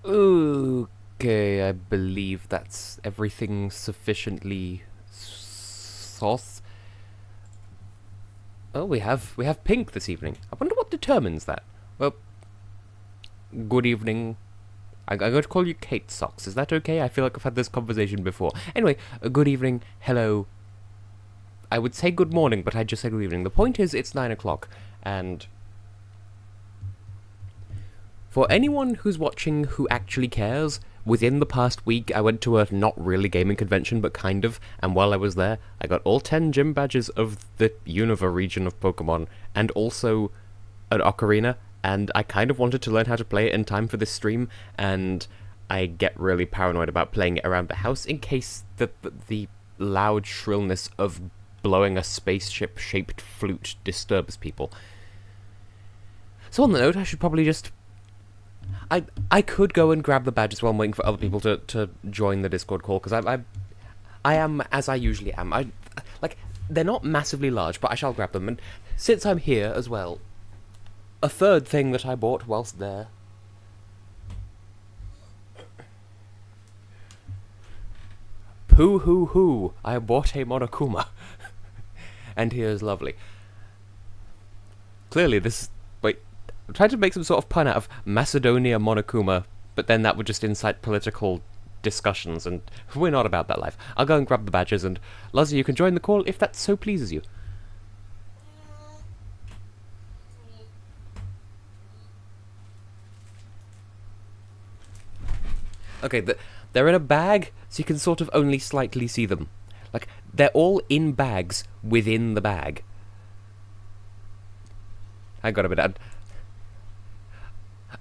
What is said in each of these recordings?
Okay, I believe that's everything sufficiently sauce. Oh, we have pink this evening. I wonder what determines that. Well, good evening. I'm going to call you Kate Socks. Is that okay? I feel like I've had this conversation before. Anyway, good evening. Hello. I would say good morning, but I just said good evening. The point is, it's 9 o'clock, and for anyone who's watching who actually cares, within the past week I went to a not really gaming convention, but kind of, and while I was there, I got all 10 gym badges of the Unova region of Pokemon, and also an Ocarina, and I kind of wanted to learn how to play it in time for this stream, and I get really paranoid about playing it around the house in case the loud shrillness of blowing a spaceship-shaped flute disturbs people. So on the note, I should probably just... I could go and grab the badges while I'm waiting for other people to join the Discord call, because I am, as I usually am. Like, they're not massively large, but I shall grab them. And since I'm here as well, a third thing that I bought whilst there... Pooh hoo hoo, I bought a Monokuma. And here's lovely. Clearly this... Wait, I'm trying to make some sort of pun out of Macedonia Monokuma, but then that would just incite political discussions, and we're not about that life. I'll go and grab the badges, and Luzzy, you can join the call if that so pleases you. Okay, they're in a bag, so you can sort of only slightly see them. Like, they're all in bags within the bag. I got a bit of...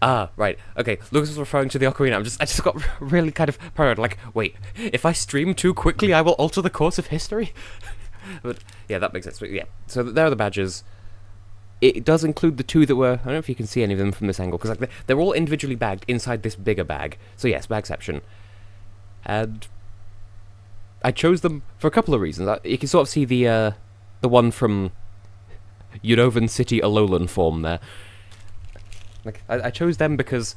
Ah, right. Okay, Lucas was referring to the Ocarina. I just got really kind of paranoid. Like, wait, if I stream too quickly, I will alter the course of history? But, yeah, that makes sense. But, yeah, so there are the badges. It does include the two that were... I don't know if you can see any of them from this angle, because like, they're all individually bagged inside this bigger bag. So, yes, bagception. And I chose them for a couple of reasons. You can sort of see the one from Unova City Alolan form there. Like, I chose them because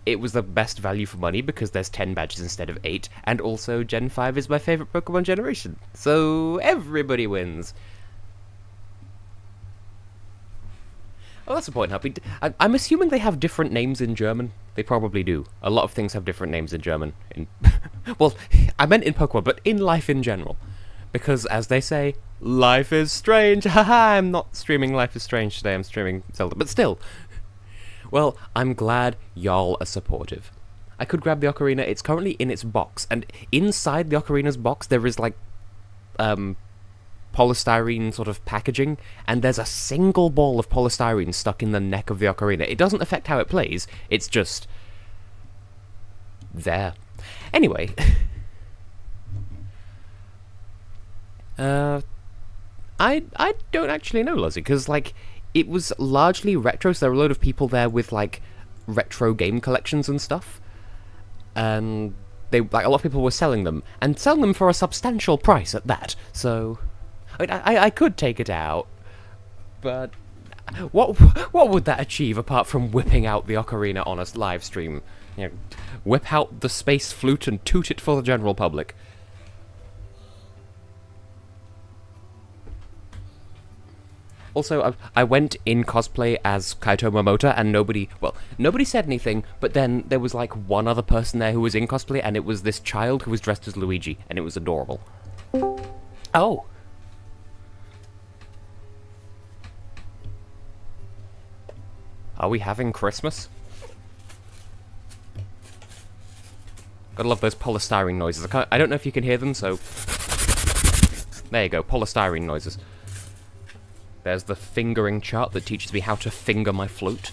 it was the best value for money, because there's 10 badges instead of 8, and also Gen 5 is my favourite Pokemon generation, so everybody wins. Oh, that's a point, Happy. I'm assuming they have different names in German. They probably do. A lot of things have different names in German. Well, I meant in Pokemon, but in life in general. Because, as they say, life is strange. Haha, I'm not streaming Life is Strange today, I'm streaming Zelda, but still. Well, I'm glad y'all are supportive. I could grab the Ocarina. It's currently in its box, and inside the Ocarina's box there is, like, polystyrene sort of packaging, and there's a single ball of polystyrene stuck in the neck of the Ocarina. It doesn't affect how it plays, it's just... there. Anyway... I don't actually know, Luzzy, because, like, it was largely retro, so there were a load of people there with, like, retro game collections and stuff. And they, like, a lot of people were selling them, and selling them for a substantial price at that, so... I could take it out, but... What would that achieve, apart from whipping out the Ocarina on a live stream? You know, whip out the space flute and toot it for the general public. Also, I went in cosplay as Kaito Momota, and nobody said anything, but then there was, like, one other person there who was in cosplay, and it was this child who was dressed as Luigi, and it was adorable. Oh! Are we having Christmas? Gotta love those polystyrene noises. I don't know if you can hear them, so... There you go, polystyrene noises. There's the fingering chart that teaches me how to finger my flute.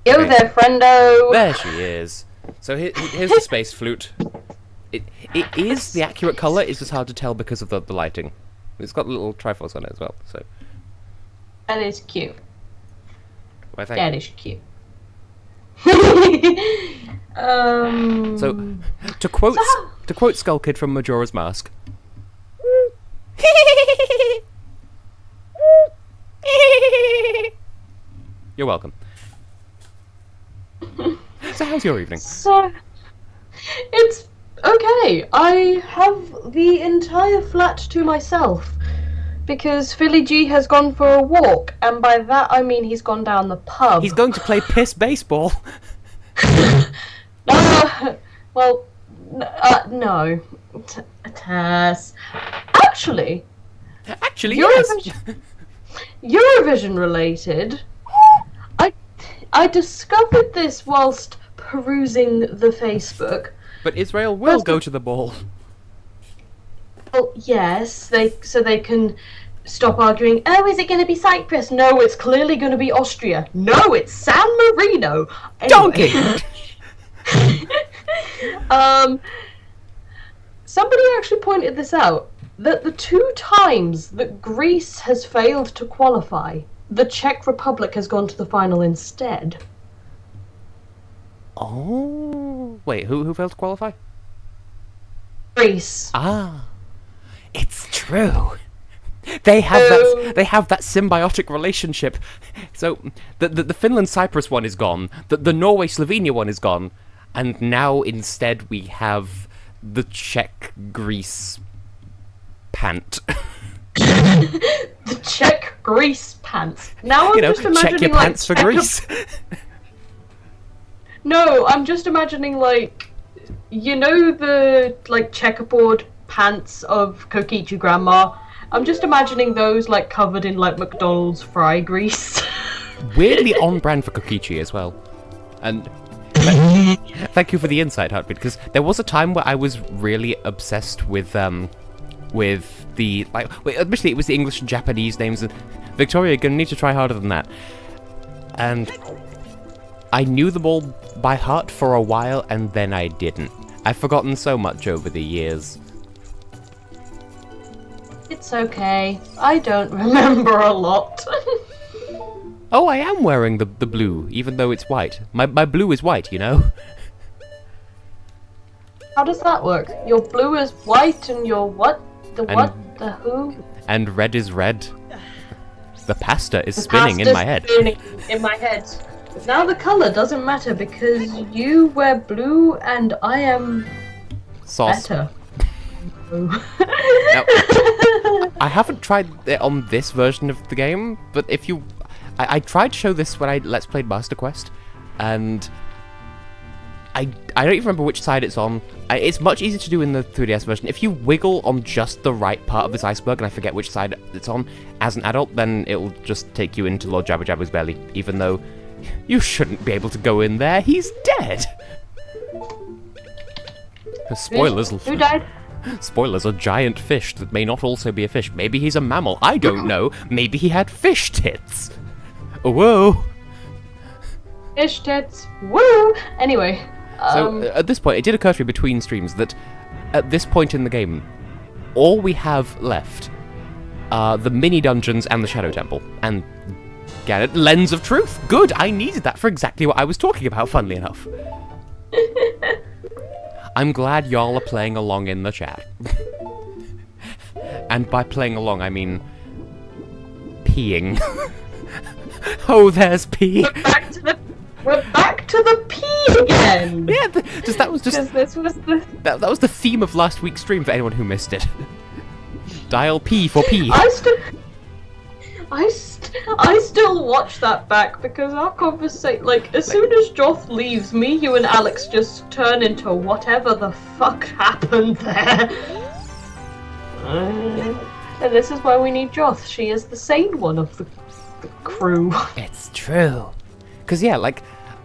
Yo there, friendo! There she is. So here's the space flute. It is the accurate colour, it's just hard to tell because of the lighting. It's got little Triforce on it as well, so... That is cute. Well, That is cute. So, to quote Skull Kid from Majora's Mask... You're welcome. So how's your evening? So, it's okay. I have the entire flat to myself because Philly G has gone for a walk, and by that I mean he's gone down the pub. He's going to play piss baseball. Well, no. Tess. Actually, yes. Eurovision related. I discovered this whilst perusing the Facebook. But Israel will go to the ball. Well, yes, so they can stop arguing. Oh, is it going to be Cyprus? No, it's clearly going to be Austria. No, it's San Marino. Anyway. Donkey. Somebody actually pointed this out, that the 2 times that Greece has failed to qualify, the Czech Republic has gone to the final instead. Oh, wait, who failed to qualify? Greece. Ah, it's true. They have that symbiotic relationship. So the Finland Cyprus one is gone. The Norway Slovenia one is gone, and now instead we have the Czech Greece pant. The Czech Greece pants. Now I'm just imagining check your like pants for Greece. No, I'm just imagining like, you know, the like checkerboard pants of Kokichi Grandma. I'm just imagining those like covered in like McDonald's fry grease. Weirdly on brand for Kokichi as well. And thank you for the insight, Heartbeat, because there was a time where I was really obsessed with the admittedly it was the English and Japanese names, and Victoria, you're gonna need to try harder than that. And I knew them all by heart for a while, and then I didn't. I've forgotten so much over the years. It's okay. I don't remember a lot. Oh, I am wearing the blue, even though it's white. My blue is white, you know? How does that work? Your blue is white and your what? The what? The who? And red is red. The pasta is spinning in my head. Spinning in my head. Now the colour doesn't matter because you wear blue and I am sauce. Better. Now, I haven't tried it on this version of the game, but if you... I tried to show this when I Let's Played Master Quest, and I don't even remember which side it's on. It's much easier to do in the 3DS version. If you wiggle on just the right part of this iceberg, and I forget which side it's on, as an adult, then it'll just take you into Lord Jabba Jabba's belly, even though you shouldn't be able to go in there. He's dead! Spoilers. Who died? Spoilers, a giant fish that may not also be a fish. Maybe he's a mammal. I don't know. Maybe he had fish tits. Oh, whoa. Fish tits. Woo! Anyway. So, at this point, it did occur to me between streams that at this point in the game, all we have left are the mini dungeons and the Shadow Temple. And get it? Lens of Truth. Good. I needed that for exactly what I was talking about, funnily enough. I'm glad y'all are playing along in the chat. And by playing along, I mean peeing. Oh, there's pee. We're back to the pee again. Yeah, that was that was the theme of last week's stream for anyone who missed it. Dial P for pee. I still watch that back because our conversation, like, as soon as Joth leaves, me, you, and Alex just turn into whatever the fuck happened there. And this is why we need Joth. She is the sane one of the crew. It's true. Because, yeah, like,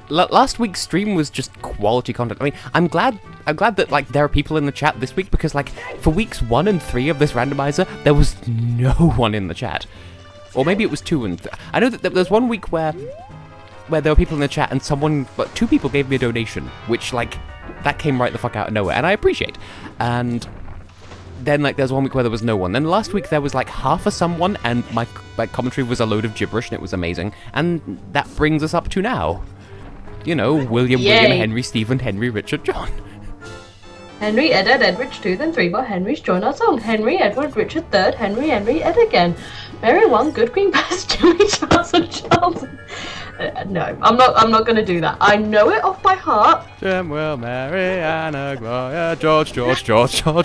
last week's stream was just quality content. I mean, I'm glad that, like, there are people in the chat this week because, like, for weeks 1 and 3 of this randomizer, there was no one in the chat. Or maybe it was 2 and 3. I know that there was one week where there were people in the chat and but 2 people gave me a donation, which, like, that came right the fuck out of nowhere, and I appreciate. And then, like, there was one week where there was no one. Then last week there was, like, half a someone, and my commentary was a load of gibberish, and it was amazing. And that brings us up to now. You know, William, Henry, Stephen, Henry, Richard, John. Henry, Edward, Edward, 2, then 3 more Henrys join our song. Henry, Edward, Richard, 3rd, Henry, Ed again. Mary 1, Good Queen, Best, Jimmy, Charles, and Charles. no, I'm not gonna do that. I know it off by heart. Jim, Will, Mary, Anna, Gloria, George,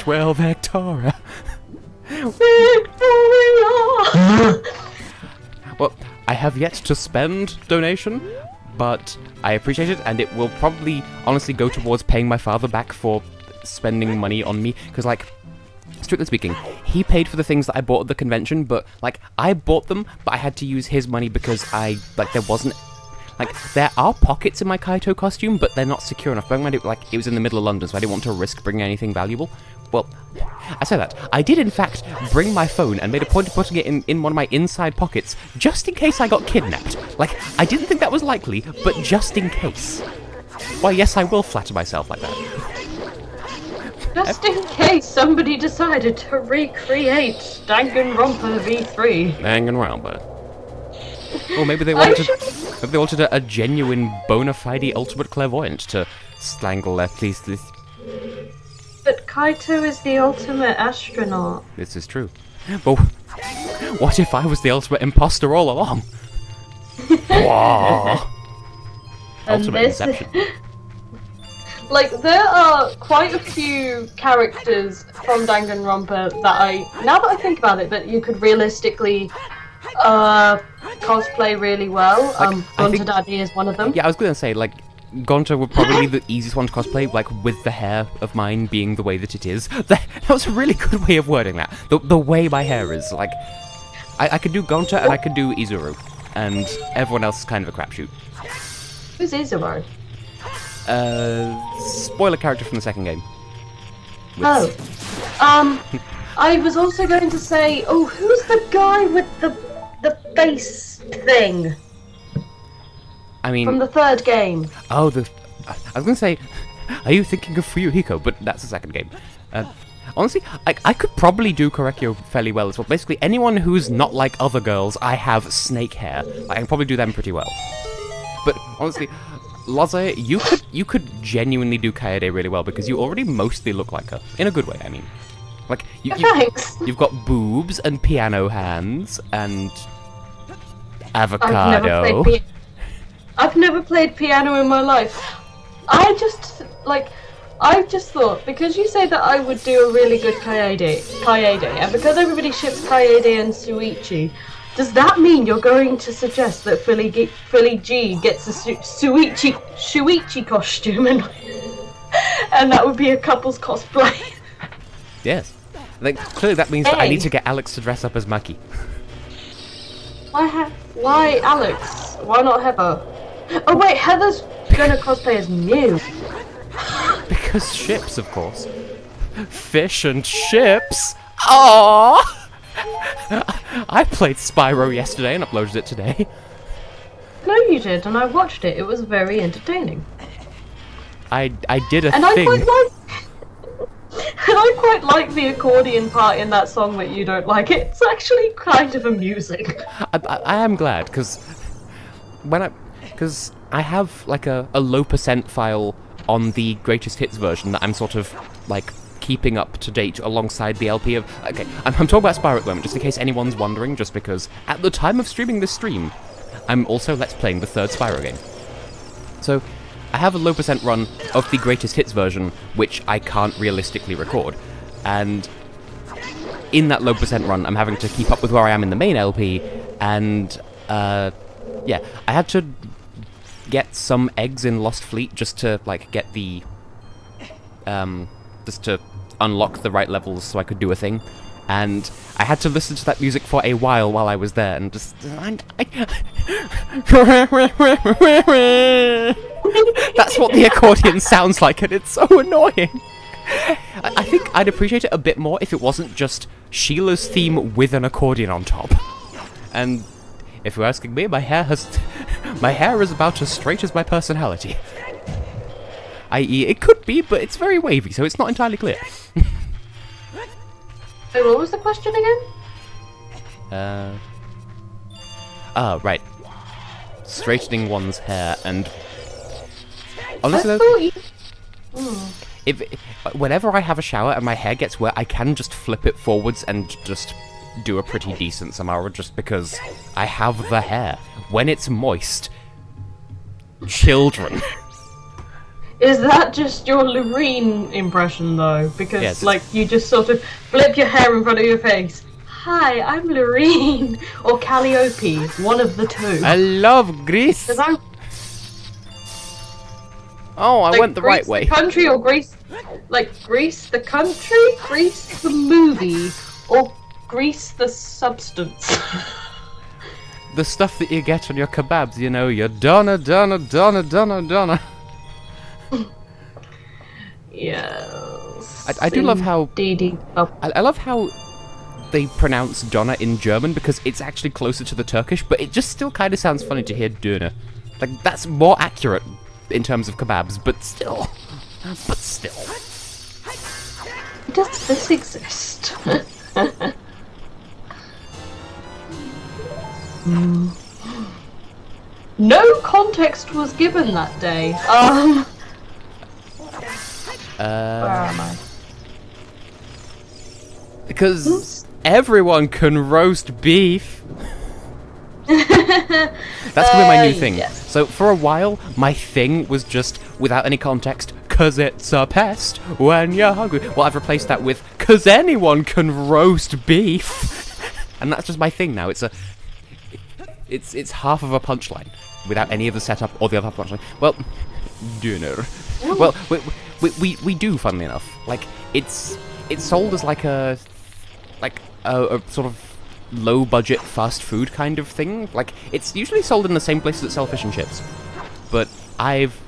Will, Victoria. Victoria! Well, I have yet to spend donation, but I appreciate it, and it will probably honestly go towards paying my father back for spending money on me, because, like, strictly speaking, he paid for the things that I bought at the convention, but, like, I bought them, but I had to use his money because there wasn't, like, there are pockets in my Kaito costume, but they're not secure enough. Bear in mind, it was in the middle of London, so I didn't want to risk bringing anything valuable. Well, I say that. I did, in fact, bring my phone and made a point of putting it in one of my inside pockets, just in case I got kidnapped. Like, I didn't think that was likely, but just in case. Why, yes, I will flatter myself like that. Just in case somebody decided to recreate Danganronpa V3. Danganronpa. Or maybe they wanted a genuine, bona fide ultimate clairvoyant to strangle their please. But Kaito is the ultimate astronaut. This is true. But what if I was the ultimate imposter all along? Whoa. Ultimate Inception. Like, there are quite a few characters from Danganronpa that now that I think about it, that you could realistically cosplay really well. Gonta Daddy is one of them. Yeah, I was gonna say, like, Gonta would probably be the easiest one to cosplay, like, with the hair of mine being the way that it is. That was a really good way of wording that. The way my hair is, like, I could do Gonta and I could do Izuru, and everyone else is kind of a crapshoot. Who's Izuru? Spoiler character from the second game. I was also going to say, who's the guy with the face thing? I mean, from the third game. Oh, I was gonna say, are you thinking of Fuyuhiko? But that's the second game. Honestly, I could probably do Korekyo fairly well as well. Basically, anyone who's not like other girls, I have snake hair. I can probably do them pretty well. But honestly, Laze, you could genuinely do Kaede really well because you already mostly look like her. In a good way, I mean. Like, Thanks. You've got boobs and piano hands and avocado. I've never played piano in my life. I just thought, because you say that I would do a really good Kaede, and because everybody ships Kaede and Suichi, does that mean you're going to suggest that Philly G gets a Shuichi costume and that would be a couple's cosplay? Yes. Like, clearly that means that I need to get Alex to dress up as Maki. Why Alex? Why not Heather? Oh wait, Heather's gonna cosplay as Mew. Because ships, of course. Fish and ships? Aww! I played Spyro yesterday and uploaded it today. No, you did, and I watched it. It was very entertaining. I did a and thing. I quite like the accordion part in that song that you don't like. It's actually kind of amusing. I am glad, because I have like a low percent file on the greatest hits version that I'm sort of like keeping up to date alongside the LP of. Okay, I'm talking about Spyro at the moment, just in case anyone's wondering. Just because at the time of streaming this stream, I'm also Let's Playing the third Spyro game. So I have a low percent run of the greatest hits version, which I can't realistically record, and in that low percent run, I'm having to keep up with where I am in the main LP, and yeah, I had to get some eggs in Lost Fleet just to like get the just to unlock the right levels so I could do a thing, and I had to listen to that music for a while I was there, and just that's what the accordion sounds like, and it's so annoying. I think I'd appreciate it a bit more if it wasn't just Sheila's theme with an accordion on top. And if you're asking me, my hair is about as straight as my personality. I.e., it could be, but it's very wavy, so it's not entirely clear. Wait, what was the question again? Right. Straightening one's hair, and honestly, whenever I have a shower and my hair gets wet, I can just flip it forwards and just do a pretty decent Samara, just because I have the hair. When it's moist, children. Is that just your Loreen impression, though? Because, Yes, like, you just sort of flip your hair in front of your face. Hi, I'm Loreen. Or Calliope, one of the two. I love Greece. 'Cause I'm, Oh, I like, went the right way. Greece the country, or Greece... Like, Greece the country, Greece the movie, or Greece the substance. The stuff that you get on your kebabs, you know, your Donna. Yes. I do love how... Indeedy. Oh. I love how they pronounce Donna in German, because it's actually closer to the Turkish, but it just still kind of sounds funny to hear Döner. Like, that's more accurate in terms of kebabs, but still. Does this exist? No context was given that day. Where am I? Because everyone can roast beef. That's gonna be my new thing. Yes. So for a while, my thing was just, without any context, 'cause it's a pest when you're hungry. Well, I've replaced that with, 'cause anyone can roast beef. And that's just my thing now. It's half of a punchline, without any of the setup or the other punchline. Well, dinner. Well, we do, funnily enough. Like, it's sold as like a sort of low-budget fast food kind of thing. Like, it's usually sold in the same places that sell fish and chips. But I've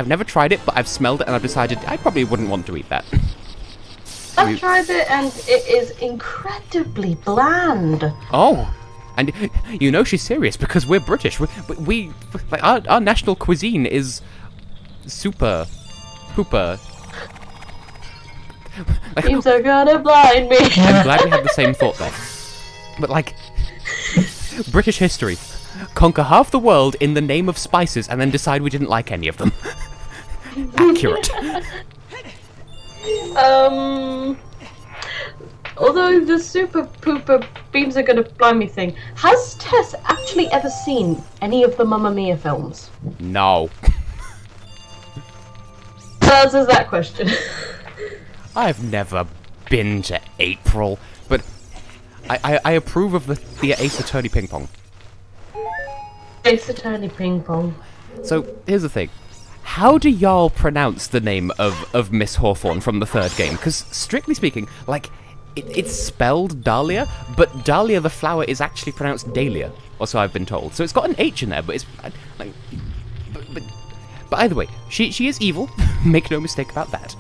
never tried it, but I've smelled it and I've decided I probably wouldn't want to eat that. I've tried it and it is incredibly bland. Oh, and you know she's serious because we're British. We like our national cuisine is super pooper. Seems are gonna blind me. I'm glad we had the same thought there. But like, British history. Conquer half the world in the name of spices and then decide we didn't like any of them. Accurate. Although the super pooper beams are gonna blind me thing, has Tess actually ever seen any of the Mamma Mia films? No. That answers that question. I've never been to April, but I approve of the Ace Attorney Ping Pong. Ace Attorney Ping Pong. So, here's the thing. How do y'all pronounce the name of Miss Hawthorne from the third game? Because, strictly speaking, like, it's spelled Dahlia, but Dahlia the flower is actually pronounced Dahlia, or so I've been told. So it's got an H in there, but it's, like... But either way, she is evil. Make no mistake about that.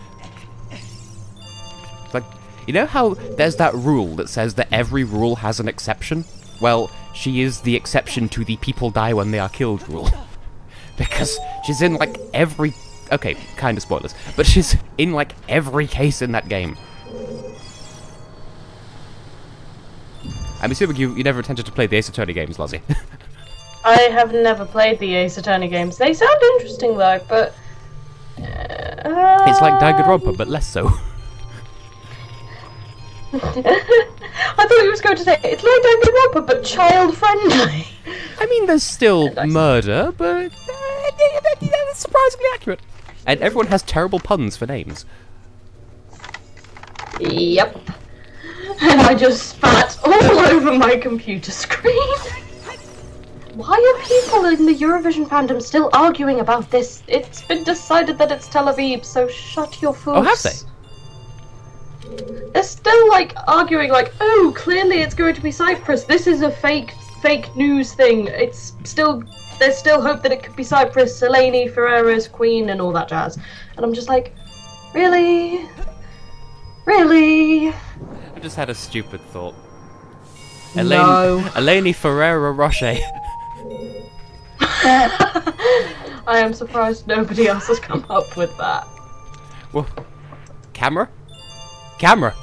Like, you know how there's that rule that says that every rule has an exception? Well, she is the exception to the people die when they are killed rule. Because she's in, like, every... Okay, kind of spoilers. But she's in, like, every case in that game. I'm assuming you never attempted to play the Ace Attorney games, Lozzie. I have never played the Ace Attorney games. They sound interesting though, but... It's like Danganronpa, but less so. I thought you was going to say, it's like Danganronpa, but child-friendly. I mean, there's still murder, but that's surprisingly accurate. And everyone has terrible puns for names. Yep. And I just spat all over my computer screen. Why are people in the Eurovision fandom still arguing about this? It's been decided that it's Tel Aviv, so shut your foos. Oh, have they? They're still, like, arguing, like, oh, clearly it's going to be Cyprus. This is a fake news thing. It's still, there's still hope that it could be Cyprus, Eleni, Ferreira's queen, and all that jazz. And I'm just like, really? Really? I just had a stupid thought. No. Eleni Ferreira Rocher. I am surprised nobody else has come up with that. Well, camera? Camera!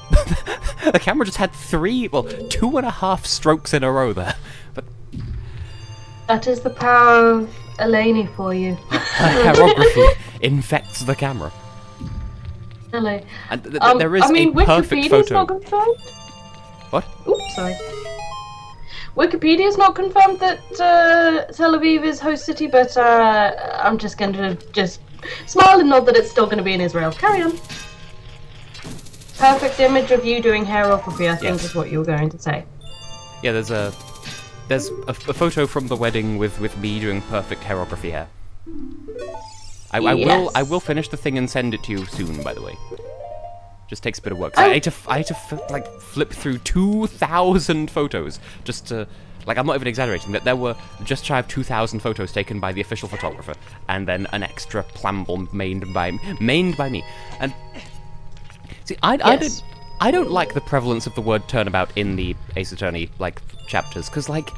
The camera just had 2.5 strokes in a row there. But that is the power of Eleni for you. Hairography infects the camera. Really? And there is a perfect Wikipedia's photo. not confirmed? What? Oops, sorry. Wikipedia's not confirmed that Tel Aviv is host city, but I'm just going to just smile and nod that it's still going to be in Israel. Carry on. Perfect image of you doing hairography, I think is what you were going to say. Yeah, there's a photo from the wedding with me doing perfect hairography hair. I will finish the thing and send it to you soon, by the way. Just takes a bit of work. I had to like flip through 2,000 photos just to, like, I'm not even exaggerating, that there were just shy of 2,000 photos taken by the official photographer, and then an extra plamble mained by me. And see, I don't like the prevalence of the word turnabout in the Ace Attorney like chapters, because like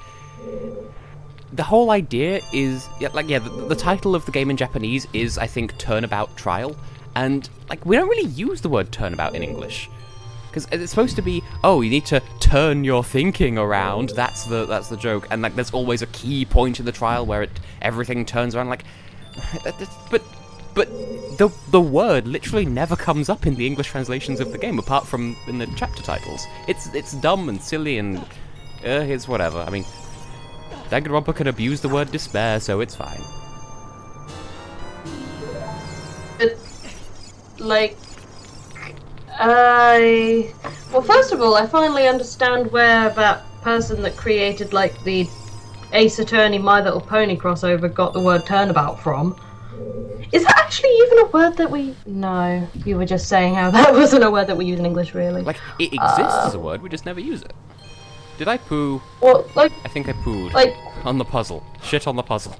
the whole idea is the title of the game in Japanese is, I think, Turnabout Trial. And, like, we don't really use the word turnabout in English. Because it's supposed to be, oh, you need to turn your thinking around, that's the joke. And, like, there's always a key point in the trial where everything turns around, like... But the word literally never comes up in the English translations of the game, apart from in the chapter titles. It's dumb and silly and... it's whatever. I mean, Danganronpa can abuse the word despair, so it's fine. Like, well, first of all, I finally understand where that person that created, like, the Ace Attorney My Little Pony crossover got the word turnabout from. Is that actually even a word that we... No, you were just saying how that wasn't a word that we use in English, really. Like, it exists as a word, we just never use it. Did I poo? Well, like... I think I pooed. Like... On the puzzle. Shit on the puzzle.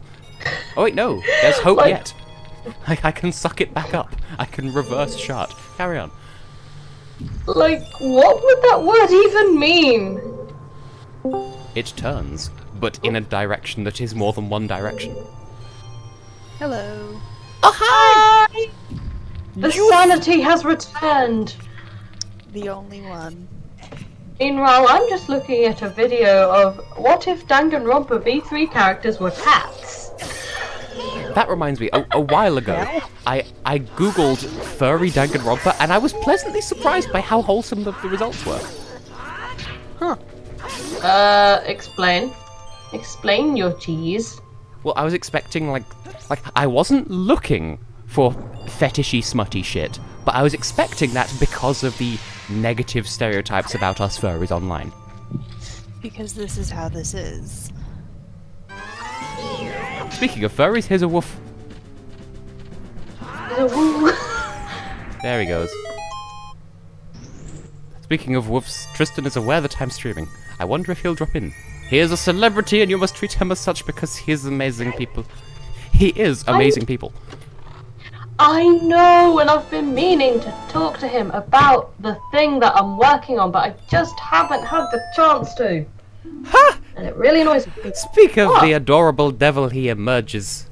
Oh wait, no, there's hope yet. I can suck it back up. I can reverse shot. Carry on. Like, what would that word even mean? It turns, but in a direction that is more than one direction. Hello. Oh, hi! The sanity has returned. The only one. Meanwhile, I'm just looking at a video of what if Danganronpa V3 characters were cats? That reminds me, a while ago, I googled furry Danganronpa, and I was pleasantly surprised by how wholesome the results were. Huh. Explain. Explain your cheese. Well, I was expecting, like, I wasn't looking for fetishy, smutty shit, but I was expecting that because of the negative stereotypes about us furries online. Because this is how this is. Speaking of furries, here's a woof. There he goes. Speaking of woofs, Tristan is aware that I'm streaming. I wonder if he'll drop in. He is a celebrity and you must treat him as such because he is amazing people. He is amazing people. I know, and I've been meaning to talk to him about the thing that I'm working on, but I just haven't had the chance to. Ha! And it really annoys me. Speak of the adorable devil he emerges.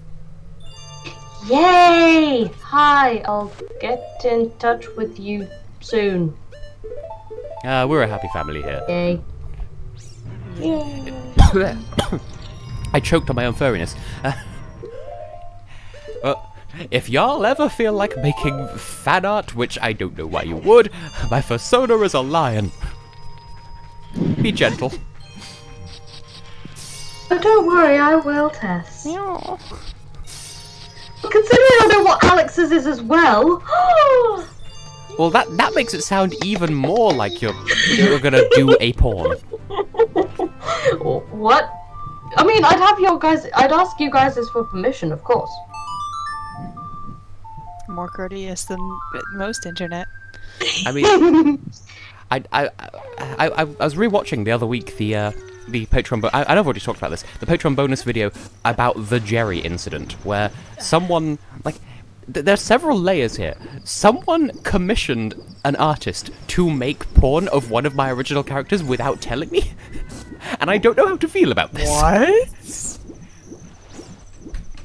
Yay! Hi, I'll get in touch with you soon. We're a happy family here. Yay. Yay. I choked on my own furriness. Well, if y'all ever feel like making fan art, which I don't know why you would, my persona is a lion. Be gentle. Oh, don't worry, I will, Tess. Yeah. Considering I know what Alex's is as well. Well, that makes it sound even more like you're gonna do a porn. What? I mean, I'd ask you guys for permission, of course. More courteous than most internet. I mean, I was rewatching the other week the Patreon. I know I've already talked about this. The Patreon bonus video about the Jerry incident, where someone there are several layers here. Someone commissioned an artist to make porn of one of my original characters without telling me, and I don't know how to feel about this. What?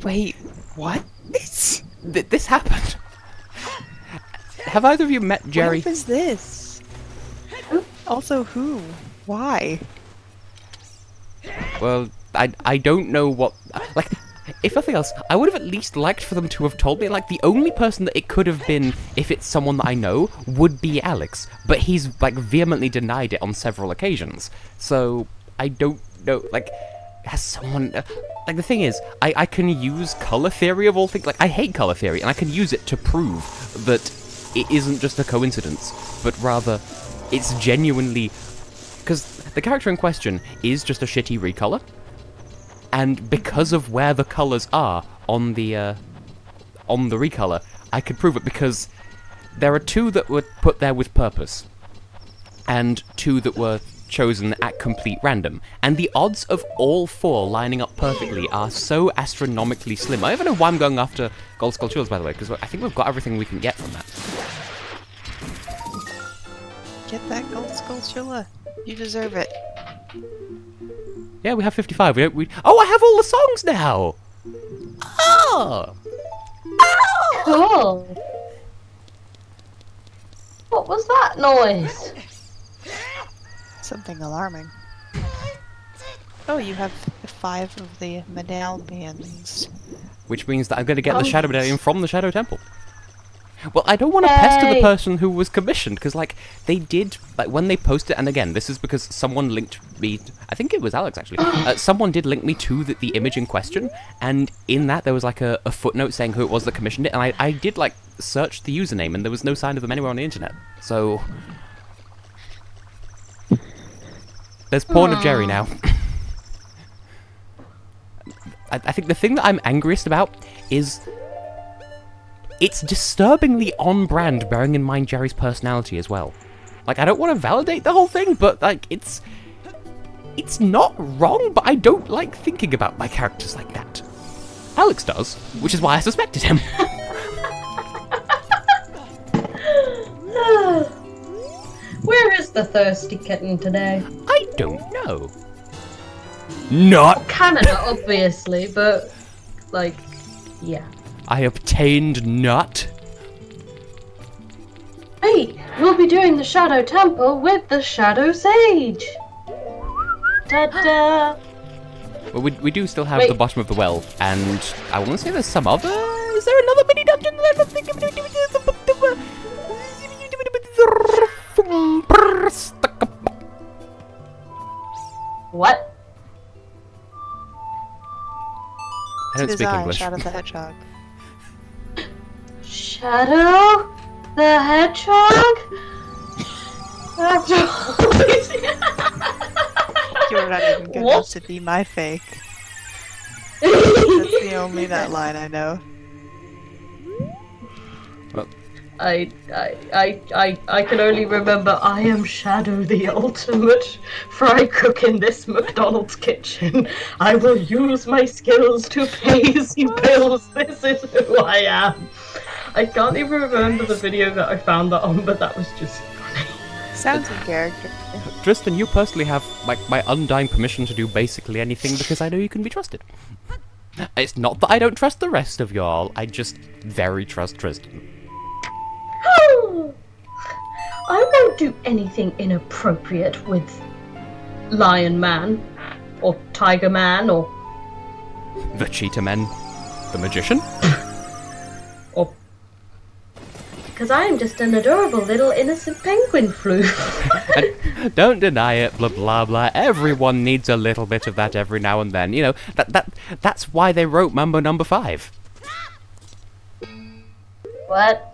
Wait, what? This happened. Have either of you met Jerry? What is this? Also, who? Why? Well, I don't know what... Like, if nothing else, I would have at least liked for them to have told me. Like, the only person that it could have been, if it's someone that I know, would be Alex. But he's, like, vehemently denied it on several occasions. So, I don't know, like, has someone... like, the thing is, I can use color theory of all things. Like, I hate color theory, and I can use it to prove that it isn't just a coincidence, but rather, it's genuinely... Because the character in question is just a shitty recolor, and because of where the colors are on the recolor, I could prove it because there are 2 that were put there with purpose, and 2 that were chosen at complete random, and the odds of all 4 lining up perfectly are so astronomically slim. I don't even know why I'm going after Gold Skulltulas, by the way, because I think we've got everything we can get from that. Get that Gold Skulltula. You deserve it. Yeah, we have 55. Oh, I have all the songs now! Oh! Cool. What was that noise? Something alarming. Oh, you have 5 of the medallions. Which means that I'm going to get the Shadow Medallion from the Shadow Temple. Well, I don't want to pester the person who was commissioned, because, like, they did, like, when they posted, and again, this is because someone linked me, I think it was Alex, actually, someone did link me to the image in question, and in that there was, like, a footnote saying who it was that commissioned it, and I did, like, search the username, and there was no sign of them anywhere on the internet, so... There's porn of Jerry now. I think the thing that I'm angriest about is... It's disturbingly on-brand, bearing in mind Jerry's personality as well. Like, I don't want to validate the whole thing, but, like, it's not wrong, but I don't like thinking about my characters like that. Alex does, which is why I suspected him. Where is the thirsty kitten today? I don't know. Not Canada, obviously, but, like, yeah. I obtained not. Hey, we'll be doing the Shadow Temple with the Shadow Sage. Ta-da! Well, we do still have the bottom of the well, and I want to say there's some other... Is there another mini dungeon that I don't think... What? I don't speak English. Shadow the Hedgehog. Shadow the Hedgehog? You're not even good enough to be my fake. That's the only that line I know. Well, I can only remember I am Shadow the ultimate fry cook in this McDonald's kitchen. I will use my skills to pay the bills. This is who I am. I can't even remember the video that I found that on, but that was just funny. Sounds in character. Tristan, you personally have my undying permission to do basically anything because I know you can be trusted. It's not that I don't trust the rest of y'all, I just very trust Tristan. I won't do anything inappropriate with Lion Man, or Tiger Man, or... The Cheetah Men. The Magician? or... Because I am just an adorable little innocent penguin floof. And don't deny it, blah blah blah. Everyone needs a little bit of that every now and then. You know, that's why they wrote Mambo Number 5. What?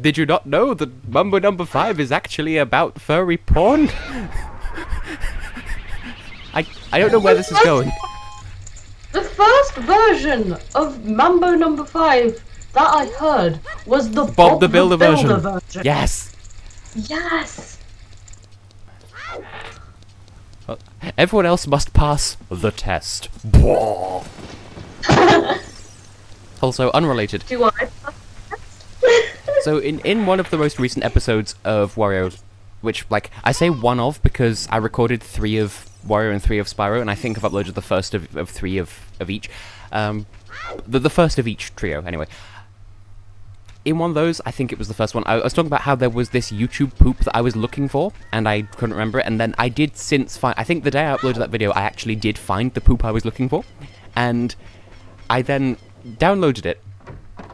Did you not know that Mambo Number 5 is actually about furry porn? I don't know where this is going. The first version of Mambo Number 5 that I heard was the Bob the Builder version. Yes! Yes! Well, everyone else must pass the test. Also, unrelated. Do I pass the test? So, in one of the most recent episodes of Wario, which, like, I say one of because I recorded 3 of Wario and 3 of Spyro, and I think I've uploaded the first of 3 of each. The first of each trio, anyway. In one of those, I think it was the first one, I was talking about how there was this YouTube poop that I was looking for, and I couldn't remember it, and then I did since find... I think the day I uploaded that video, I actually did find the poop I was looking for, and I then downloaded it,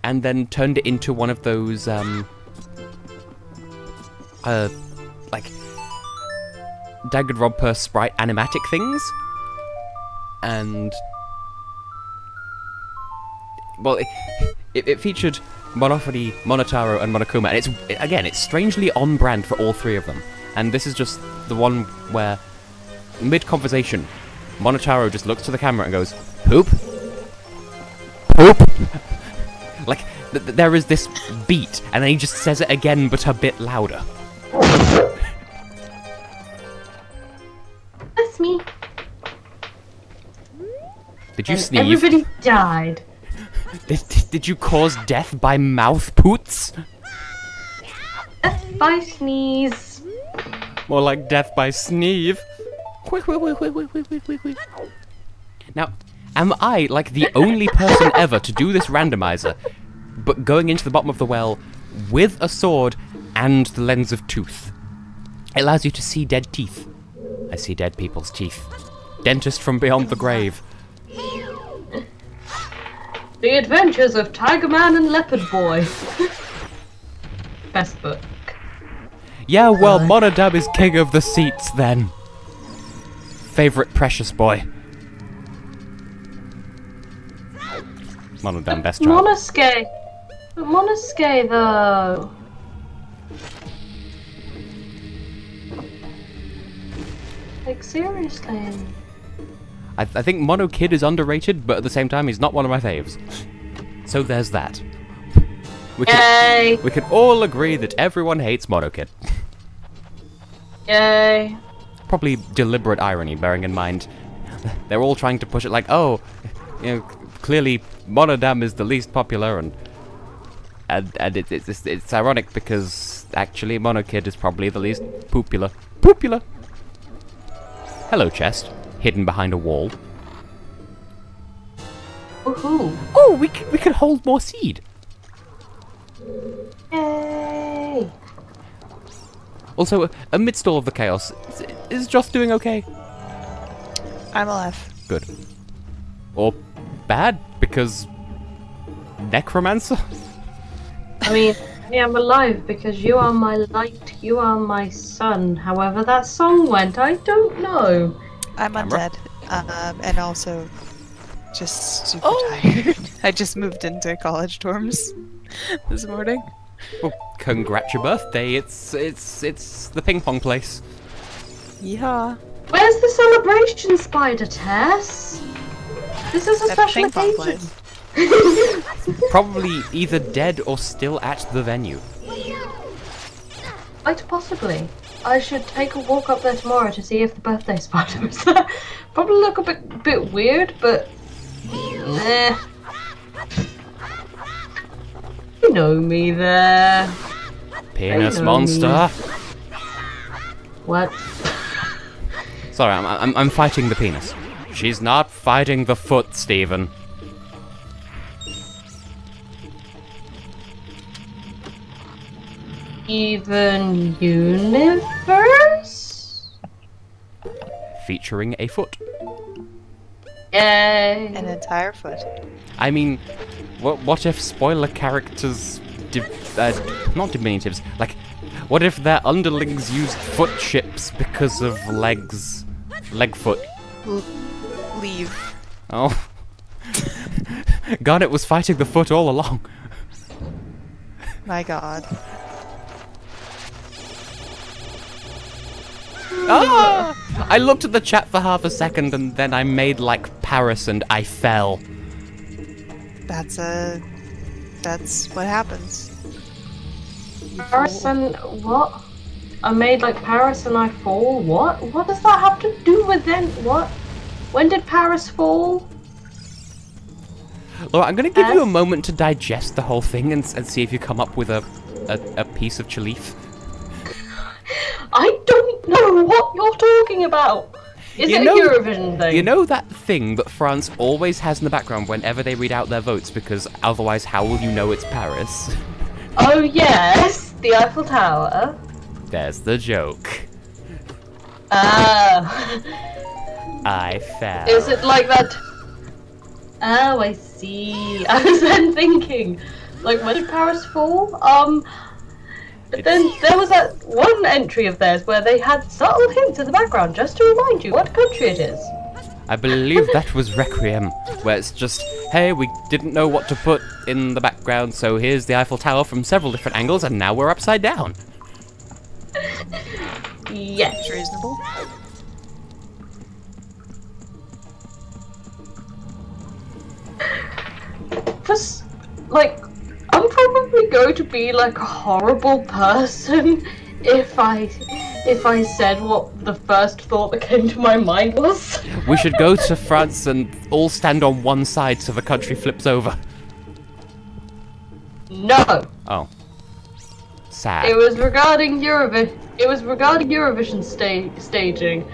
and then turned it into one of those, like, Danganronpa sprite animatic things, and well, it featured Monophony, Monotaro, and Monokuma, and it's strangely on brand for all three of them. And this is just the one where, mid-conversation, Monotaro just looks to the camera and goes, "Poop? Poop?" Like, there is this beat, and then he just says it again, but a bit louder. That's me. Did you And sneeze? everybody died. Did you cause death by mouth poots? Death by sneeze. More like death by sneeze. Now, am I, like, the only person ever to do this randomizer, but going into the bottom of the well with a sword and the lens of tooth? It allows you to see dead teeth. I see dead people's teeth. Dentist from beyond the grave. The Adventures of Tiger Man and Leopard Boy. Best book. Yeah, well, Monodub is king of the seats then. Favorite precious boy. Monodub, best child. Monosuke though. Like seriously. I think Mono Kid is underrated, but at the same time, he's not one of my faves. So there's that. We can all agree that everyone hates Mono Kid. Yay. Probably deliberate irony, bearing in mind they're all trying to push it like, oh, you know, clearly Monodam is the least popular, and it's ironic because actually Mono Kid is probably the least popular. Hello, chest. Hidden behind a wall. Woohoo! Oh, we could hold more seed. Yay! Also, amidst all of the chaos, is Joss doing okay? I'm alive. Good. Or bad, because necromancer? I mean, I am alive because you are my light, you are my sun. However that song went, I don't know. I'm Camera? undead, and also just super tired. I just moved into college dorms this morning. Well, congrats your birthday. It's the ping pong place. Yeah. Where's the celebration, Spider Tess? This is a At the special ping pong occasion. place. Probably either dead or still at the venue. Quite possibly. I should take a walk up there tomorrow to see if the birthday spider is there. Probably look a bit weird, but you know me there. Penis I know monster. What? Sorry, I'm fighting the penis. She's not fighting the foot, Stephen. Even universe? Featuring a foot. Yay! An entire foot. I mean, what if spoiler characters, not diminutives, like, what if their underlings used foot chips because of legs? Legfoot. Leave. Oh. Garnet was fighting the foot all along. My god. Ah! I looked at the chat for half a second and then I made like Paris and I fell. That's what happens. Paris and what? I made like Paris and I fall? What? What does that have to do with then? What? When did Paris fall? Laura, I'm gonna give you a moment to digest the whole thing and see if you come up with a piece of chalif. I don't know what you're talking about. Is it a Eurovision thing? You know that thing that France always has in the background whenever they read out their votes, because otherwise how will you know it's Paris? Oh yes, the Eiffel Tower. There's the joke. Ah. I fell. Is it like that? Oh, I see. I was then thinking, like, when did Paris fall? But then there was that one entry of theirs where they had subtle hints in the background just to remind you what country it is. I believe that was Requiem, where it's just, hey, we didn't know what to put in the background, so here's the Eiffel Tower from several different angles, and now we're upside down. Yes. Reasonable. Just, like, I'm probably going to be like a horrible person if I said what the first thought that came to my mind was. We should go to France and all stand on one side so the country flips over. No. Oh. Sad. It was regarding Eurovision. It was regarding Eurovision staging.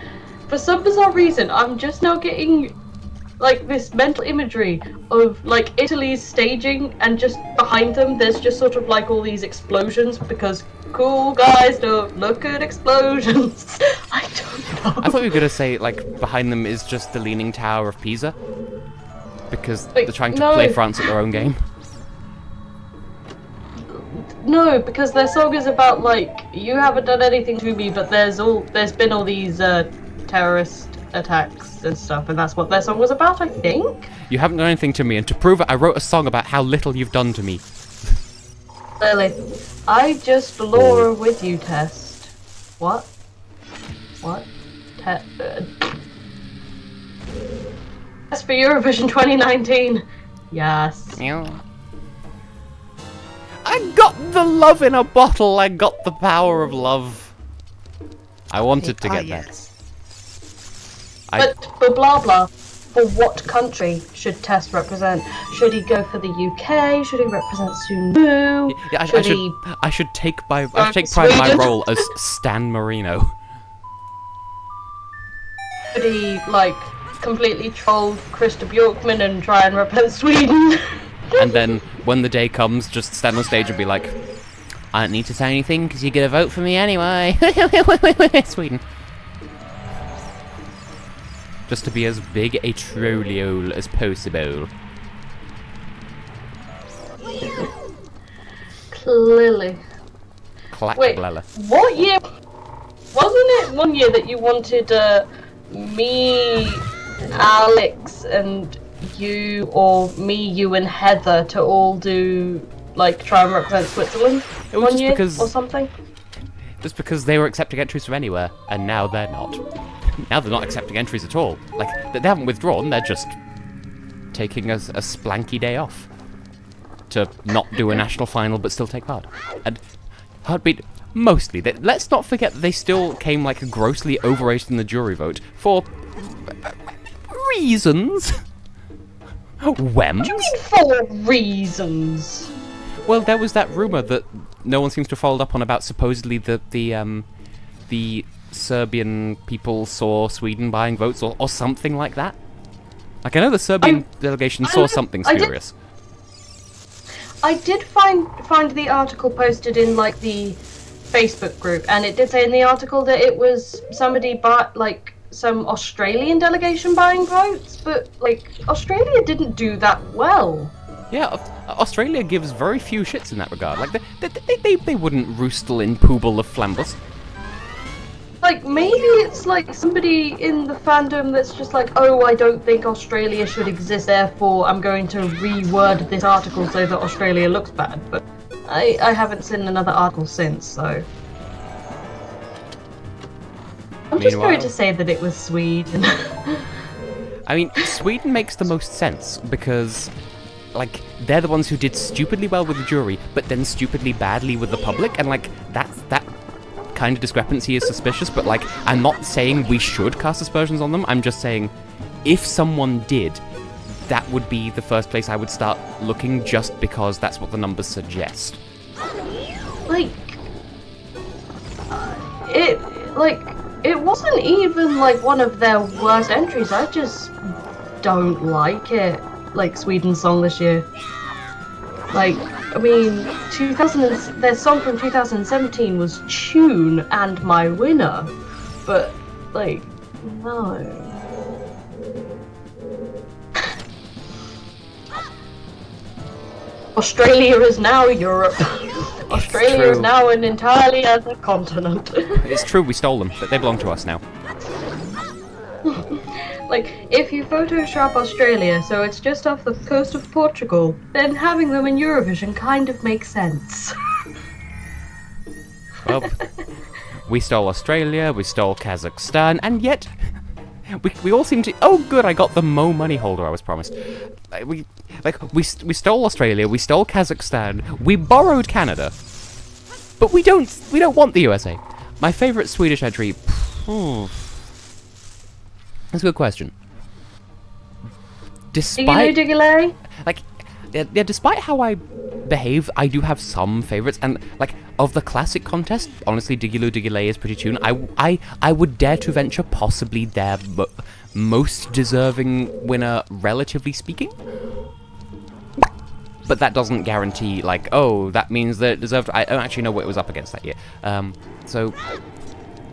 For some bizarre reason, I'm just now getting like this mental imagery of like Italy's staging, and just behind them there's just sort of like all these explosions because cool guys don't look at explosions. I don't know. I thought you were gonna say like behind them is just the Leaning Tower of Pisa, because Like, they're trying to no. play France at their own game. No, because their song is about like you haven't done anything to me, but there's been all these terrorist attacks and stuff, and that's what their song was about, I think. You haven't done anything to me, and to prove it, I wrote a song about how little you've done to me. Lily, I just Laura with you test. What? What? Test for Eurovision 2019. Yes. I got the love in a bottle. I got the power of love. I wanted to get that. Yes. But blah blah. For what country should Tess represent? Should he go for the UK? Should he represent Sunu? Yeah, I should take pride in my Sweden? role as Stan Marino. Should he like completely troll Krista Bjorkman and try and represent Sweden? And then when the day comes, just stand on stage and be like, I don't need to say anything because you get a vote for me anyway. Sweden. Just to be as big a trollio as possible. Clearly. Clack Wait, blella. what year? Wasn't it one year that you wanted me, Alex, and you, or me, you, and Heather to all do like try and represent Switzerland? It was one just year because- or something. Just because they were accepting entries from anywhere, and now they're not. Now they're not accepting entries at all. Like, they haven't withdrawn, they're just taking a splanky day off. To not do a national final, but still take part. And Heartbeat, mostly. Let's not forget that they still came, like, grossly overrated in the jury vote for reasons. Whems. For reasons. Well, there was that rumor that no one seems to have followed up on about supposedly the Serbian people saw Sweden buying votes or something like that. Like, I know the Serbian delegation saw something spurious. I did find the article posted in like the Facebook group, and it did say in the article that it was somebody bought like some Australian delegation buying votes, but like Australia didn't do that well. Yeah, Australia gives very few shits in that regard. Like, they wouldn't roostle in Poobel of Flambus. Like, maybe it's like somebody in the fandom that's just like, oh, I don't think Australia should exist, therefore I'm going to reword this article so that Australia looks bad. But I haven't seen another article since, so... I'm just going to say that it was Sweden. I mean, Sweden makes the most sense, because, like, they're the ones who did stupidly well with the jury, but then stupidly badly with the public, and, like, that kind of discrepancy is suspicious, but, like, I'm not saying we should cast aspersions on them, I'm just saying, if someone did, that would be the first place I would start looking, just because that's what the numbers suggest. Like, it wasn't even, like, one of their worst entries, I just don't like it, like, Sweden's song this year. Like, I mean, their song from 2017 was Tune and My Winner, but, like, no. Australia is now Europe. Australia is now an entirely other continent. It's true, we stole them, but they belong to us now. Like, if you Photoshop Australia so it's just off the coast of Portugal, then having them in Eurovision kind of makes sense. Well, we stole Australia, we stole Kazakhstan, and yet we all seem to. Oh, good! I got the Mo money holder I was promised. We stole Australia, we stole Kazakhstan, we borrowed Canada, but we don't want the USA. My favorite Swedish entry. That's a good question. Despite despite how I behave, I do have some favorites, and like of the classic contest, honestly, Diggy-Loo Diggy-Lay is pretty tune. I would dare to venture possibly their most deserving winner, relatively speaking. But that doesn't guarantee, like, oh, that means that it deserved. I don't actually know what it was up against that year. So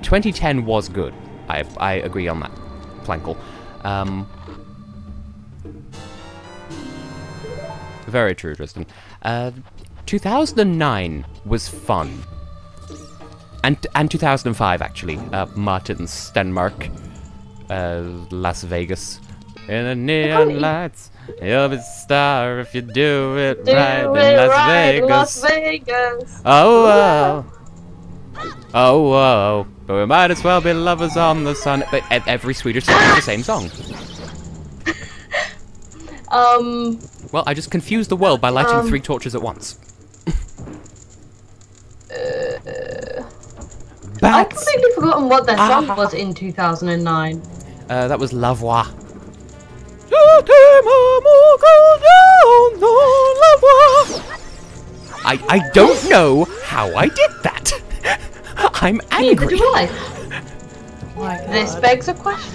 2010 was good. I agree on that. Flankle. Very true, Tristan. 2009 was fun. And 2005, actually. Martin's Denmark. Las Vegas. In the neon lights, you'll be a star if you do it right in Las Vegas. Oh, but we might as well be lovers on the sun. But every Swedish song is the same song. Well, I just confused the world by lighting 3 torches at once. I've completely forgotten what their song was in 2009. That was La Voix. I don't know how I did that. I'm angry. Neither do I. This begs a question.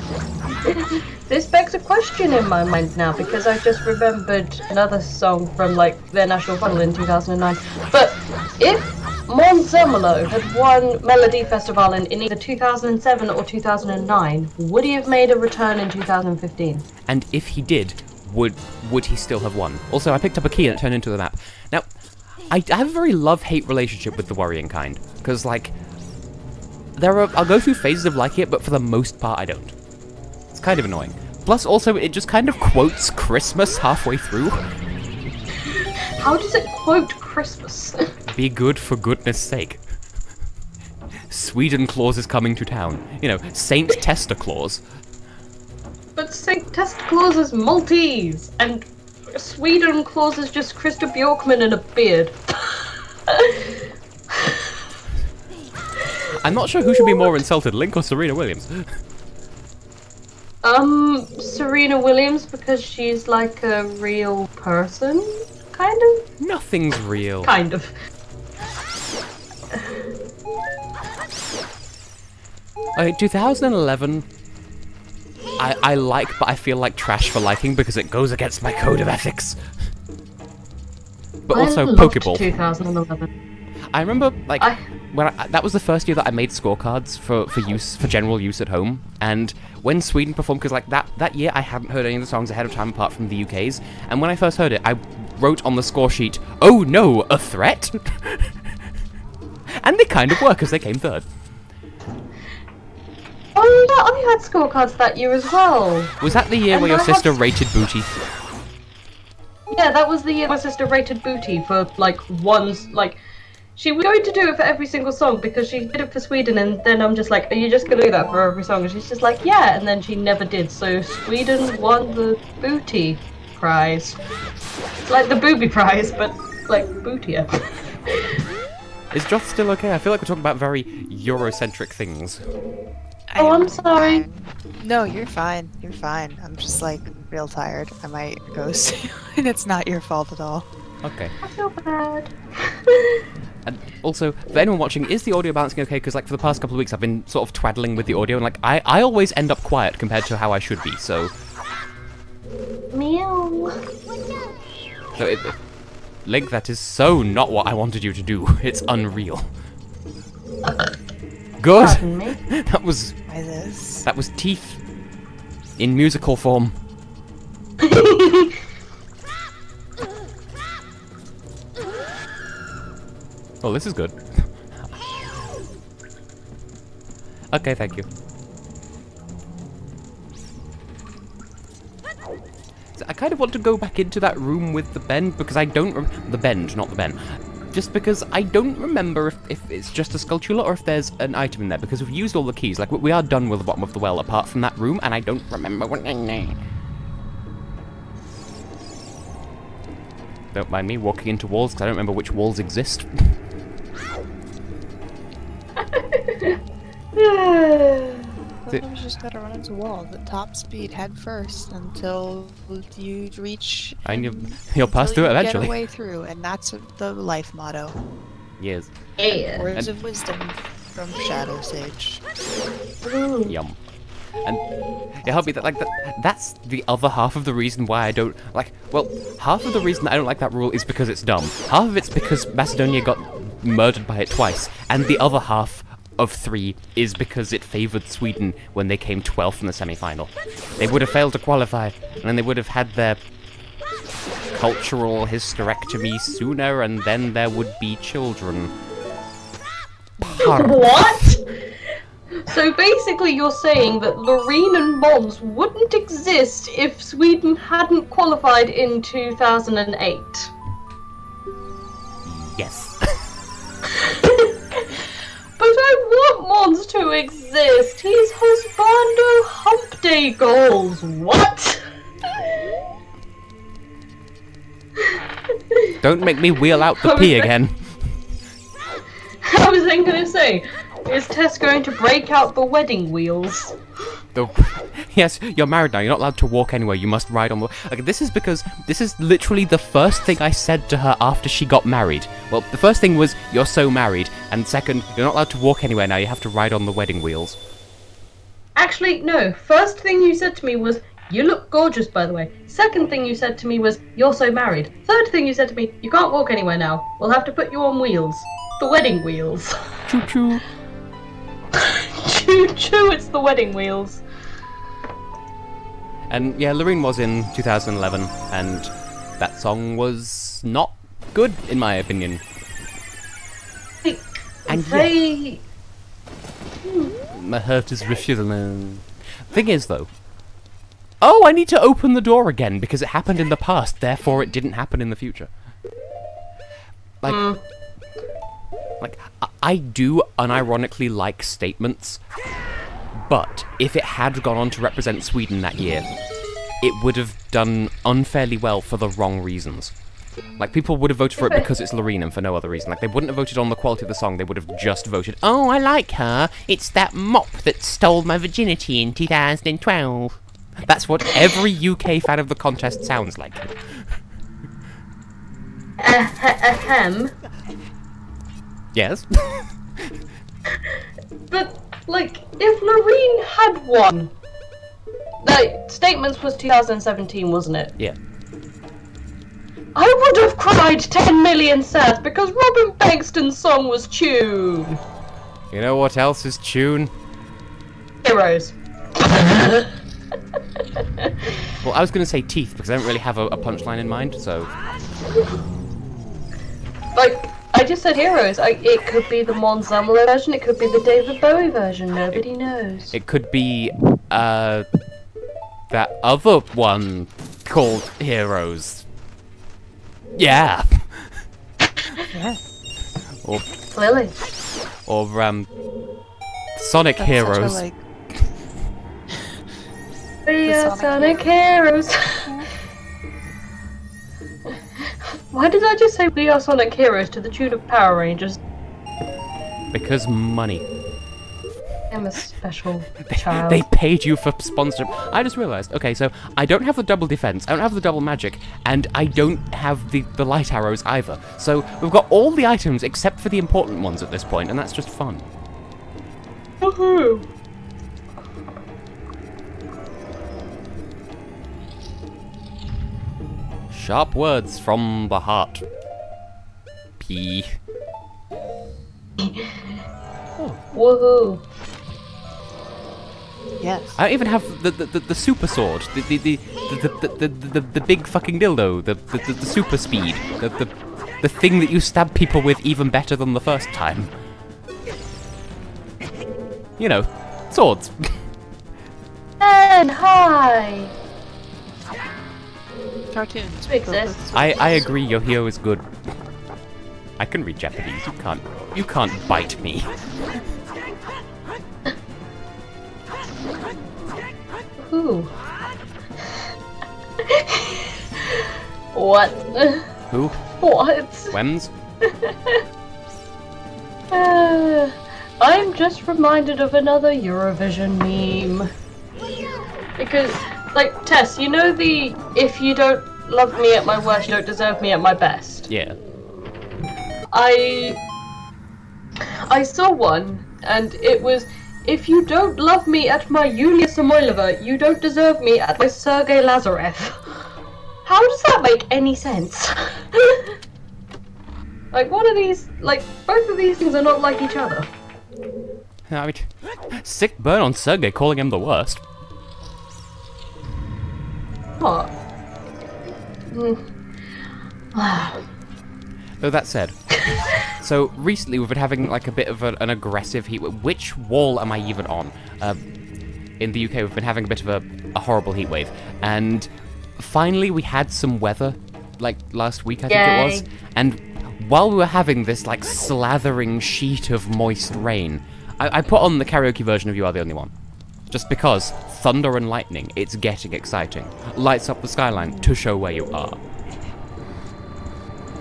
This begs a question in my mind now, because I've just remembered another song from like their national final in 2009. But if Måns Zelmerlöw had won Melody Festival in either 2007 or 2009, would he have made a return in 2015? And if he did, would he still have won? Also, I picked up a key and it turned into the map. Now, I have a very love-hate relationship with the Worrying Kind, because like I'll go through phases of liking it, but for the most part I don't. It's kind of annoying. Plus, also, it just kind of quotes Christmas halfway through. How does it quote Christmas? Be good for goodness sake. Sweden Claus is coming to town. You know, Saint Tester Claus. But Saint Tester Claus is Maltese, and Sweden Claus is just Krista Bjorkman in a beard. I'm not sure who should be more insulted, Link or Serena Williams. Serena Williams, because she's like a real person, kind of? Nothing's real. Kind of. Okay, 2011, I like, but I feel like trash for liking because it goes against my code of ethics. But also, Pokeball. 2011. I remember, like, that was the first year that I made scorecards for general use at home, and when Sweden performed, because like that year I hadn't heard any of the songs ahead of time apart from the UK's, and when I first heard it, I wrote on the score sheet, "Oh no, a threat?" And they kind of were, because they came third. Oh yeah, I had scorecards that year as well. Was that the year where your sister rated Booty? Yeah, that was the year my sister rated Booty for like she was going to do it for every single song because she did it for Sweden, and then I'm just like, are you just going to do that for every song? And she's just like, yeah, and then she never did, so Sweden won the Booty prize. It's like the Booby prize, but like bootier. Is Joth still okay? I feel like we're talking about very Eurocentric things. Oh, I'm sorry. Fine. No, you're fine. You're fine. I'm just like real tired. I might ghost you, and it's not your fault at all. Okay. I feel bad. And also, for anyone watching, is the audio balancing okay? Because like for the past couple of weeks I've been sort of twaddling with the audio, and like I always end up quiet compared to how I should be, so... Meow. So Link, that is so not what I wanted you to do. It's unreal. Good! Pardon me? That was teeth in musical form. Well, this is good. Okay, thank you. So I kind of want to go back into that room with the bend because I don't the bend, not the bend. Just because I don't remember if it's just a skulltula or if there's an item in there, because we've used all the keys. Like, we are done with the bottom of the well apart from that room, and I don't remember what. Don't mind me walking into walls, because I don't remember which walls exist. Sometimes you just gotta run into walls at top speed, head first, until you reach. And you'll pass through it eventually. Get a way through, and that's the life motto. Yes. Yeah. Words of wisdom from Shadow Sage. Yum. And it helped me that, like, that's the other half of the reason why I don't like. Well, half of the reason that I don't like that rule is because it's dumb. Half of it's because Macedonia got murdered by it twice, and the other half of 3 is because it favoured Sweden when they came 12th in the semi-final. They would have failed to qualify, and then they would have had their cultural hysterectomy sooner, and then there would be children. What? So basically you're saying that Loreen and Mons wouldn't exist if Sweden hadn't qualified in 2008? Yes. But I want Mons to exist! He's husbando hump day goals! What? Don't make me wheel out the pee again. I was then gonna say, is Tess going to break out the wedding wheels? Yes, you're married now. You're not allowed to walk anywhere. You must ride on the. Like, this is because this is literally the first thing I said to her after she got married. Well, the first thing was, "You're so married," and second, "You're not allowed to walk anywhere now. You have to ride on the wedding wheels." Actually, no. First thing you said to me was, "You look gorgeous, by the way." Second thing you said to me was, "You're so married." Third thing you said to me, "You can't walk anywhere now. We'll have to put you on wheels. The wedding wheels." Choo choo. Choo choo, it's the wedding wheels. And yeah, Loreen was in 2011, and that song was not good, in my opinion. And they... My heart is refusing. Thing is, though, oh, I need to open the door again because it happened in the past, therefore it didn't happen in the future. Like, I do unironically like statements, but if it had gone on to represent Sweden that year, it would have done unfairly well for the wrong reasons. Like, people would have voted for it because it's Loreen and for no other reason. Like, they wouldn't have voted on the quality of the song, they would have just voted, "Oh, I like her, it's that mop that stole my virginity in 2012. That's what every UK fan of the contest sounds like. Ahem. Yes? But, like, if Loreen had won... Like, Statements was 2017, wasn't it? Yeah. I would have cried 10 million sass because Robin Bankston's song was Tune. You know what else is tune? Heroes. Well, I was going to say teeth because I don't really have a punchline in mind, so... Like, I just said Heroes. It could be the Mons Zamolo version, it could be the David Bowie version, nobody knows. It could be, that other one called Heroes. Yeah. Yeah. Or, Clearly. or, Sonic That's Heroes. such a, like, We The are Sonic Sonic Heroes. Why did I just say we are Sonic Heroes to the tune of Power Rangers? Because money. I'm a special child. They paid you for sponsorship. I just realized, okay, so I don't have the double defense, I don't have the double magic, and I don't have the light arrows either. So we've got all the items except for the important ones at this point, and that's just fun. Woohoo! Sharp words from the heart. P. Woohoo! yes. I don't even have the super sword, the big fucking dildo, the super speed, the the thing that you stab people with even better than the first time. You know, swords. And hi! Cartoons. Exist. I agree, Yohio is good. I can read Japanese, you can't bite me. Ooh. What? Who? What? Wems? I'm just reminded of another Eurovision meme. Because, like, Tess, you know the if you don't love me at my worst, you don't deserve me at my best? Yeah. I saw one, and it was, if you don't love me at my Yulia Samoylova, you don't deserve me at my Sergei Lazarev. How does that make any sense? Like, what are these, like, both of these things are not like each other. I mean, sick burn on Sergei calling him the worst. What? Though that said, so recently we've been having like a bit of an aggressive heat wave. Which wall am I even on? In the UK we've been having a bit of a horrible heat wave, and finally we had some weather, like last week I think it was, and while we were having this like slathering sheet of moist rain, I put on the karaoke version of You Are the Only One. Just because thunder and lightning, it's getting exciting. Lights up the skyline to show where you are.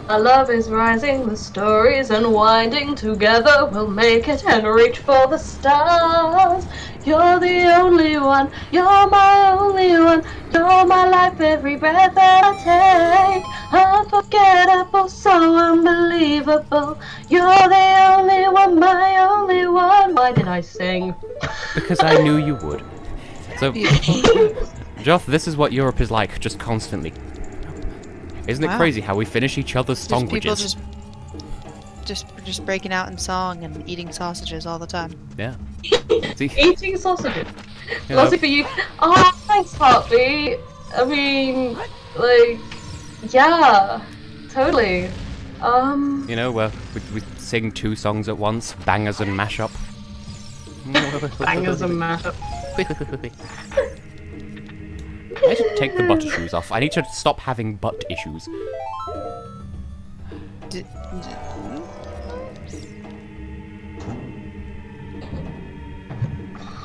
Our love is rising, the stories unwinding, together we'll make it and reach for the stars. You're the only one, you're my only one, you're my life, every breath that I take. Unforgettable, so unbelievable, you're the only one, my only one. Why did I sing? Because I knew you would. So, Joff, this is what Europe is like, just constantly. Isn't it crazy how we finish each other's song bridges? Just breaking out in song and eating sausages all the time. Yeah. See? Eating sausages. You know, Mostly for you. Oh, thanks, Heartbeat. I mean, like, yeah, totally. You know, we sing two songs at once, bangers and mashup. Bangers and mashup. I need to take the butt issues off. I need to stop having butt issues.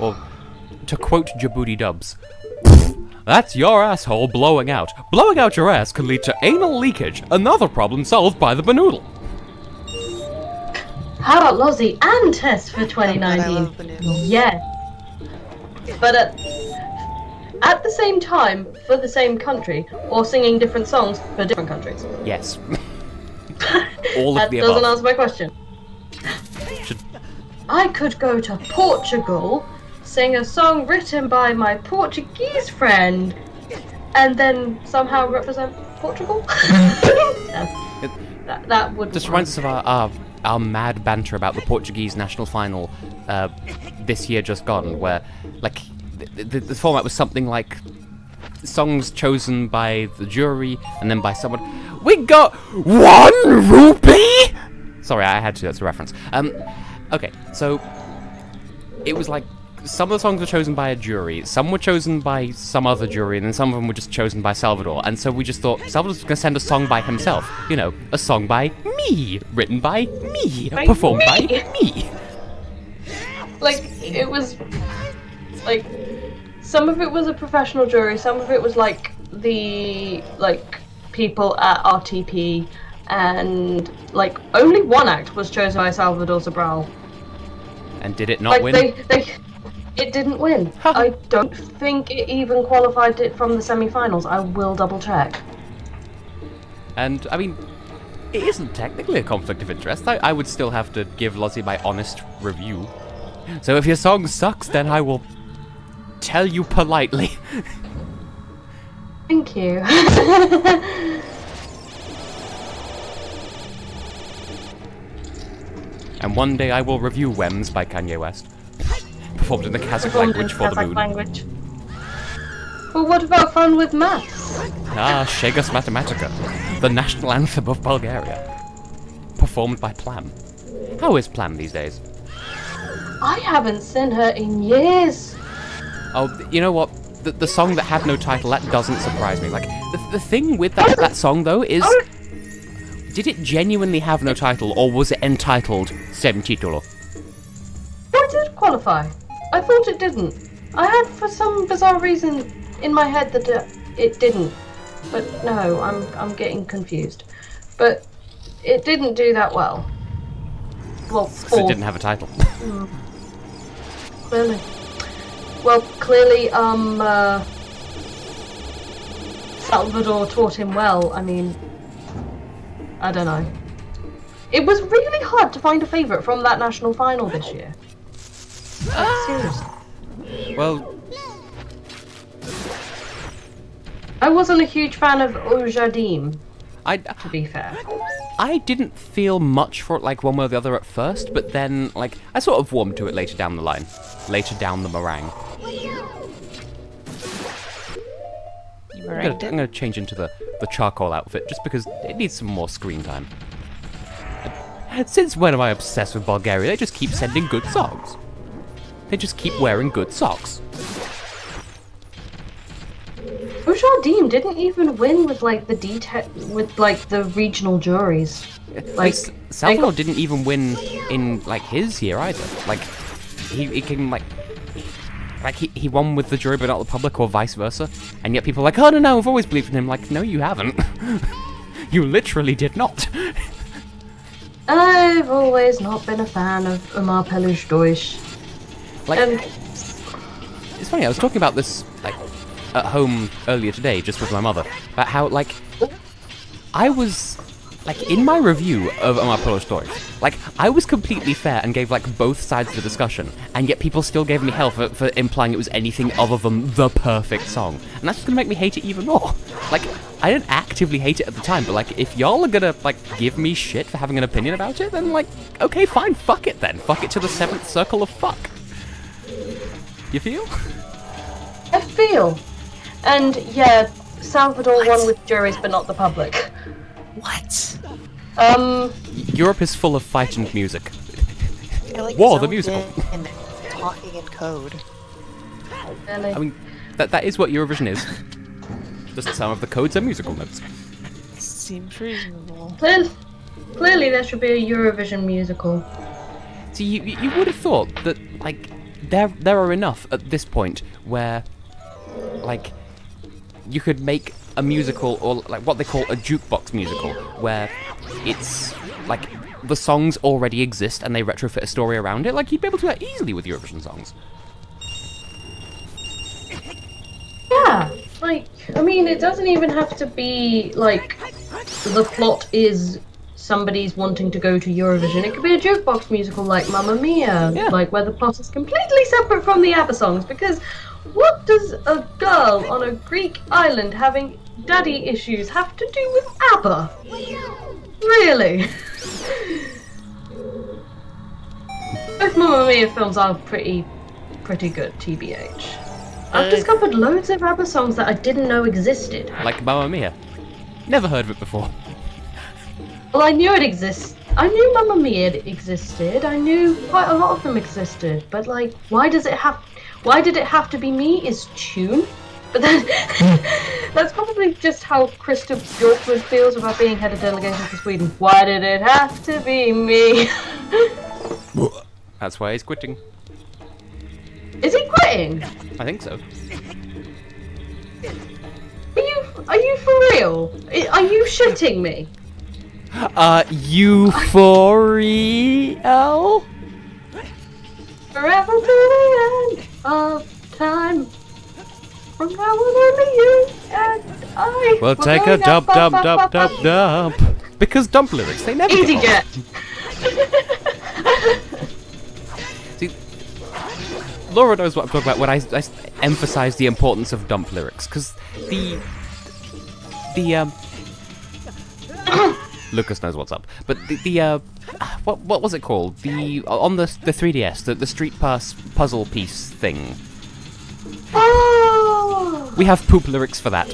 Or, to quote Djibouti Dubs, that's your asshole blowing out. Blowing out your ass can lead to anal leakage, another problem solved by the Banoodle. How about Lozzie and Tess for 2019? Yes. But at the same time, for the same country, or singing different songs for different countries. Yes. All of the above. That doesn't above. answer my question. I could go to Portugal, sing a song written by my Portuguese friend, and then somehow represent Portugal? that would just reminds us of our mad banter about the Portuguese national final this year just gone, where, like, the format was something like songs chosen by the jury and then by someone. We got 1 rupee! Sorry, I had to, that's a reference. Okay, so it was like some of the songs were chosen by a jury, some were chosen by some other jury, and then some of them were just chosen by Salvador. And so we just thought Salvador's gonna send a song by himself. You know, a song by me, written by me, performed by me. Like, it was, like, some of it was a professional jury, some of it was like the, like, people at RTP, and, like, only one act was chosen by Salvador Sobral. And did it not win? It didn't win. I don't think it even qualified it from the semi-finals. I will double check. And, I mean, it isn't technically a conflict of interest. I would still have to give Lozzie my honest review. So if your song sucks, then I will tell you politely. Thank you. And one day I will review Wems by Kanye West. Performed in the Kazakh language for the moon. Language. Well, what about fun with maths? Ah, Shegas Matematica, the national anthem of Bulgaria. performed by Plam. How is Plam these days? I haven't seen her in years. Oh, you know what? The song that had no title, that doesn't surprise me. Like, the thing with that song, though, is... Did it genuinely have no title, or was it entitled Sem Titulo? It did qualify. I thought it didn't. I had, for some bizarre reason, in my head that it didn't. But no, I'm getting confused. But it didn't do that well. Well, Because it didn't have a title. Clearly. Well, clearly, Salvador taught him well. I mean, I don't know. It was really hard to find a favourite from that national final this year. Like, seriously. Well, I wasn't a huge fan of Au Jardim, I to be fair. didn't feel much for it, like, one way or the other at first, but then, like, I sort of warmed to it later down the line. Later down the meringue. I'm gonna change into the charcoal outfit, just because it needs some more screen time. Since when am I obsessed with Bulgaria? They just keep sending good songs. They just keep wearing good socks. Au Jardim didn't even win with like the regional juries. Like Salvador didn't even win in like his year either. Like he can like he won with the jury but not the public, or vice versa. And yet people are like, oh no, I've always believed in him. Like, no, you haven't. You literally did not. I've always not been a fan of Omar Peluche Deutsch. Like, it's funny. I was talking about this like at home earlier today, just with my mother, about how like I was like in my review of Omar Peluche Deutsch, like I was completely fair and gave like both sides of the discussion, and yet people still gave me hell for implying it was anything other than the perfect song, and that's just gonna make me hate it even more. Like, I didn't actively hate it at the time, but like if y'all are gonna like give me shit for having an opinion about it, then like okay, fine, fuck it then. Fuck it to the seventh circle of fuck. You feel? I feel. And yeah, Salvador won with juries but not the public. What? Europe is full of fight and music. Like War, the musical. And talking in code. Really? I mean, that is what Eurovision is. Just some of the codes are musical notes. Seems reasonable. Clearly there should be a Eurovision musical. See, you would have thought that, like, there are enough at this point where, like, you could make a musical, or like what they call a jukebox musical, where it's like the songs already exist and they retrofit a story around it. Like, you'd be able to do that easily with Eurovision songs. Yeah, like, I mean, it doesn't even have to be like the plot is somebody's wanting to go to Eurovision. It could be a jukebox musical like Mamma Mia, Yeah. like where the plot is completely separate from the ABBA songs, because what does a girl on a Greek island having daddy issues have to do with ABBA? Really? Both Mamma Mia films are pretty good, TBH. I've discovered loads of ABBA songs that I didn't know existed. Like Mamma Mia. Never heard of it before. Well, I knew it exists. I knew Mamma Mia existed. I knew quite a lot of them existed. But like, why did it have to be me? Is tune? But then that's probably just how Krista Bjorkman feels about being head of delegation for Sweden. Why did it have to be me? That's why he's quitting. Is he quitting? I think so. Are you for real? Are you shitting me? You for real? Forever to the end of time. From now on only you and I. We'll take a dump. Because dump lyrics, they never Easy get get. See, Laura knows what I'm talking about when I emphasize the importance of dump lyrics, because the Lucas knows what's up, but what was it called? On the 3DS, the Street Pass puzzle piece thing. Oh. We have poop lyrics for that.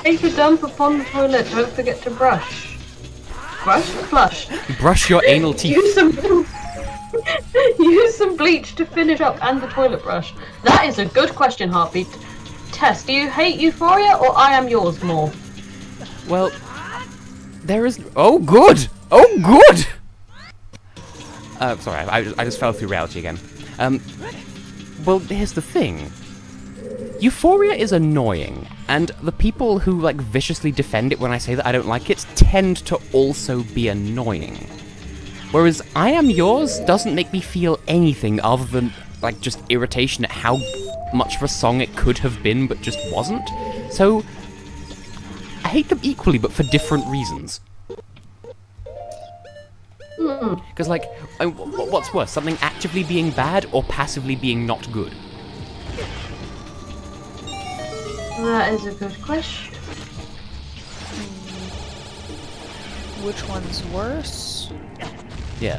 take a dump upon the toilet, don't forget to brush. Brush? Flush. Brush your anal teeth. Use some bleach to finish up and the toilet brush. That is a good question, Heartbeat. Tess, do you hate Euphoria or I Am Yours more? Well, there is... Oh, good! Oh, good! Sorry, I just fell through reality again. Well, here's the thing. Euphoria is annoying, and the people who, like, viciously defend it when I say that I don't like it tend to also be annoying. Whereas I Am Yours doesn't make me feel anything other than, like, just irritation at how much of a song it could have been but just wasn't. So, I hate them equally but for different reasons. Because, like, what's worse, something actively being bad or passively being not good? That is a good question. Which one's worse? Yeah.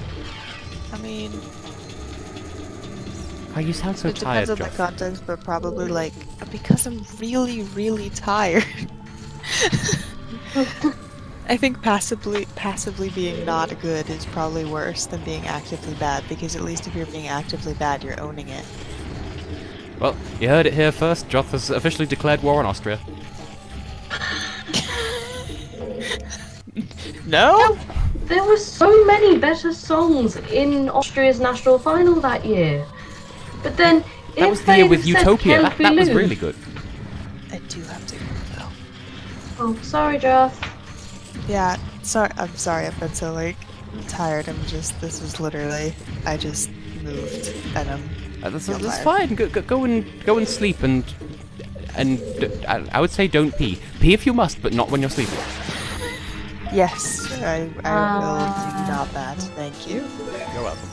I mean... Oh, you sound so tired, It depends on the context, but probably, like, because I'm really, really tired. I think passively being not good is probably worse than being actively bad, because at least if you're being actively bad, you're owning it. Well, you heard it here first. Joth has officially declared war on Austria. No? There were so many better songs in Austria's national final that year. But then, that was the year with Utopia. That was really good. I do have to go, though. Oh, sorry, Joth. Yeah, sorry. I'm sorry. I've been so, like, tired. This was literally, I just moved, and I'm... That's fine. Go and sleep and I would say don't pee. Pee if you must, but not when you're sleeping. Yes, I will do not that. Thank you. You're welcome.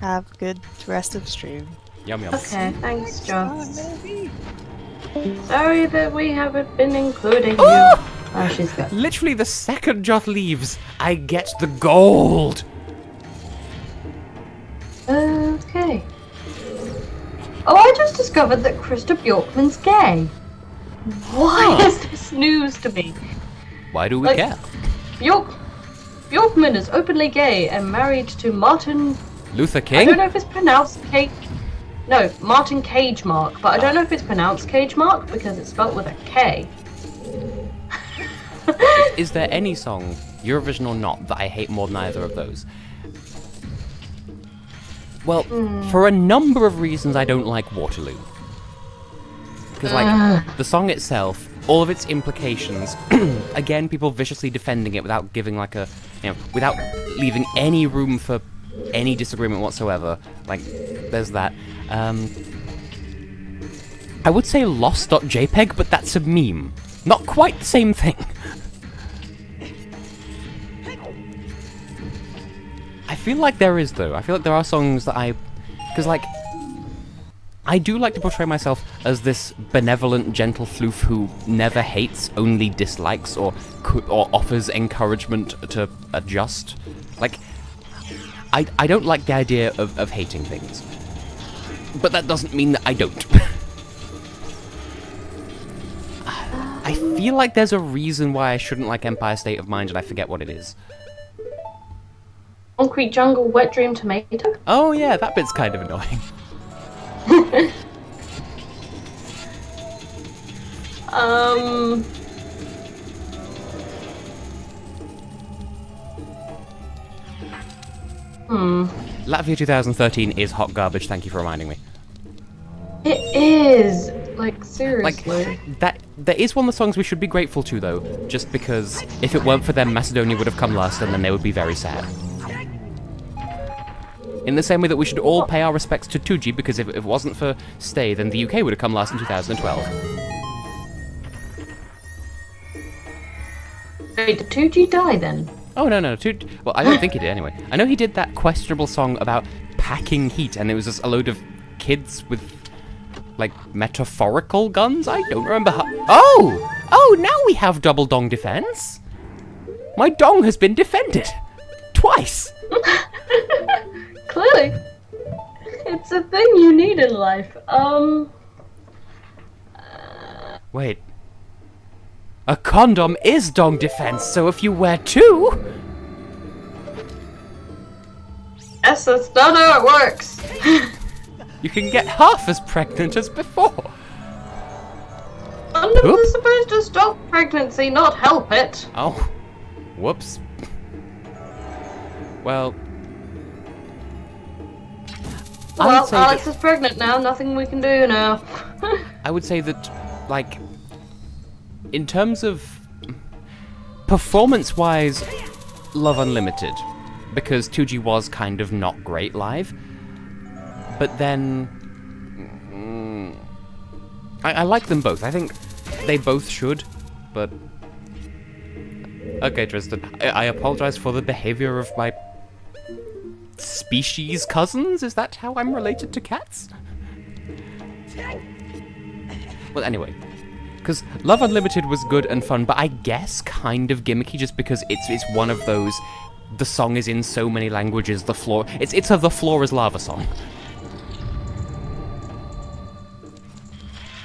Have a good rest of stream. Yum yum. Okay, thanks, Joth. Sorry that we haven't been including you. Oh, she's good. Literally the second Joth leaves, I get the gold. Okay. Oh, I just discovered that Krista Bjorkman's gay. Why is this news to me? Why do we care? Bjorkman is openly gay and married to Martin... Luther King? I don't know if it's pronounced No, Martin Cage Mark, but I don't know if it's pronounced Cage Mark because it's spelt with a K. Is there any song, Eurovision or not, that I hate more than either of those? Well, for a number of reasons I don't like Waterloo. Because, like, the song itself, all of its implications, again, people viciously defending it without giving, like, without leaving any room for any disagreement whatsoever. Like, there's that. I would say lost.jpg, but that's a meme. Not quite the same thing. I feel like there is, though. I feel like there are songs that because, like, I do like to portray myself as this benevolent, gentle floof who never hates, only dislikes, or offers encouragement to adjust. Like, I don't like the idea of hating things. But that doesn't mean that I don't. I feel like there's a reason why I shouldn't like Empire State of Mind, and I forget what it is. Concrete Jungle, Wet Dream Tomato? Oh yeah, that bit's kind of annoying. Latvia 2013 is hot garbage, thank you for reminding me. It is! Like, seriously. Like, there is one of the songs we should be grateful to, though, just because if it weren't for them, Macedonia would have come last, and then they would be very sad. In the same way that we should all pay our respects to 2G, because if it wasn't for Stay, then the UK would have come last in 2012. Wait, did 2G die then? Oh, no. Well, I don't think he did, anyway. I know he did that questionable song about packing heat, and it was just a load of kids with, like, metaphorical guns? I don't remember how... Oh, now we have double dong defense! My dong has been defended! Twice! Clearly. It's a thing you need in life. Wait. A condom is dong defense, so if you wear two... Yes, that's not how it works. you can get half as pregnant as before. Condoms Oop. are supposed to stop pregnancy, not help it. Oh. Whoops. Well... Well, Alex is pregnant now, nothing we can do now. I would say that, like, in terms of performance-wise, Love Unlimited, because 2G was kind of not great live, but then I like them both. I think they both should, but okay, Tristan, I apologize for the behavior of my species cousins. Is that how I'm related to cats? Well, anyway, because Love Unlimited was good and fun, but I guess kind of gimmicky just because it's one of those, the song is in so many languages, the floor, it's a The Floor is Lava song.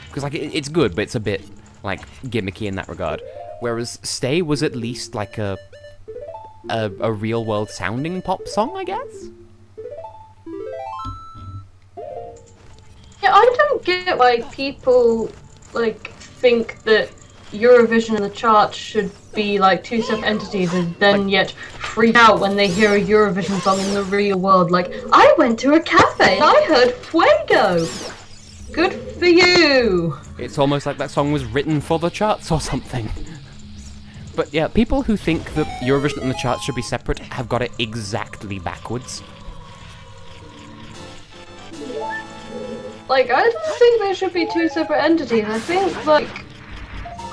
Because, like, it's good, but it's a bit, like, gimmicky in that regard. Whereas Stay was at least, like, a real-world sounding pop song, I guess? Yeah, I don't get why people, like, think that Eurovision and the charts should be, like, two separate entities and then yet freak out when they hear a Eurovision song in the real world. Like, I went to a cafe and I heard Fuego! Good for you! It's almost like that song was written for the charts or something. But yeah, people who think that Eurovision and the charts should be separate have got it exactly backwards. Like, I don't think they should be two separate entities. I think, like,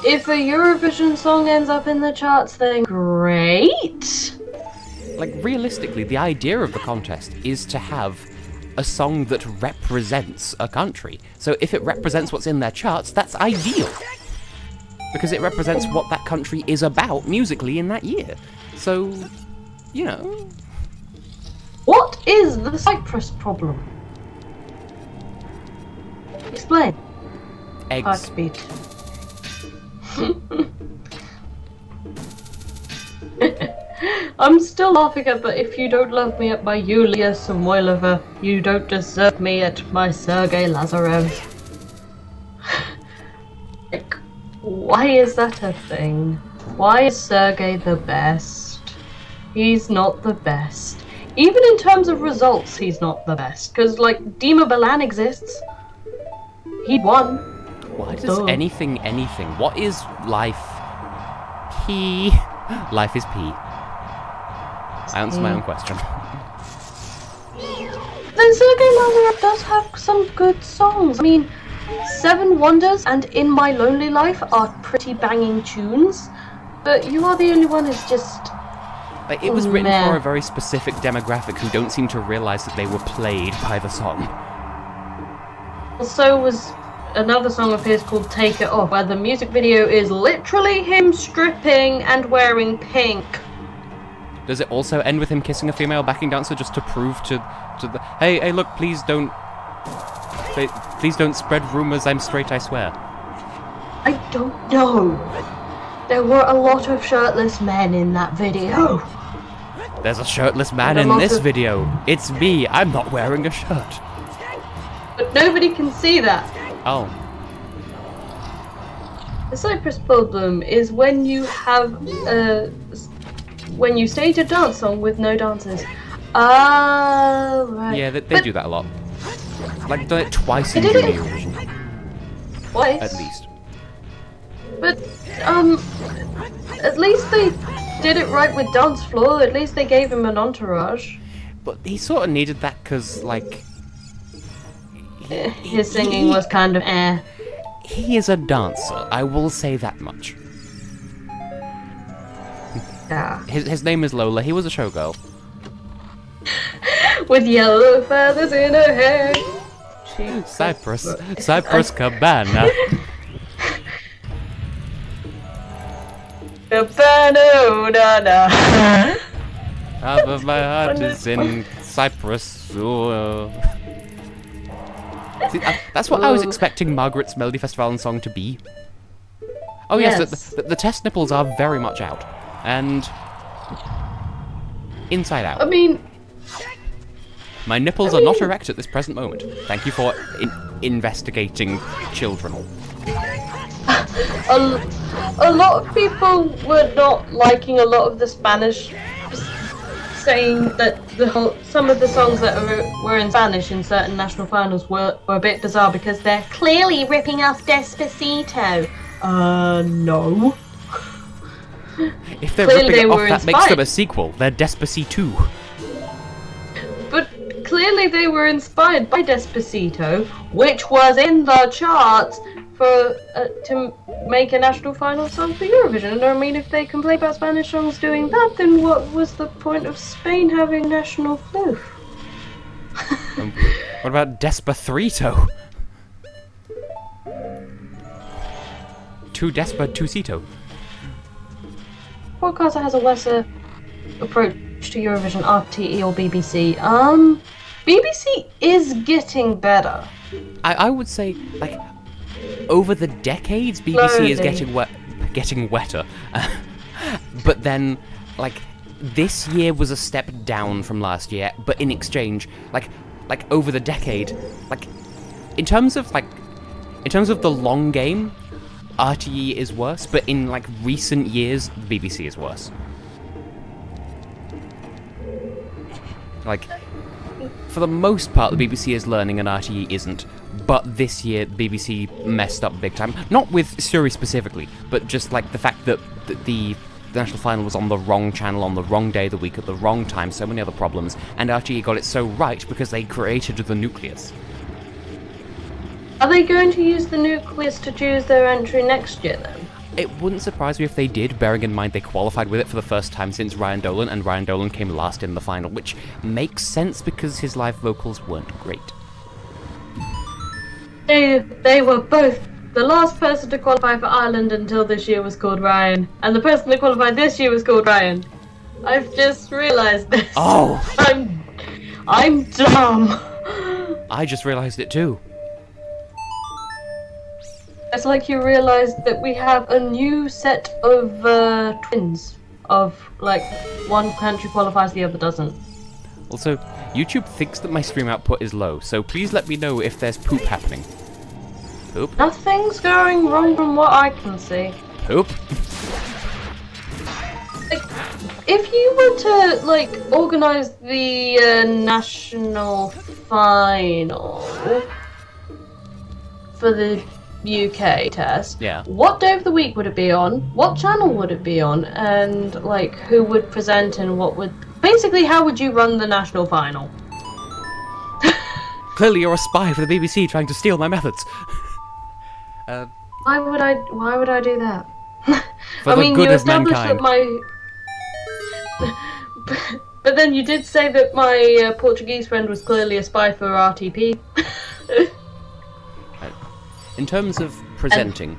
if a Eurovision song ends up in the charts, then great! Like, realistically, the idea of the contest is to have a song that represents a country. So if it represents what's in their charts, that's ideal. Because it represents what that country is about musically in that year. So, you know... What is the Cyprus problem? Explain. Eggs. Heartbeat. I'm still laughing at the "if you don't love me at my Yulia Samoylova, you don't deserve me at my Sergei Lazarev." Like, why is that a thing? Why is Sergei the best? He's not the best. Even in terms of results, he's not the best. Because, like, Dima Bilan exists. He won. Why does anything? What is life? P. Life is P. I answered my own question. Then Sergei Lazarev does have some good songs. I mean, Seven Wonders and In My Lonely Life are pretty banging tunes, but You Are the Only One is just... Like, it was written for a very specific demographic who don't seem to realise that they were played by the song. So was another song of his called Take It Off, where the music video is literally him stripping and wearing pink. Does it also end with him kissing a female backing dancer just to prove to the... Hey, look, please don't spread rumours, I'm straight, I swear. I don't know. There were a lot of shirtless men in that video. There's a shirtless man in this video. It's me, I'm not wearing a shirt. But nobody can see that. Oh. The Cyprus problem is when you have when you stage a dance song with no dancers. Ah, right. Yeah, they do that a lot. Like, they've done it twice in Eurovision. Twice? At least. But, at least they did it right with Dance Floor. At least they gave him an entourage. But he sort of needed that because, like... His singing was kind of eh. He is a dancer, I will say that much. Yeah. His name is Lola, he was a showgirl. With yellow feathers in her hair. Cyprus Cabana. Cabana, Half of my heart is in Cyprus. See, that's what I was expecting Margaret's Melody Festival song to be. Oh yes, Yes. the test nipples are very much out. And... inside out. I mean, My nipples are not erect at this present moment. Thank you for investigating children. a lot of people were not liking a lot of the Spanish, saying that some of the songs that were in Spanish in certain national finals were a bit bizarre because they're clearly ripping off Despacito. No. If they're Clearly ripping they it off, were that makes them a inspired. sequel. They're Despacito. But clearly they were inspired by Despacito, which was in the charts for to make a national final song for Eurovision. And I mean, if they complain about Spanish songs doing that, then what was the point of Spain having national floof? What about Despacito? Two Despacito. Podcast has a lesser approach to Eurovision, RTE or BBC. BBC is getting better. I would say, like, over the decades, BBC is Slowly. getting wetter. But then, like, this year was a step down from last year, but in exchange, like over the decade, like, in terms of the long game, RTE is worse, but in, like, recent years, BBC is worse. Like, for the most part, the BBC is learning and RTE isn't, but this year, BBC messed up big time. Not with Suri specifically, but just, like, the fact that the national final was on the wrong channel, on the wrong day of the week, at the wrong time, so many other problems, and RTE got it so right because they created the nucleus. Are they going to use the nucleus to choose their entry next year then? It wouldn't surprise me if they did, bearing in mind they qualified with it for the first time since Ryan Dolan, and Ryan Dolan came last in the final, which makes sense because his live vocals weren't great. They were both. The last person to qualify for Ireland until this year was called Ryan, and the person that qualified this year was called Ryan. I've just realised this. Oh! I'm dumb. I just realised it too. It's like you realised that we have a new set of twins. Of, like, one country qualifies, the other doesn't. Also, YouTube thinks that my stream output is low, so please let me know if there's poop happening. Poop? Nothing's going wrong from what I can see. Poop? Like, if you were to, like, organise the national final for the UK test, Yeah. what day of the week would it be on? What channel would it be on? And, like, who would present and what would... Basically, how would you run the national final? Clearly you're a spy for the BBC trying to steal my methods. Why would I do that? For I the mean, good you of established mankind. that my... But then you did say that my Portuguese friend was clearly a spy for RTP. In terms of presenting,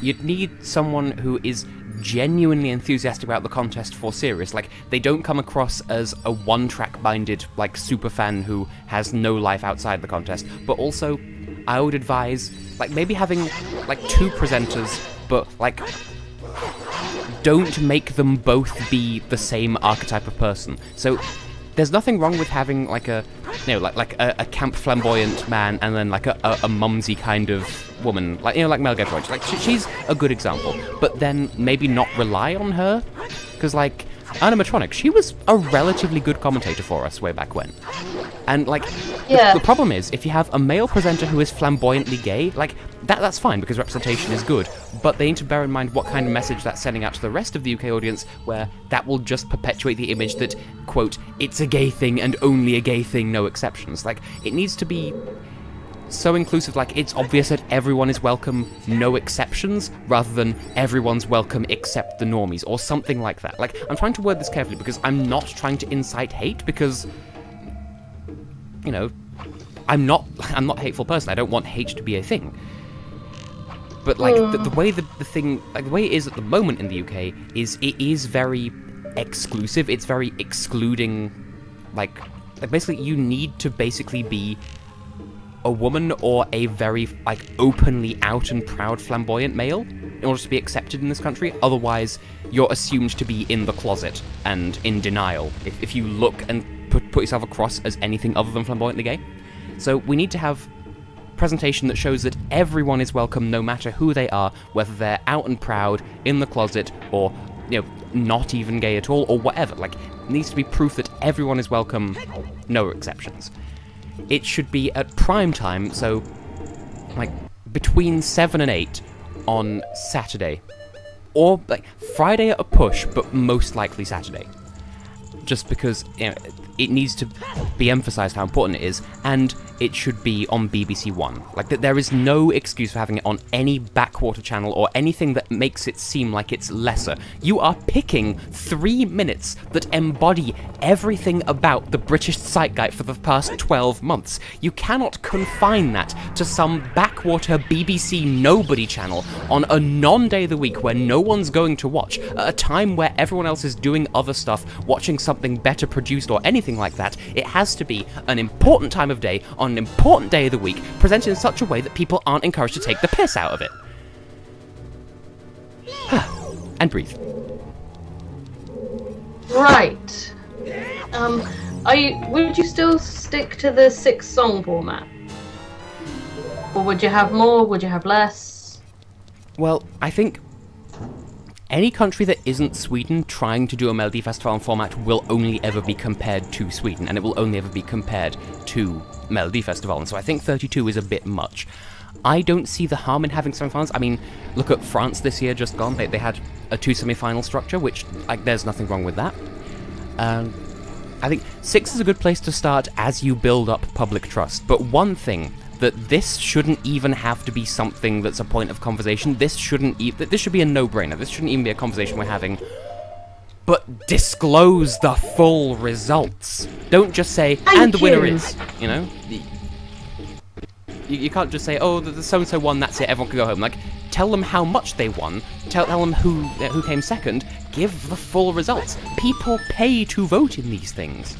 you'd need someone who is genuinely enthusiastic about the contest for serious. Like, they don't come across as a one-track minded, like, super fan who has no life outside the contest. But also, I would advise, like, maybe having, like, two presenters, but, like, don't make them both be the same archetype of person. So, there's nothing wrong with having, like, a camp flamboyant man and then, like, a mumsy kind of woman. Like, you know, like Mel Gibson. Like, she's a good example. But then maybe not rely on her. Because, like, Animatronic, she was a relatively good commentator for us way back when. And, like, Yeah. the problem is, if you have a male presenter who is flamboyantly gay, like, that's fine because representation is good, but they need to bear in mind what kind of message that's sending out to the rest of the UK audience, where that will just perpetuate the image that, quote, it's a gay thing and only a gay thing, no exceptions. Like, it needs to be so inclusive, like, it's obvious that everyone is welcome, no exceptions, rather than everyone's welcome except the normies, or something like that. Like, I'm trying to word this carefully because I'm not trying to incite hate, because, you know, I'm not a hateful person. I don't want hate to be a thing. But, like, the way the thing, like, the way it is at the moment in the UK is it is very exclusive. It's very excluding, like basically you need to basically be a woman or a very, like, openly out and proud flamboyant male in order to be accepted in this country. Otherwise, you're assumed to be in the closet and in denial if you look and put yourself across as anything other than flamboyantly gay. So we need to have presentation that shows that everyone is welcome no matter who they are, whether they're out and proud, in the closet, or, you know, not even gay at all, or whatever. Like, it needs to be proof that everyone is welcome, no exceptions. It should be at prime time, so, like, between 7 and 8 on Saturday. Or, like, Friday at a push, but most likely Saturday. Just because, you know, it needs to be emphasized how important it is, and it should be on BBC One. Like, there is no excuse for having it on any backwater channel or anything that makes it seem like it's lesser. You are picking 3 minutes that embody everything about the British zeitgeist for the past 12 months. You cannot confine that to some backwater BBC nobody channel on a non-day of the week where no one's going to watch, at a time where everyone else is doing other stuff, watching something better produced or anything like that. It has to be an important time of day on an important day of the week, presented in such a way that people aren't encouraged to take the piss out of it. And breathe. Right. Would you still stick to the 6-song format? Or would you have more? Would you have less? Well, I think any country that isn't Sweden trying to do a Melodifestivalen format will only ever be compared to Sweden, and it will only ever be compared to Melodifestivalen, so I think 32 is a bit much. I don't see the harm in having semi-finals. I mean, look at France this year just gone. They had a 2 semi-final structure, which, like, there's nothing wrong with that. I think 6 is a good place to start as you build up public trust, but one thing that this shouldn't even have to be something that's a point of conversation. This should be a no-brainer. This shouldn't even be a conversation we're having. But disclose the full results. Don't just say, and the winner is, you know? You can't just say, oh, the so-and-so won, that's it, everyone can go home. Like, tell them how much they won, tell them who came second, give the full results. People pay to vote in these things.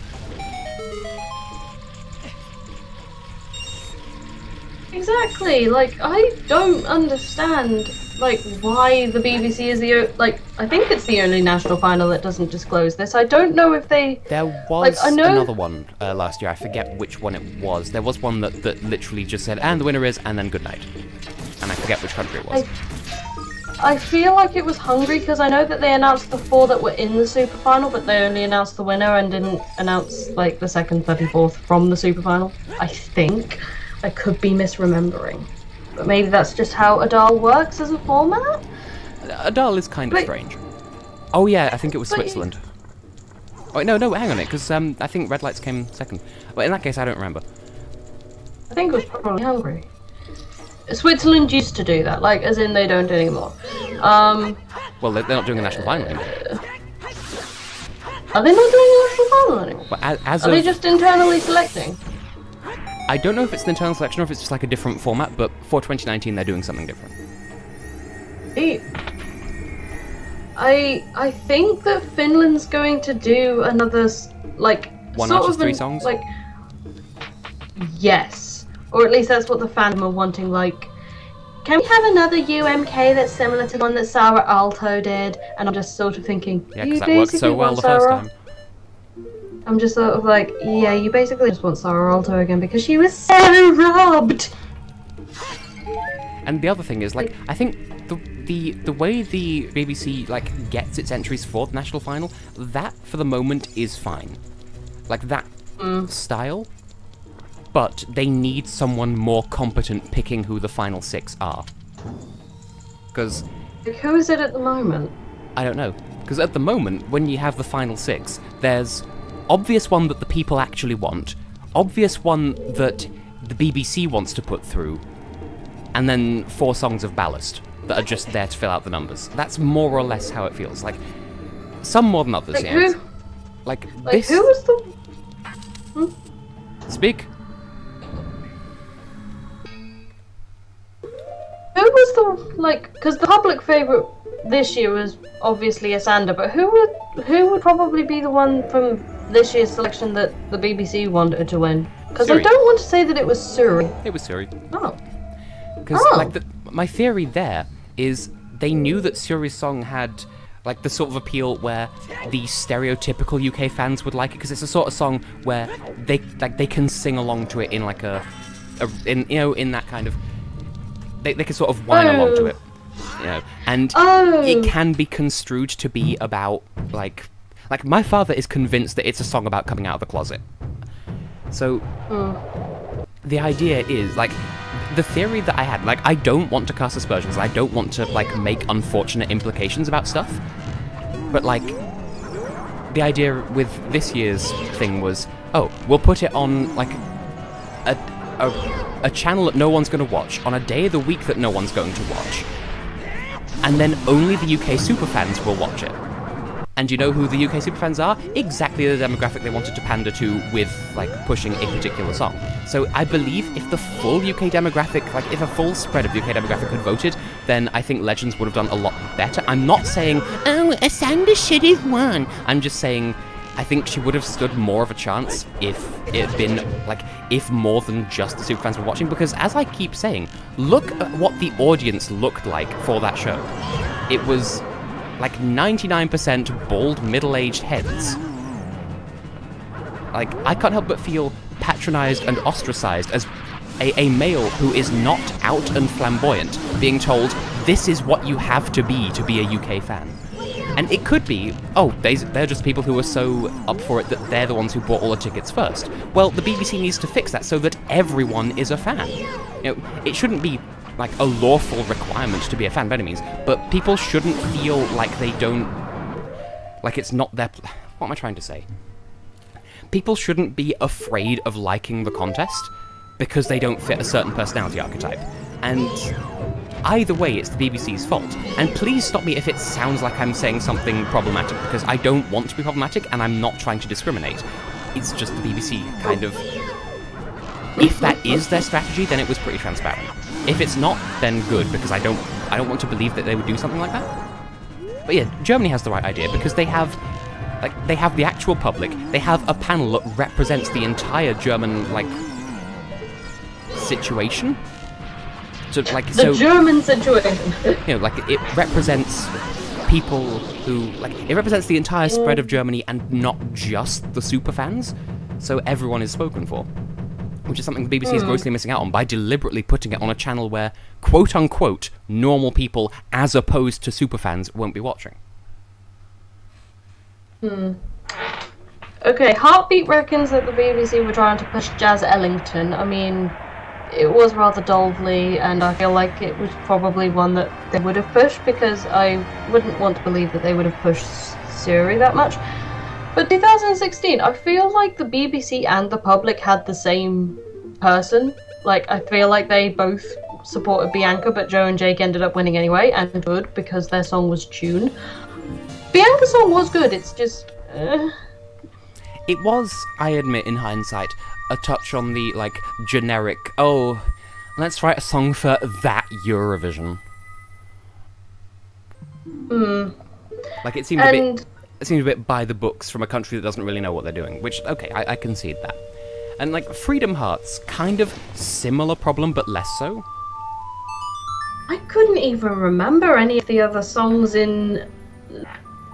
Exactly, like, I don't understand, like, why the BBC is I think it's the only national final that doesn't disclose this. I don't know if they... There was another one last year, I forget which one it was. There was one that literally just said, and the winner is, and then good night. And I forget which country it was. I feel like it was Hungary, because I know that they announced the 4 that were in the super final, but they only announced the winner and didn't announce, like, the 2nd, 3rd, and 4th from the super final, I think. I could be misremembering, but maybe that's just how Adal works as a format? Adal is kind of strange. Oh yeah, I think it was Switzerland. Oh no, hang on it, because I think Red Lights came second. Well, in that case, I don't remember. I think it was probably Hungary. Switzerland used to do that, like, as in they don't anymore. Well, they're not doing a national final anymore. Are they not doing a national final anymore? Well, are they just internally selecting? I don't know if it's an internal selection or if it's just like a different format, but for 2019 they're doing something different. I think that Finland's going to do another, like, one artist, 3 songs? Like, yes. Or at least that's what the fandom are wanting, like, can we have another UMK that's similar to the one that Sarah Alto did? And I'm just sort of thinking, yeah, because that worked so well the first time. I'm just sort of like, yeah, you basically just want Sarah Alto again because she was so robbed. And the other thing is, like, I think the way the BBC, like, gets its entries for the national final, that for the moment is fine. Like, that style. But they need someone more competent picking who the final 6 are. Because... Like, who is it at the moment? I don't know. Because at the moment, when you have the final 6, there's obvious one that the people actually want, obvious one that the BBC wants to put through, and then 4 songs of ballast that are just there to fill out the numbers. That's more or less how it feels. Like, some more than others, like yeah. Who? Like this... who was the... Speak. Who was the, like, because the public favourite this year was obviously Asander, but who would probably be the one from this year's selection that the BBC wanted to win? Because I don't want to say that it was Suri. It was Suri. Oh. Because like my theory there is they knew that Suri's song had like the sort of appeal where the stereotypical UK fans would like it, because it's a sort of song where they can sing along to it in like in that kind of they can sort of whine along to it, you know, and it can be construed to be about like my father is convinced that it's a song about coming out of the closet. So the idea is like the theory that I had, like, I don't want to cast aspersions, I don't want to like make unfortunate implications about stuff, but like the idea with this year's thing was, oh, we'll put it on like a channel that no one's going to watch on a day of the week that no one's going to watch, and then only the UK superfans will watch it. And you know who the UK superfans are? Exactly the demographic they wanted to pander to with, like, pushing a particular song. So I believe if the full UK demographic, like, if a full spread of UK demographic had voted, then I think Legends would have done a lot better. I'm not saying, oh, Asanda should have won. I'm just saying I think she would have stood more of a chance if it had been, like, if more than just the superfans were watching. Because, as I keep saying, look at what the audience looked like for that show. It was like 99% bald, middle-aged heads. Like, I can't help but feel patronized and ostracized as a male who is not out and flamboyant being told, this is what you have to be a UK fan. And it could be, oh, they're just people who are so up for it that they're the ones who bought all the tickets first. Well, the BBC needs to fix that so that everyone is a fan. You know, it shouldn't be like a lawful requirement to be a fan by any means, but people shouldn't feel like they don't, like it's not their, what am I trying to say? People shouldn't be afraid of liking the contest because they don't fit a certain personality archetype. And either way, it's the BBC's fault. And please stop me if it sounds like I'm saying something problematic, because I don't want to be problematic and I'm not trying to discriminate. It's just the BBC kind of, if that is their strategy, then it was pretty transparent. If it's not, then good, because I don't want to believe that they would do something like that. But yeah, Germany has the right idea, because they have the actual public, they have a panel that represents the entire German, like, situation. So, like, the German situation. You know, like, it represents people who, like, it represents the entire spread of Germany and not just the superfans, so everyone is spoken for. Which is something the BBC is grossly missing out on by deliberately putting it on a channel where, quote-unquote, normal people, as opposed to superfans, won't be watching. Okay, Heartbeat reckons that the BBC were trying to push Jazz Ellington. I mean, it was rather Dolvely, and I feel like it was probably one that they would have pushed, because I wouldn't want to believe that they would have pushed Suri that much. But 2016, I feel like the BBC and the public had the same person. Like, I feel like they both supported Bianca, but Joe and Jake ended up winning anyway, and good, because their song was Tune. Bianca's song was good, it's just... It was, I admit, in hindsight, a touch on the, like, generic, oh, let's write a song for that Eurovision. Like, it seemed a bit by the books from a country that doesn't really know what they're doing, which, okay, I concede that. And, like, Freedom Hearts, kind of similar problem, but less so. I couldn't even remember any of the other songs in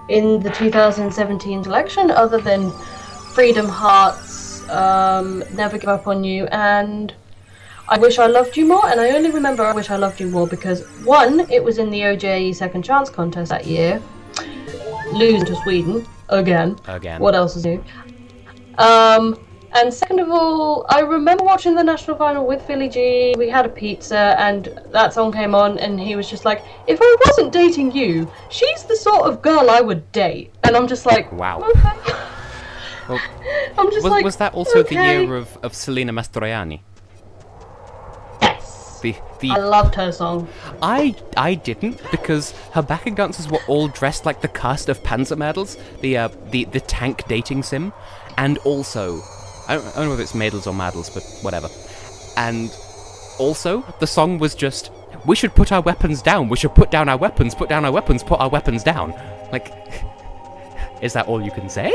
the 2017 election other than Freedom Hearts, Never Give Up On You, and I Wish I Loved You More. And I only remember I Wish I Loved You More because, one, it was in the OJE Second Chance contest that year, losing to Sweden again. What else is new? And second of all, I remember watching the national final with Philly G. We had a pizza and that song came on and he was just like, if I wasn't dating you, she's the sort of girl I would date. And I'm just like, wow. Okay. Well, I'm just like, was that also okay. the year of Selena Mastroianni? Yes. The I loved her song. I didn't, because her backing dancers were all dressed like the cast of Panzer Mädels, the tank dating sim, and also, I don't know whether it's Mädels or Madels, but whatever. And also, the song was just, we should put our weapons down, we should put down our weapons, put down our weapons, put our weapons down. Like, is that all you can say?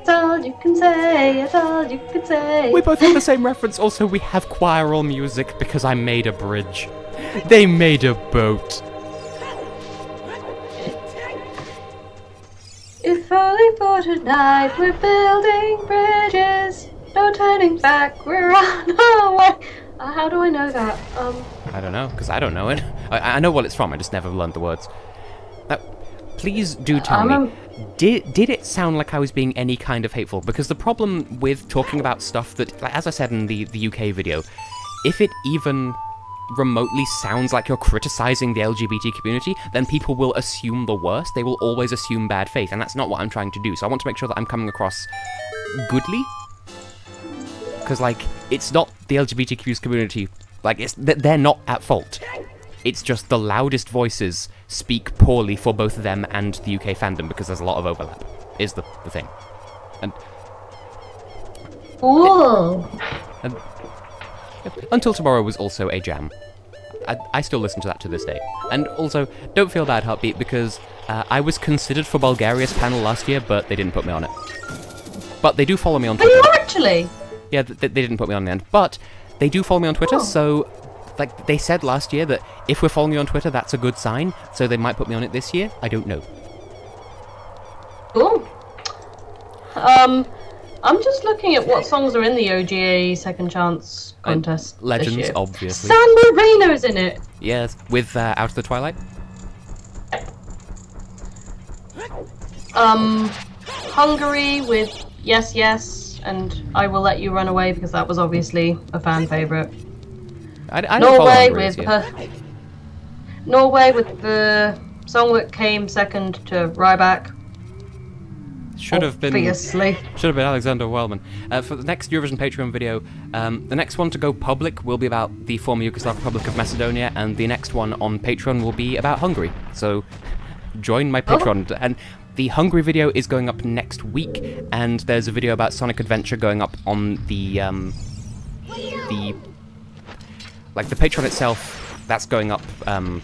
That's all you can say. That's all you can say. We both have the same reference. Also, we have choiral music because I made a bridge. They made a boat. If only for tonight, we're building bridges. No turning back, we're on our way. How do I know that? I don't know, because I don't know it. I know what it's from, I just never learned the words. Now, please do tell me, did it sound like I was being any kind of hateful? Because the problem with talking about stuff that, like, as I said in the UK video, if it even remotely sounds like you're criticizing the LGBT community, then people will assume the worst. They will always assume bad faith, and that's not what I'm trying to do. So I want to make sure that I'm coming across goodly. Because, like, it's not the LGBTQ community, like, they're not at fault. It's just the loudest voices speak poorly for both them and the UK fandom, because there's a lot of overlap, is the thing. And... Cool. And Until Tomorrow was also a jam. I still listen to that to this day. And also, don't feel bad, Heartbeat, because I was considered for Bulgaria's panel last year, but they didn't put me on it. But they do follow me on Twitter. Are you actually? Yeah, they didn't put me on in the end, but they do follow me on Twitter, so, like, they said last year that if we're following you on Twitter, that's a good sign, so they might put me on it this year. I don't know. Cool. I'm just looking at what songs are in the OGA Second Chance contest Legends, this year. obviously. San Marino's in it! Yes, with Out of the Twilight. Hungary with Yes Yes, and I Will Let You Run Away, because that was obviously a fan favourite. I don't follow Hungary this year. Norway with the song that came second to Ryback. Should have been Alexander Wellman. For the next Eurovision Patreon video, the next one to go public will be about the former Yugoslav Republic of Macedonia, and the next one on Patreon will be about Hungary. So join my Patreon. And the Hungary video is going up next week, and there's a video about Sonic Adventure going up on the Patreon itself. That's going up on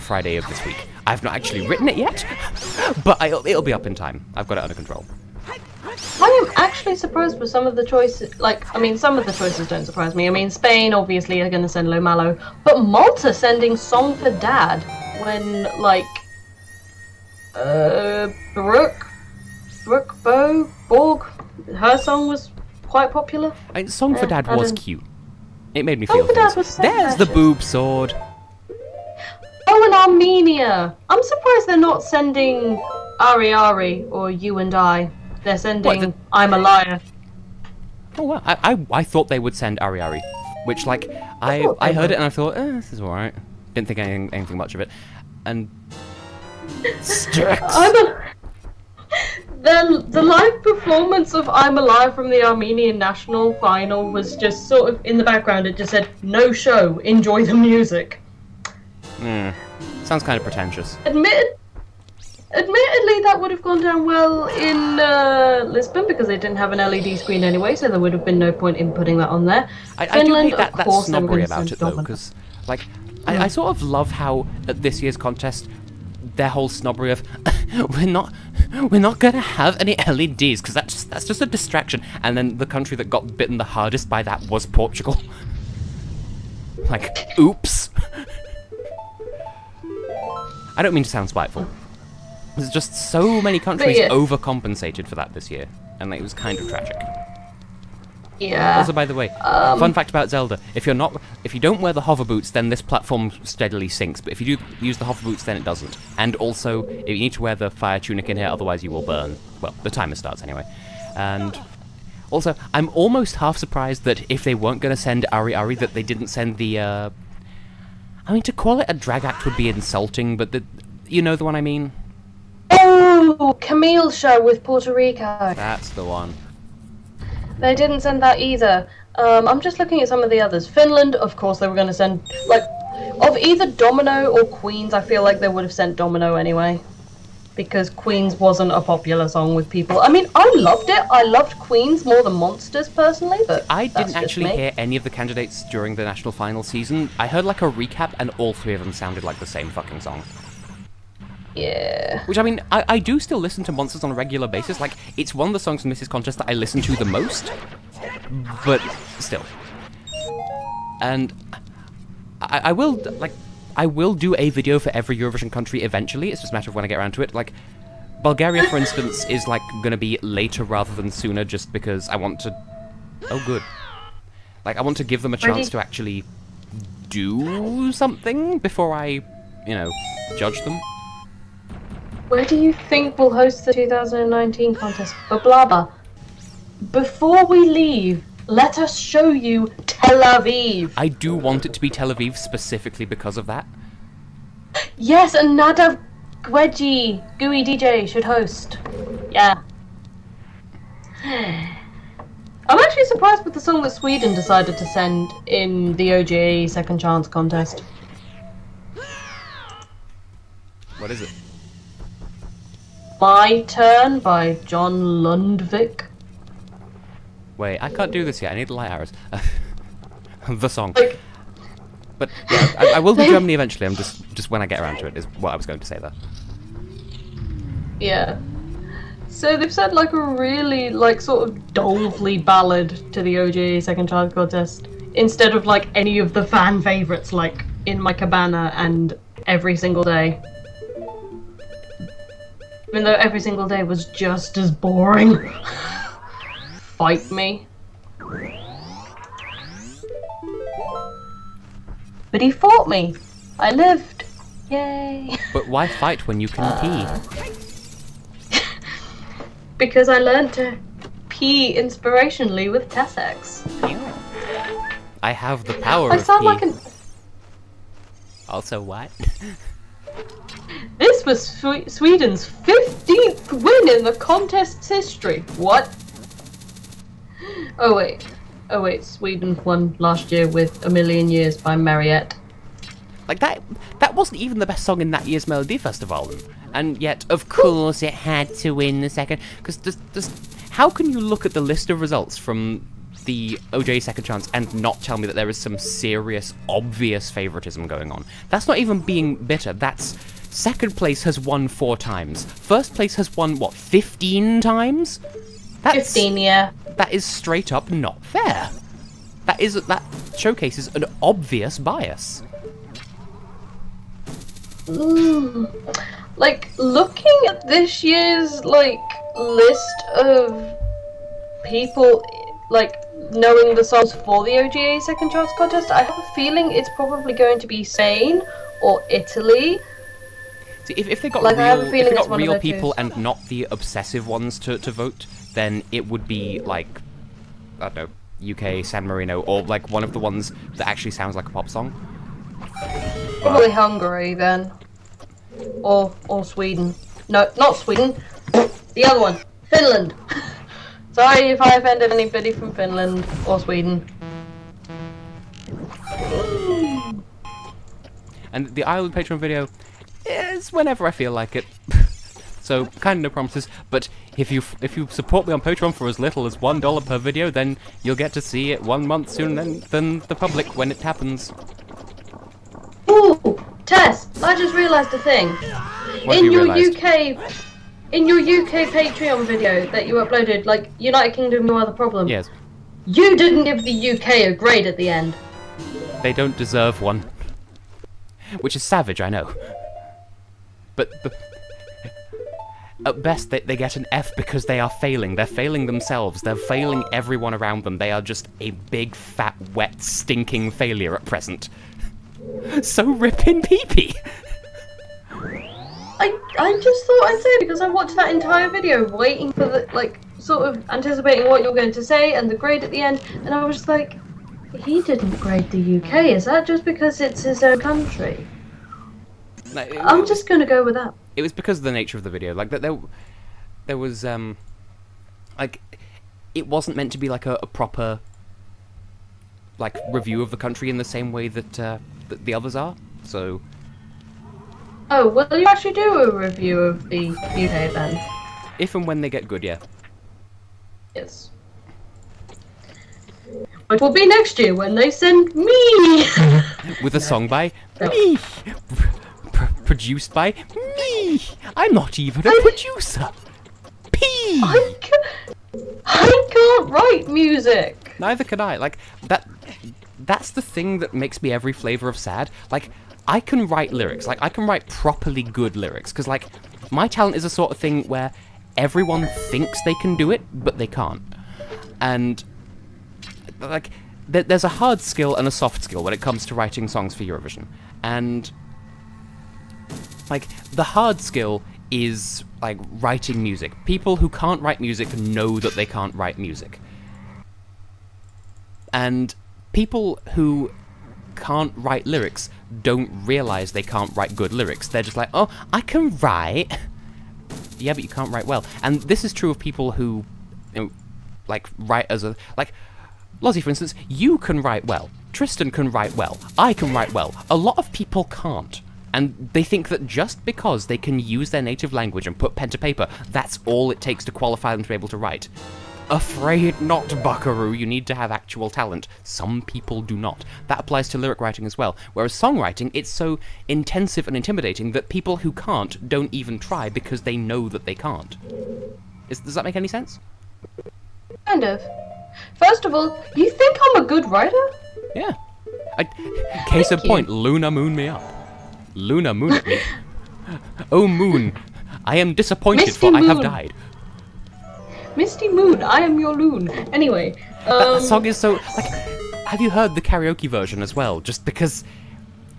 Friday of this week. I've not actually written it yet, but it'll be up in time. I've got it under control. I am actually surprised with some of the choices. Like, I mean, some of the choices don't surprise me. I mean, Spain obviously are going to send Lo Malo, but Malta sending Song for Dad when, like, Borg, her song was quite popular. Song for Dad was cute. It made me feel Song for Dad things. was so There's the precious. boob sword. Oh, and Armenia. I'm surprised they're not sending Ari Ari or You and I. They're sending I'm a Liar. Oh wow, I thought they would send Ari Ari, which, like, I heard it and I thought, this is alright. Didn't think anything much of it. And The live performance of I'm Alive from the Armenian national final was just sort of in the background. It just said, no show, enjoy the music. Sounds kind of pretentious. Admittedly, that would have gone down well in Lisbon, because they didn't have an LED screen anyway, so there would have been no point in putting that on there. I do hate that snobbery about it, though, because, like, I sort of love how, at this year's contest, their whole snobbery of, we're not gonna have any LEDs, because that's just a distraction, and then the country that got bitten the hardest by that was Portugal. Like, oops. I don't mean to sound spiteful. There's just so many countries overcompensated for that this year, and it was kind of tragic. Yeah. Also, by the way, fun fact about Zelda: if you don't wear the hover boots, then this platform steadily sinks. But if you do use the hover boots, then it doesn't. And also, you need to wear the fire tunic in here, otherwise you will burn. Well, the timer starts anyway. And also, I'm almost half surprised that if they weren't going to send Ari Ari, that they didn't send the. I mean, to call it a drag act would be insulting, but you know the one I mean. Oh, Camille show with Puerto Rico. That's the one. They didn't send that either. I'm just looking at some of the others. Finland, of course, they were going to send, like, of either Domino or Queens. I feel like they would have sent Domino anyway, because Queens wasn't a popular song with people. I mean, I loved it. I loved Queens more than Monsters personally, but I didn't actually hear any of the candidates during the national final season. I heard like a recap, and all three of them sounded like the same fucking song. Yeah. Which, I mean, I do still listen to Monsters on a regular basis. Like, it's one of the songs from this contest that I listen to the most. But still. And I will, like, I will do a video for every Eurovision country eventually. It's just a matter of when I get around to it. Like, Bulgaria, for instance, is, like, gonna be later rather than sooner just because I want to... Oh, good. Like, I want to give them a chance to actually do something before I, you know, judge them. Where do you think we'll host the 2019 contest? Bablaba. Before we leave, let us show you Tel Aviv. I do want it to be Tel Aviv specifically because of that. Yes, and Nadav Gwedji, Gooey DJ, should host. Yeah. I'm actually surprised with the song that Sweden decided to send in the OGA Second Chance contest. What is it? My Turn by John Lundvik. Wait, I can't do this yet. I need the light arrows. The song. Like, but yeah, I will do Germany eventually. I'm just when I get around to it is what I was going to say there. yeah. So they've said like a really like sort of dolefully ballad to the OGA Second Chance contest instead of like any of the fan favourites like In My Cabana and Every Single Day. Even though Every Single Day was just as boring. Fight me. But he fought me. I lived. Yay. But why fight when you can pee? Because I learned to pee inspirationally with TessHex. I have the power I of sound pee. like an... Also what? This was Sweden's 15th win in the contest's history. What? Oh wait, Sweden won last year with A Million Years by Mariette. Like that wasn't even the best song in that year's Melody Festival. And yet, of course, it had to win the second. Because how can you look at the list of results from the OJ Second Chance and not tell me that there is some serious, obvious favoritism going on? That's not even being bitter. That's second place has won 4 times. First place has won, what, 15 times? That's, 15, yeah. That is straight up not fair. That showcases an obvious bias. Like, looking at this year's, like, list of people, like, knowing the songs for the OGA Second Chance contest, I have a feeling it's probably going to be Spain or Italy. See, if they got Like, I have a real, feeling if they it's got one of real their people twos. and not the obsessive ones to vote, then it would be, like, I don't know, UK, San Marino, or, like, one of the ones that actually sounds like a pop song. Probably Hungary, then. Or Sweden. No, not Sweden. The other one. Finland. Sorry if I offended anybody from Finland or Sweden. And the Ireland Patreon video is whenever I feel like it. So, kind of no promises, but if you support me on Patreon for as little as $1 per video, then you'll get to see it 1 month sooner than the public when it happens. Ooh! Tess! I just realised a thing. What have you realised? In your UK Patreon video that you uploaded, like, United Kingdom, no other problem. Yes. You didn't give the UK a grade at the end. They don't deserve one. Which is savage, I know. But at best, they get an F because they are failing. They're failing themselves. They're failing everyone around them. They are just a big, fat, wet, stinking failure at present. So rip in pee-pee! I just thought I'd say, because I watched that entire video waiting for the, like, sort of anticipating what you're going to say and the grade at the end, and I was just like, he didn't grade the UK, is that just because it's his own country? No, I'm just gonna go with that. It was because of the nature of the video. Like, there was, like, it wasn't meant to be, like, a proper, like, review of the country in the same way that the others are, so... Oh, will you actually do a review of the UK then? If and when they get good, yeah. Yes. Which will be next year when they send me! With a song by me! Produced by me! I'm not even a producer. P. I can't write music. Neither can I. Like, that's the thing that makes me every flavor of sad. Like, I can write lyrics. Like, I can write properly good lyrics. Because, like, my talent is a sort of thing where everyone thinks they can do it, but they can't. And, like, there's a hard skill and a soft skill when it comes to writing songs for Eurovision. And, like, the hard skill is, like, writing music. People who can't write music know that they can't write music. And people who can't write lyrics don't realize they can't write good lyrics. They're just like, oh, I can write. Yeah, but you can't write well. And this is true of people who, you know, like, write as a... Like, Lozzie, for instance, you can write well. Tristan can write well. I can write well. A lot of people can't. And they think that just because they can use their native language and put pen to paper, that's all it takes to qualify them to be able to write. Afraid not, buckaroo. You need to have actual talent. Some people do not. That applies to lyric writing as well. Whereas songwriting, it's so intensive and intimidating that people who can't don't even try because they know that they can't. Does that make any sense? Kind of. First of all, you think I'm a good writer? Yeah. Case in point, Luna moon me up. Luna moon at me. Oh moon, I am disappointed Misty for I have moon. died. Misty Moon, I am your loon. Anyway, That song is so... Like, have you heard the karaoke version as well? Just because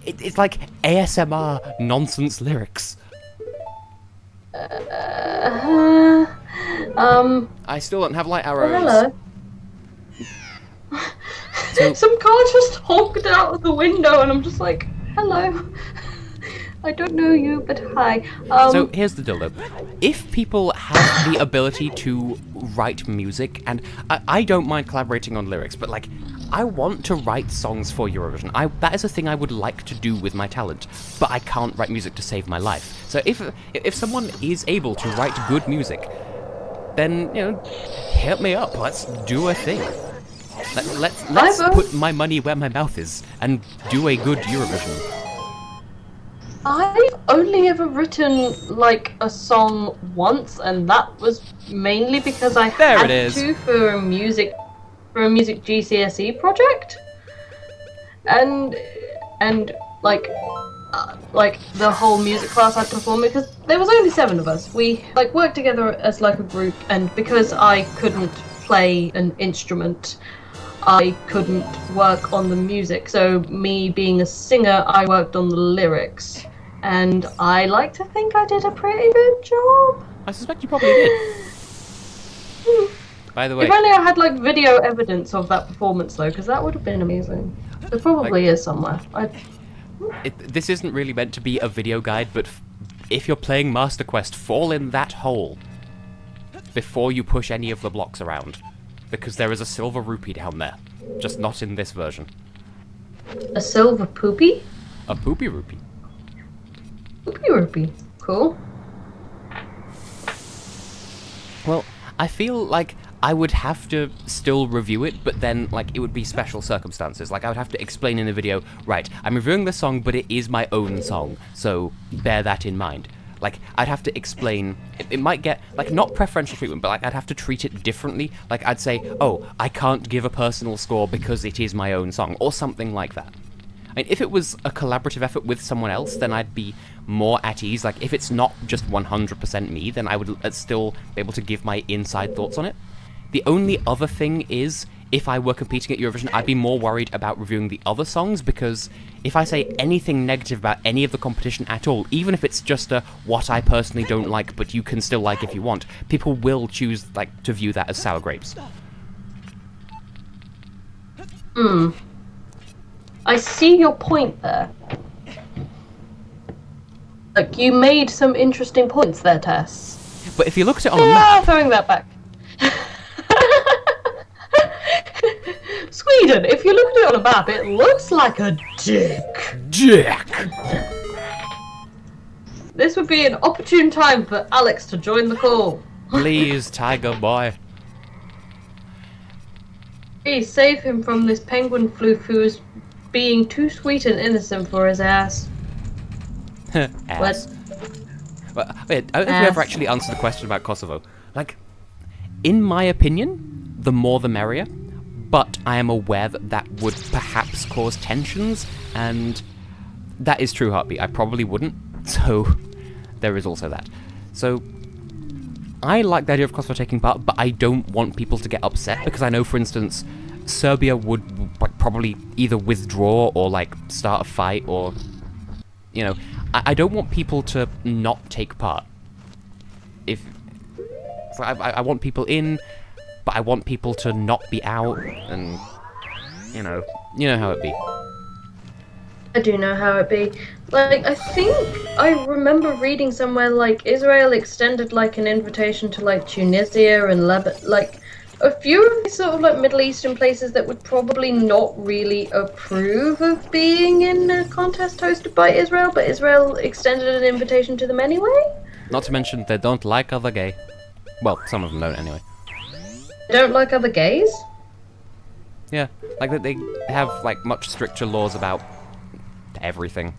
it's like ASMR nonsense lyrics. I still don't have light arrows. Hello. So- Some car just honked out of the window, and I'm just like, hello. I don't know you, but hi. So here's the deal, though. If people have the ability to write music, and I don't mind collaborating on lyrics, but like, I want to write songs for Eurovision. That is a thing I would like to do with my talent, but I can't write music to save my life. So if someone is able to write good music, then, you know, hit me up. Let's do a thing. Let's put my money where my mouth is and do a good Eurovision. I've only ever written like a song once, and that was mainly because I had to for a music GCSE project, and like the whole music class had to perform because there was only 7 of us. We like worked together as like a group, and because I couldn't play an instrument, I couldn't work on the music. So me being a singer, I worked on the lyrics. And I like to think I did a pretty good job. I suspect you probably did. By the way... If only I had, like, video evidence of that performance, though, because that would have been amazing. There probably is somewhere. This isn't really meant to be a video guide, but if you're playing Master Quest, fall in that hole before you push any of the blocks around. Because there is a silver rupee down there. Just not in this version. A silver poopy? A poopy rupee. Poopy rupee. Cool. Well, I feel like I would have to still review it, but then, like, it would be special circumstances. Like, I would have to explain in the video, right, I'm reviewing this song, but it is my own song, so bear that in mind. Like, I'd have to explain, it might get, like, not preferential treatment, but, like, I'd have to treat it differently. Like, I'd say, oh, I can't give a personal score because it is my own song, or something like that. I mean, if it was a collaborative effort with someone else, then I'd be more at ease. Like, if it's not just 100% me, then I would still be able to give my inside thoughts on it. The only other thing is, if I were competing at Eurovision, I'd be more worried about reviewing the other songs, because if I say anything negative about any of the competition at all, even if it's just a what I personally don't like, but you can still like if you want, people will choose, like, to view that as sour grapes. I see your point there. Like, you made some interesting points there, Tess. But if you look at it on a map... throwing that back. Sweden, if you look at it on a map, it looks like a dick. This would be an opportune time for Alex to join the call. Please, tiger boy. Please save him from this penguin floof who is being too sweet and innocent for his ass. Ass. But wait, I don't think we ever actually answered the question about Kosovo. Like, in my opinion, the more the merrier. But I am aware that that would perhaps cause tensions, and that is true heartbeat. I probably wouldn't, so there is also that. So I like the idea of Kosovo taking part, but I don't want people to get upset, because I know, for instance, Serbia would like, probably either withdraw or like start a fight, or, you know, I don't want people to not take part. So I want people in, but I want people to not be out, and you know how it be. I do know how it be. Like, I think I remember reading somewhere like Israel extended like an invitation to like Tunisia and Lebanon, like a few of these sort of like Middle Eastern places that would probably not really approve of being in a contest hosted by Israel, but Israel extended an invitation to them anyway. Not to mention they don't like other gay. Well, some of them don't anyway. Don't like other gays? Yeah, like they have like much stricter laws about everything.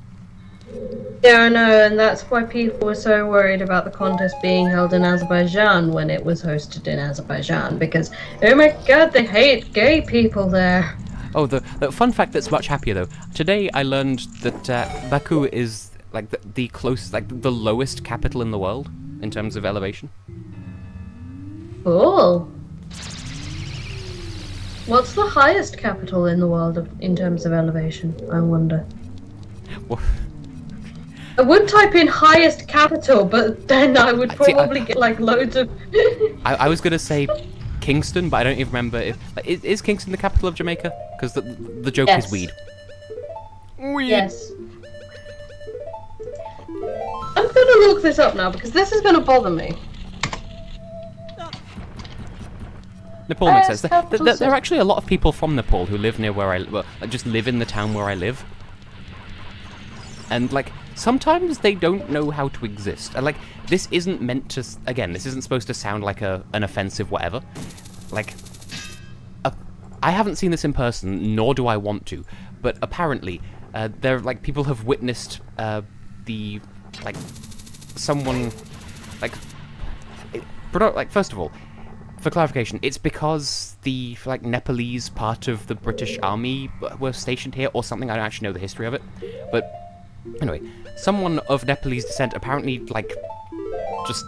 Yeah, I know, and that's why people were so worried about the contest being held in Azerbaijan when it was hosted in Azerbaijan, because, oh my god, they hate gay people there. Oh, the fun fact that's much happier though. Today I learned that Baku is like the closest, like the lowest capital in the world in terms of elevation. Cool. What's the highest capital in the world in terms of elevation, I wonder? Well, I would type in highest capital, but then I would probably get like loads of... I was gonna say Kingston, but I don't even remember if... Like, is Kingston the capital of Jamaica? Because the joke is weed. Weed! Yes. I'm gonna look this up now, because this is gonna bother me. Nepal makes sense. There are actually a lot of people from Nepal who live near where just live in the town where I live. And, like, sometimes they don't know how to exist. And, like, this isn't meant to... Again, this isn't supposed to sound like an offensive whatever. Like, I haven't seen this in person, nor do I want to. But apparently, people have witnessed someone... first of all, for clarification, it's because the Nepalese part of the British Army were stationed here or something. I don't actually know the history of it. But anyway, someone of Nepalese descent apparently just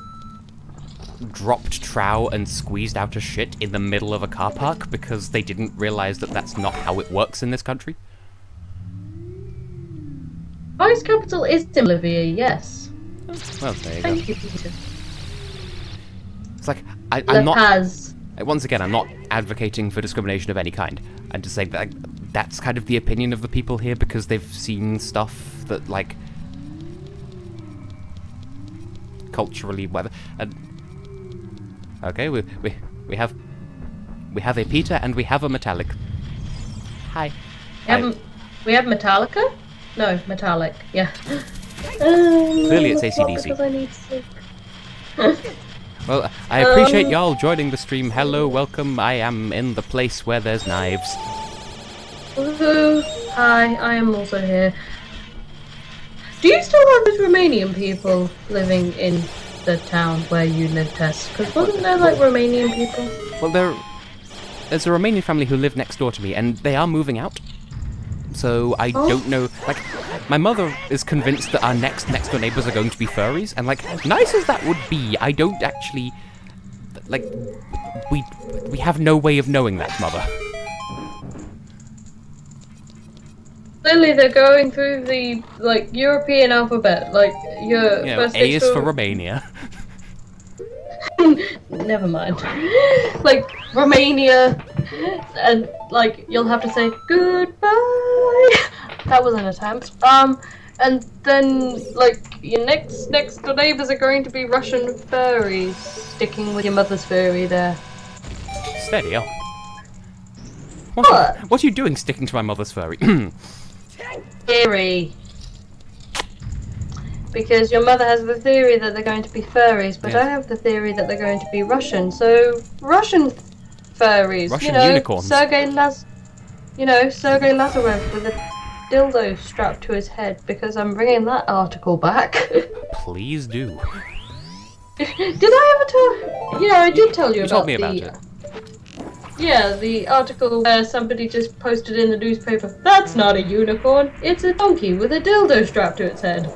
dropped trow and squeezed out a shit in the middle of a car park because they didn't realize that that's not how it works in this country. Highest capital is in Bolivia, yes. Well, there you go. Thank you, Peter. It's like, I'm not... Paz. Once again, I'm not advocating for discrimination of any kind. I'm just saying that that's kind of the opinion of the people here because they've seen stuff that, like, culturally, whatever. And okay, we have a Peter and we have a Metallic. Hi. We have Metallica? No, Metallic. Yeah. Clearly, it's AC/DC. Because I need sleep. Well, I appreciate y'all joining the stream. Hello, welcome. I am in the place where there's knives. Woohoo! Hi, I am also here. Do you still have those Romanian people living in the town where you live, Tess? Because wasn't there like Romanian people? Well, there's a Romanian family who live next door to me, and they are moving out. So I don't know. Like, my mother is convinced that our next door neighbors are going to be furries, and like, nice as that would be, I don't actually like. We have no way of knowing that, Mother. Clearly, they're going through the like European alphabet. Like your first A is for Romania. Never mind. Like Romania, and like you'll have to say goodbye. That was an attempt. And then like your next door neighbors are going to be Russian furries. Sticking with your mother's furry there. Steady up. What are you doing sticking to my mother's furry? Theory. Because your mother has the theory that they're going to be furries, but I have the theory that they're going to be Russian. So Russian furries, Russian unicorns. Sergei Lazarev with a dildo strapped to his head because I'm bringing that article back. Please do. Did I ever tell? Yeah, I did tell you, You about told me about it. Yeah, the article where somebody just posted in the newspaper, "That's not a unicorn, it's a donkey with a dildo strapped to its head."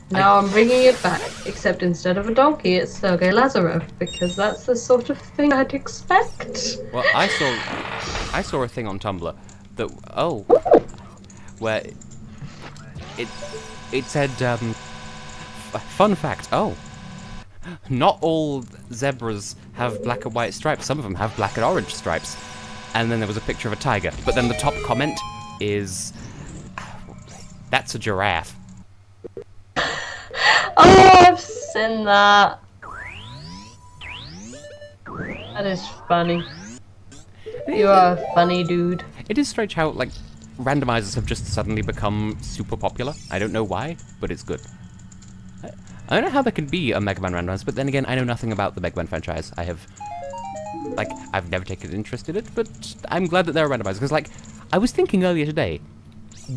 Now I'm bringing it back, except instead of a donkey, it's Sergei Lazarev, because that's the sort of thing I'd expect. Well, I saw a thing on Tumblr that where it said fun fact. Oh, not all zebras have black and white stripes. Some of them have black and orange stripes. And then there was a picture of a tiger. But then the top comment is, "That's a giraffe." Oh, I've seen that. That is funny. You are a funny dude. It is strange how, like, randomizers have just suddenly become super popular. I don't know why, but it's good. I don't know how there could be a Mega Man randomizer, but then again, I know nothing about the Mega Man franchise. I've never taken interest in it, but I'm glad that there are randomizers, because, like, I was thinking earlier today,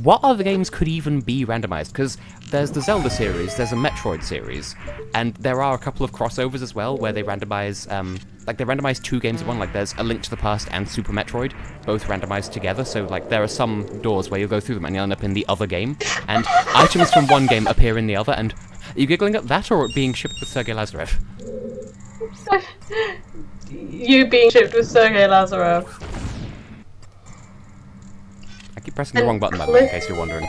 what other games could even be randomized? Because there's the Zelda series, there's a Metroid series, and there are a couple of crossovers as well, where they randomize, they randomize two games in one, like there's A Link to the Past and Super Metroid, both randomized together, so, like, there are some doors where you'll go through them and you'll end up in the other game, and items from one game appear in the other, and are you giggling at that, or at being shipped with Sergei Lazarev? You being shipped with Sergei Lazarev. I keep pressing the wrong button, by the way, in case you're wondering.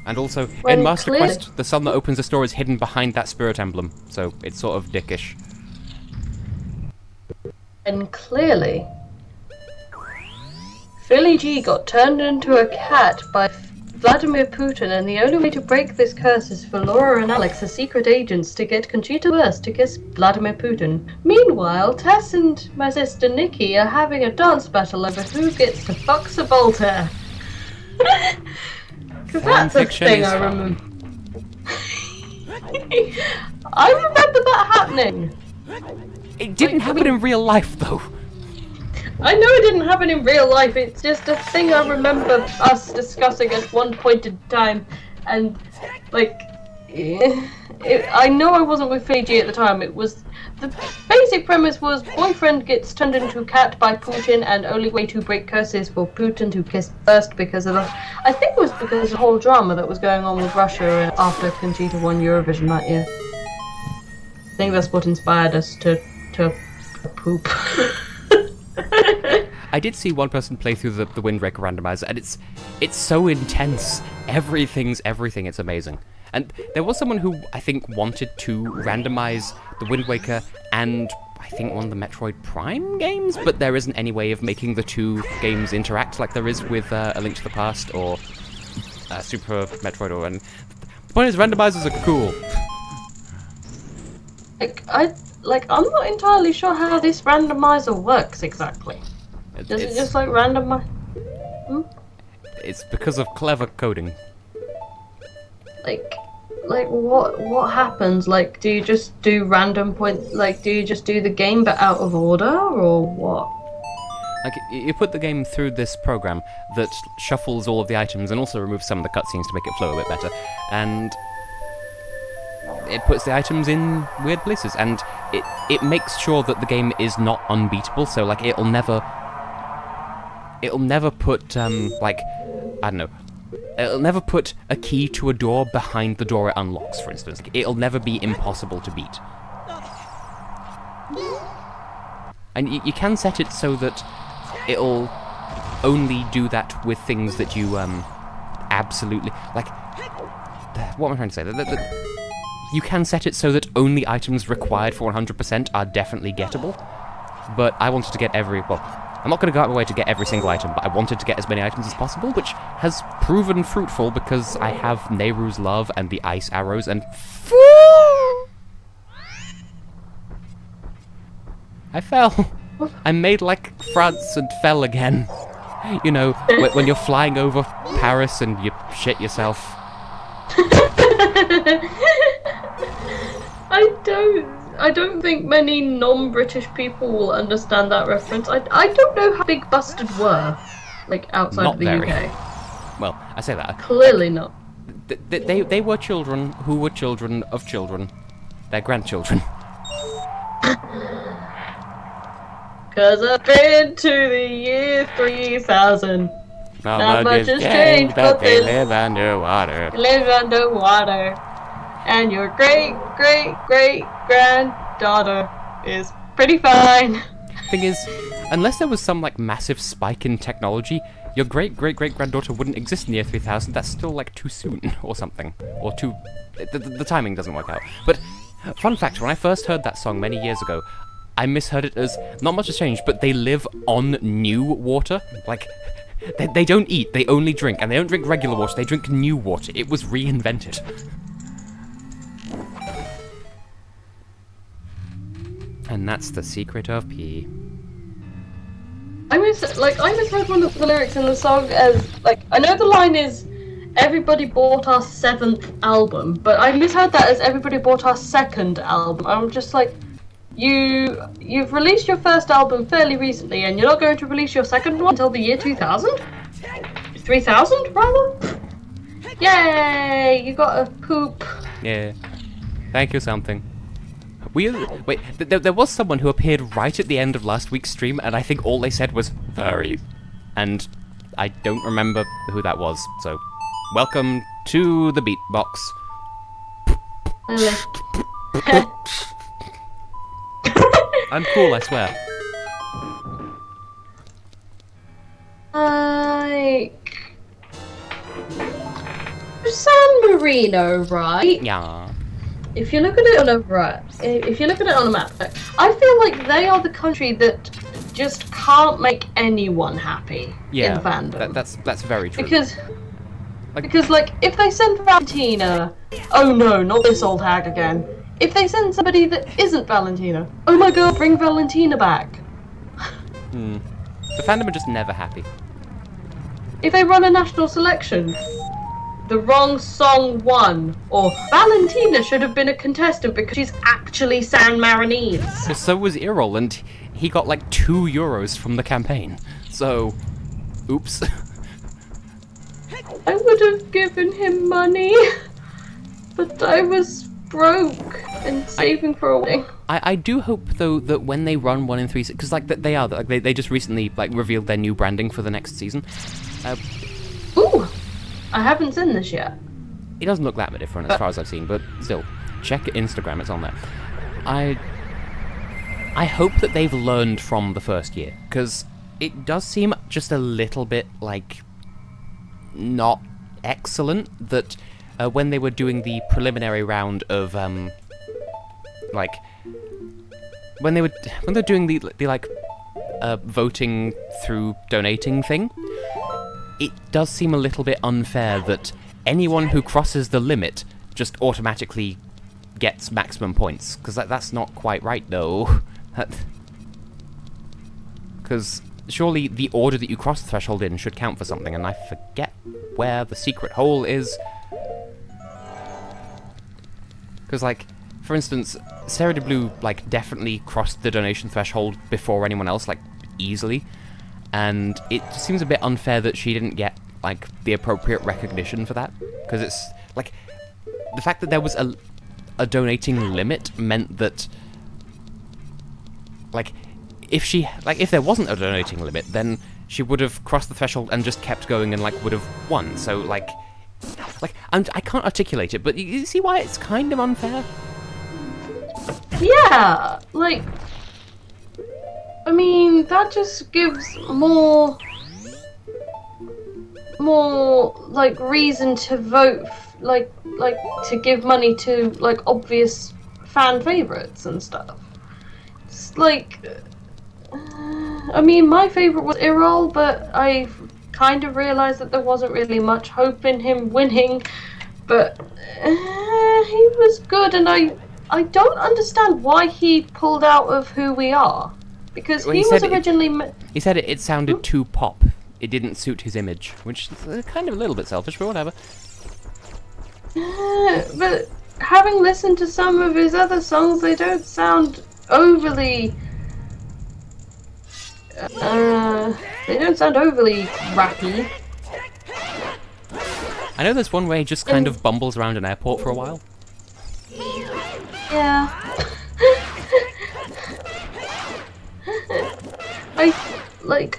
And also, in Master Quest, the sun that opens the store is hidden behind that spirit emblem, so it's sort of dickish. And clearly, Philly G got turned into a cat by Vladimir Putin, and the only way to break this curse is for Laura and Alex, the secret agents, to get Conchita Wurst to kiss Vladimir Putin. Meanwhile, Tess and my sister Nikki are having a dance battle over who gets to fuck Subalter. Because that's a thing I remember. I remember that happening. It didn't happen in real life, though. I know it didn't happen in real life, it's just a thing I remember us discussing at one point in time, and, like, I know I wasn't with Fiji at the time. It was, the basic premise was boyfriend gets turned into a cat by Putin, and only way to break curse is for Putin to kiss first because of the, I think it was because of the whole drama that was going on with Russia after Conchita won Eurovision that year. I think that's what inspired us to poop. I did see one person play through the Windbreaker randomizer, and it's so intense. Everything's everything. It's amazing. And there was someone who I think wanted to randomize the Wind Waker and I think one of the Metroid Prime games, but there isn't any way of making the two games interact like there is with A Link to the Past or Super Metroid. And the point is, randomizers are cool. I'm not entirely sure how this randomizer works exactly. Does it just like randomize? It's because of clever coding. Like what happens? Like, do you just do random point? Like, do you just do the game but out of order, or what? Like, you put the game through this program that shuffles all of the items and also removes some of the cutscenes to make it flow a bit better, and it puts the items in weird places, and it makes sure that the game is not unbeatable. So, like, it'll never put like, I don't know. It'll never put a key to a door behind the door it unlocks, for instance. It'll never be impossible to beat. And you can set it so that it'll only do that with things that you, absolutely... Like, what am I trying to say? You can set it so that only items required for 100% are definitely gettable. But I wanted to get I'm not going to go out of my way to get every single item, but I wanted to get as many items as possible, which has proven fruitful because I have Nehru's Love and the ice arrows and... I fell. I made like France and fell again. You know, when you're flying over Paris and you shit yourself. I don't think many non-British people will understand that reference. I don't know how big Busted were. like outside Not of the very. UK? Well, I say that. Clearly not. They were children who were children of children. Their grandchildren. Cause I've been to the year 3000. Not much has changed, but they they live underwater. live underwater. And your great-great-great-granddaughter is pretty fine. Thing is, unless there was some like massive spike in technology, your great-great-great-granddaughter wouldn't exist in the year 3000. That's still like too soon or something, or too. The timing doesn't work out. But fun fact: when I first heard that song many years ago, I misheard it as not much has changed, but they live on new water. Like they don't eat, they only drink, and they don't drink regular water. They drink new water. It was reinvented. And that's the secret of pee. I misheard one of the lyrics in the song as, like, I know the line is, everybody bought our 7th album, but I misheard that as everybody bought our 2nd album. I'm just like, you've released your first album fairly recently, and you're not going to release your 2nd one until the year 2000? 3000, rather? Yay! You got a poop. Yeah. Thank you, something. Wait, there was someone who appeared right at the end of last week's stream, and I think all they said was, "Very." And I don't remember who that was, so welcome to the beatbox. I'm cool, I swear. San Marino, right? Yeah. If you look at it on a map, I feel like they are the country that just can't make anyone happy in fandom. That's very true. Because if they send Valentina, oh no, not this old hag again. If they send somebody that isn't Valentina, oh my god, bring Valentina back. The fandom are just never happy. If they run a national selection, the wrong song won, or Valentina should have been a contestant because she's actually San Marinese. Well, so was Irol, and he got like €2 from the campaign. So, oops. I would have given him money, but I was broke and saving for a wedding. I do hope though that when they run 1 in 3, because like they just recently like revealed their new branding for the next season. Ooh. I haven't seen this yet. It doesn't look that different as far as I've seen, but still, check Instagram, it's on there. I hope that they've learned from the first year, because it does seem just a little bit, like, not excellent that when they were doing the preliminary round of, like, when they're doing the like, voting through donating thing, it does seem a little bit unfair that anyone who crosses the limit just automatically gets maximum points, because that's not quite right, though. Because surely the order that you cross the threshold in should count for something, and I forget where the secret hole is. Because, like, for instance, Sarah de Blue, like, definitely crossed the donation threshold before anyone else, like, easily. And it seems a bit unfair that she didn't get, like, the appropriate recognition for that. Because it's, like, the fact that there was a donating limit meant that, like, if there wasn't a donating limit, then she would have crossed the threshold and just kept going and, like, would have won. So, like, I can't articulate it, but you see why it's kind of unfair? Yeah, like, I mean, that just gives more, like, reason to vote, like, to give money to, like, obvious fan favorites and stuff. It's like, I mean, my favorite was Irol, but I kind of realized that there wasn't really much hope in him winning, but he was good, and I don't understand why he pulled out of Who We Are. Because he was originally... He said it sounded too pop. It didn't suit his image, which is kind of a little bit selfish, but whatever. But having listened to some of his other songs, they don't sound overly... They don't sound overly rappy. I know there's one where he just kind of bumbles around an airport for a while. Yeah.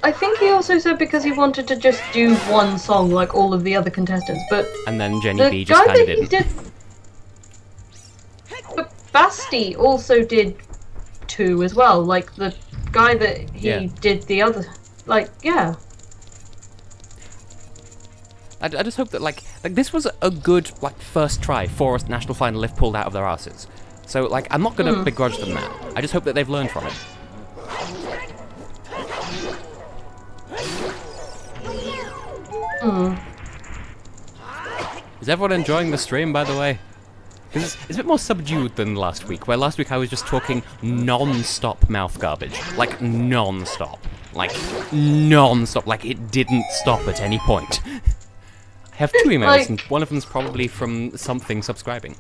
I think he also said because he wanted to just do one song like all of the other contestants, but And then Jenny the B just guy kind of that didn't. he did, but Basti also did 2 as well. Like the guy that he did the other, like yeah. I just hope that like this was a good like first try for a national final if pulled out of their asses. So like I'm not gonna begrudge them that. I just hope that they've learned from it. Is everyone enjoying the stream, by the way? It's a bit more subdued than last week, where last week I was just talking non-stop mouth garbage. Like, non-stop. Like, non-stop. Like, it didn't stop at any point. I have 2 emails, and one of them's probably from something subscribing.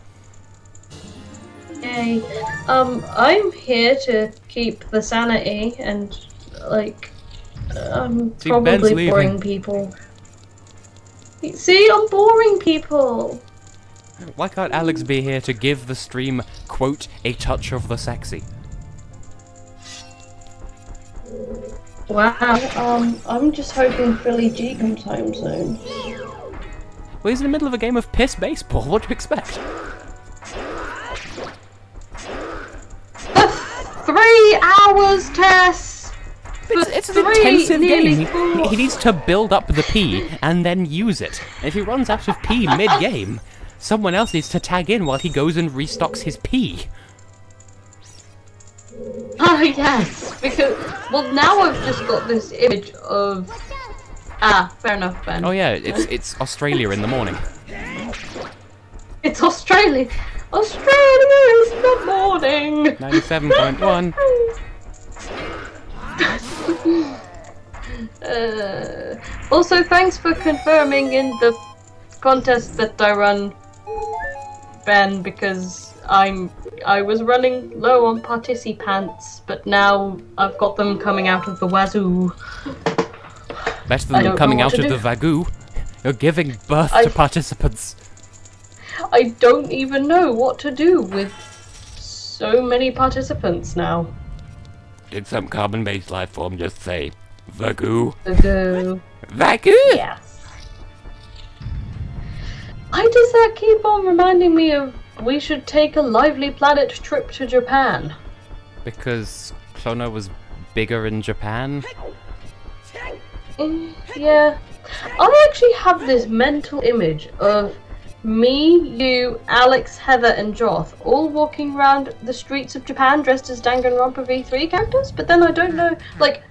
Yay. I'm here to keep the sanity and, like, I'm See, probably boring people. See, I'm boring people! Why can't Alex be here to give the stream, quote, a touch of the sexy? Wow, I'm just hoping Philly G comes home soon. Well, he's in the middle of a game of piss baseball, what do you expect? 3 hours, Tess! It's an intensive game. He needs to build up the pee and then use it. And if he runs out of pee mid-game, someone else needs to tag in while he goes and restocks his pee. Ah, yes, because, well, now I've just got this image of... Ah, fair enough, Ben. Oh yeah, it's Australia in the morning. It's Australia! Australia is the morning! 97.1. Also, thanks for confirming in the contest that I run, Ben, because I was running low on participants, but now I've got them coming out of the wazoo. Better than them coming out of the vagoo. You're giving birth to participants. I don't even know what to do with so many participants now. Did some carbon-based life form just say, vagoo? Vagoo. Vagoo? Yes. Why does that keep on reminding me of we should take a Lively Planet trip to Japan? Because Clona was bigger in Japan? Yeah. I actually have this mental image of me, you, Alex, Heather, and Joth all walking around the streets of Japan dressed as Danganronpa V3 characters, but then I don't know, like,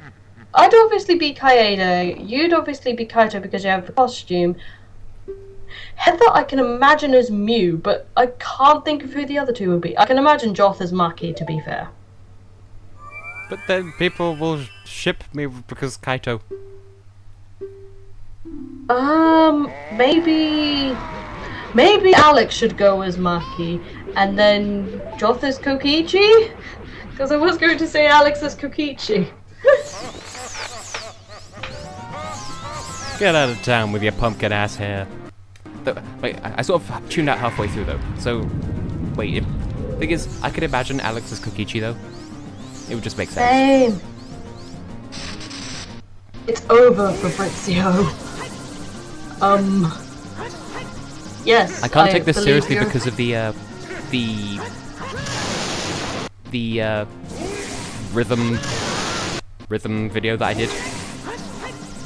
I'd obviously be Kaede, you'd obviously be Kaito because you have the costume. Heather I can imagine as Mew, but I can't think of who the other 2 would be. I can imagine Joth as Maki, to be fair. But then people will ship me because Kaito. Maybe Alex should go as Maki, and then Joth as Kokichi? Because I was going to say Alex as Kokichi. Get out of town with your pumpkin ass hair. Wait, I sort of tuned out halfway through though, so... Wait, thing is, I could imagine Alex as Kokichi though. It would just make sense. Same. It's over, Fabrizio. Yes. I can't take this seriously because of the rhythm video that I did.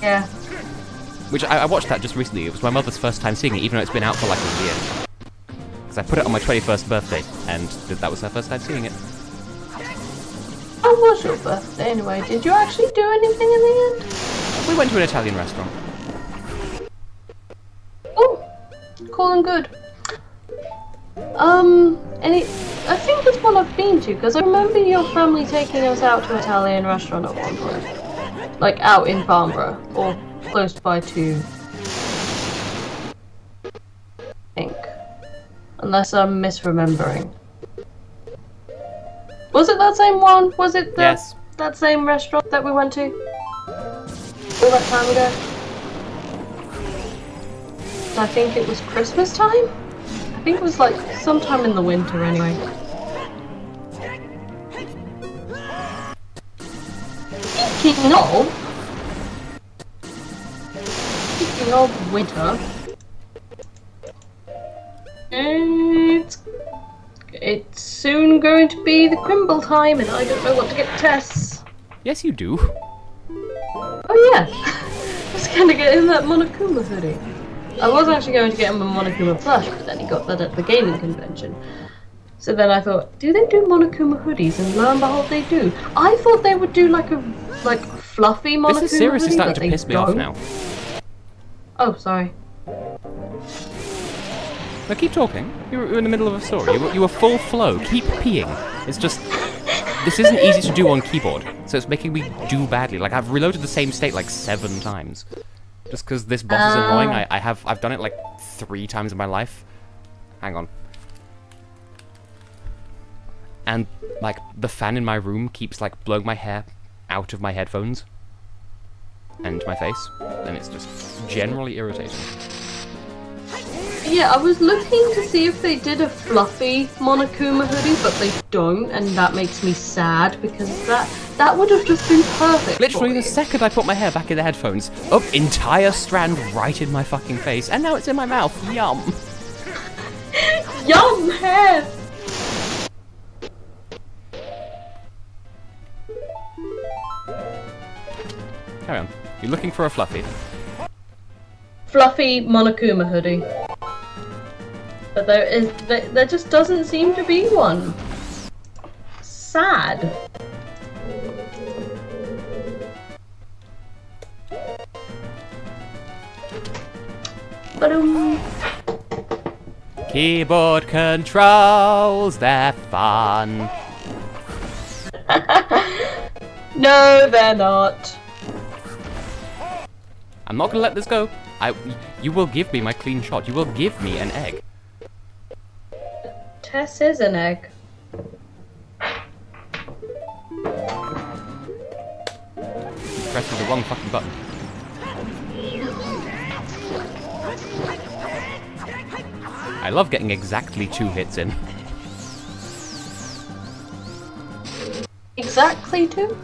Yeah. Which I watched that just recently. It was my mother's first time seeing it, even though it's been out for like a year. Because I put it on my 21st birthday, and that was her first time seeing it. How was your birthday anyway? Did you actually do anything in the end? We went to an Italian restaurant. Oh, cool and good. I think it's one I've been to, because I remember your family taking us out to an Italian restaurant at one point. Like, out in Farnborough, or close by to... I think. Unless I'm misremembering. Was it that same one? Was it that same restaurant that we went to? all that time ago. I think it was Christmas time? I think it was like sometime in the winter anyway. Speaking of winter, it's soon going to be the Crimble time, and I don't know what to get Tess. Yes, you do. Oh yeah, I was going to get him that Monokuma hoodie. I was actually going to get him a Monokuma plush, but then he got that at the gaming convention. So then I thought, do they do Monokuma hoodies? And lo and behold, they do. I thought they would do like a fluffy Monokuma hoodie. This is seriously hoodie, starting to piss me off now. Oh, sorry. Now keep talking. You're in the middle of a story. You were full flow. Keep peeing. It's just... This isn't easy to do on keyboard, so it's making me do badly. Like, I've reloaded the same state like 7 times. Just because this boss is annoying. I've done it like 3 times in my life. Hang on. And, like, the fan in my room keeps, like, blowing my hair out of my headphones. And my face. And it's just generally irritating. Yeah, I was looking to see if they did a fluffy Monokuma hoodie, but they don't, and that makes me sad, because that would have just been perfect. Literally the second I put my hair back in the headphones, entire strand right in my fucking face, and now it's in my mouth. Yum. Yum hair! Carry on. You're looking for a fluffy. Fluffy Monokuma hoodie. But there just doesn't seem to be one. Sad. Ba-dum. Keyboard controls, they're fun. No, they're not. I'm not gonna let this go. You will give me my clean shot. You will give me an egg. Tess is an egg. Pressing the wrong fucking button. I love getting exactly 2 hits in. Exactly 2?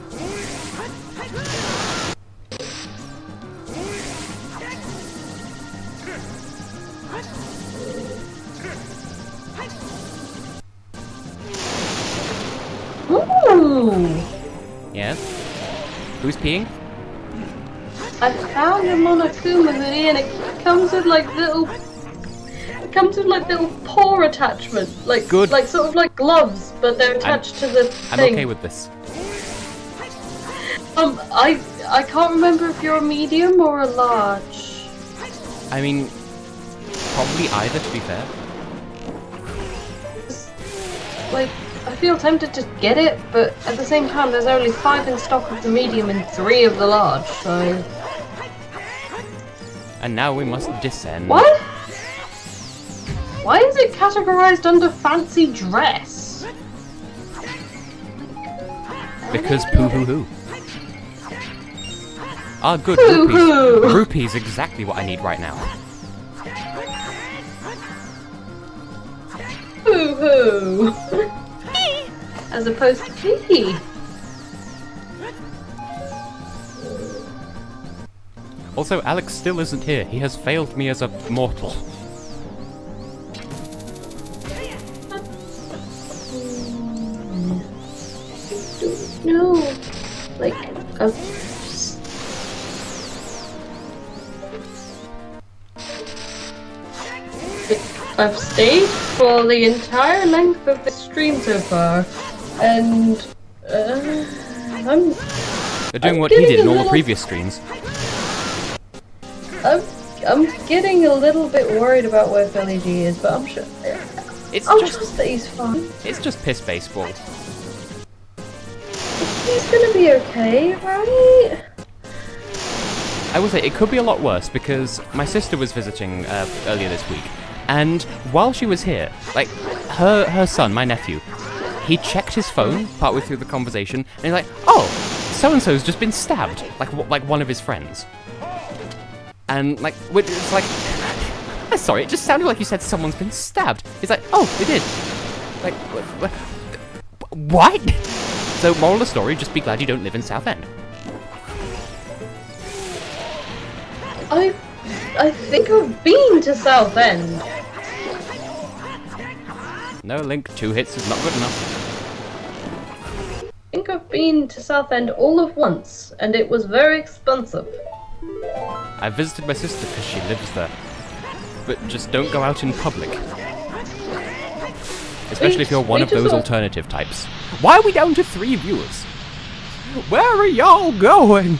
Ooh! Yes? Who's peeing? I found a Monokuma hoodie and it comes with like little... It comes with like little paw attachment. Like, good. Like sort of like gloves, but they're attached to the thing. I'm okay with this. I can't remember if you're a medium or a large. I mean, probably either, to be fair. Like, I feel tempted to get it, but at the same time, there's only 5 in stock of the medium and 3 of the large, so... And now we must descend. What? Why is it categorized under fancy dress? Because poo-hoo-hoo. Ah, good, Poo-hoo. rupees. Rupees, exactly what I need right now. Hoo-hoo! As opposed to pee. Also, Alex still isn't here. He has failed me as a mortal. No, like I've stayed for the entire length of the stream so far, and They're doing what he did in all the previous streams. I'm getting a little bit worried about where Philly G is, but I'm sure. I'll trust that he's fine. It's just piss baseball. He's gonna be okay, right? I will say, it could be a lot worse, because my sister was visiting earlier this week, and while she was here, like, her son, my nephew, he checked his phone partway through the conversation, and he's like, oh, so-and-so's just been stabbed, like one of his friends. And, like, it's like, I'm sorry, it just sounded like you said someone's been stabbed. It's like, oh, they did. Like, what? So, moral of the story, just be glad you don't live in Southend. I think I've been to Southend. No, Link, 2 hits is not good enough. I think I've been to Southend all of once, and it was very expensive. I visited my sister because she lives there. But just don't go out in public. Especially if you're one of those alternative types. Why are we down to 3 viewers? Where are y'all going?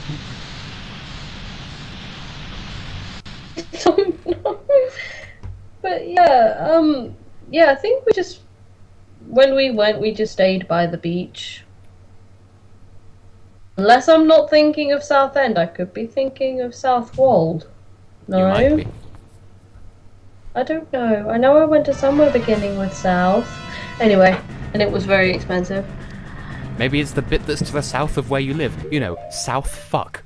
I don't know. But yeah, yeah, I think when we went, we just stayed by the beach. Unless I'm not thinking of Southend, I could be thinking of Southwold. No? You might be. I don't know. I know I went to somewhere beginning with South. Anyway, and it was very expensive. Maybe it's the bit that's to the south of where you live. You know, South Fuck.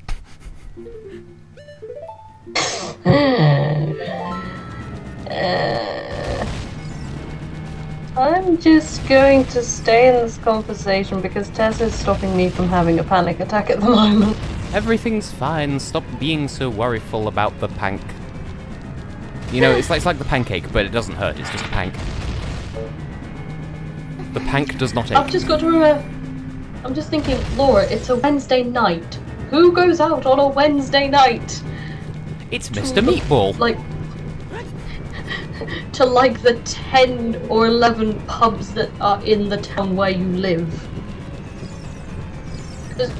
I'm just going to stay in this conversation because Tess is stopping me from having a panic attack at the moment. Everything's fine. Stop being so worryful about the pank. You know, it's like the pancake, but it doesn't hurt. It's just a pank. The pank does not ache. I've just got to remember. I'm just thinking, Laura, it's a Wednesday night. Who goes out on a Wednesday night? It's Mr. Meatball. Like, to like the 10 or 11 pubs that are in the town where you live. Because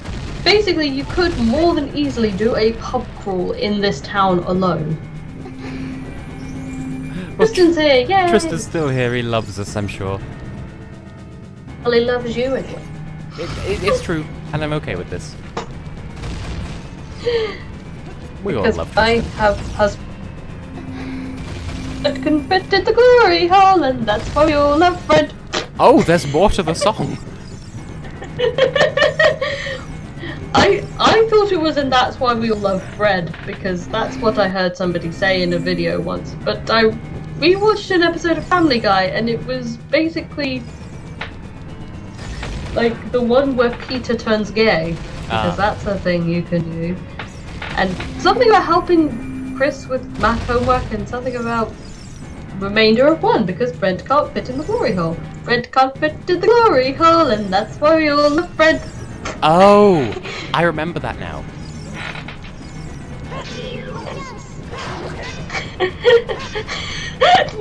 basically, you could more than easily do a pub crawl in this town alone. Tristan's here, yay! Tristan's still here, he loves us, I'm sure. Well, he loves you anyway. It's true, and I'm okay with this. We all Because love Tristan. I have husband that converted the glory hall, and that's why we all love Fred. Oh, there's more to the song. I thought it was, and that's why we all love Fred, because that's what I heard somebody say in a video once. But we watched an episode of Family Guy, and it was basically like the one where Peter turns gay, because that's a thing you can do. And something about helping Chris with math homework, and something about remainder of 1, because Brent can't fit in the glory hole. Brent can't fit in the glory hole, and that's why we all love Brent. Oh, I remember that now.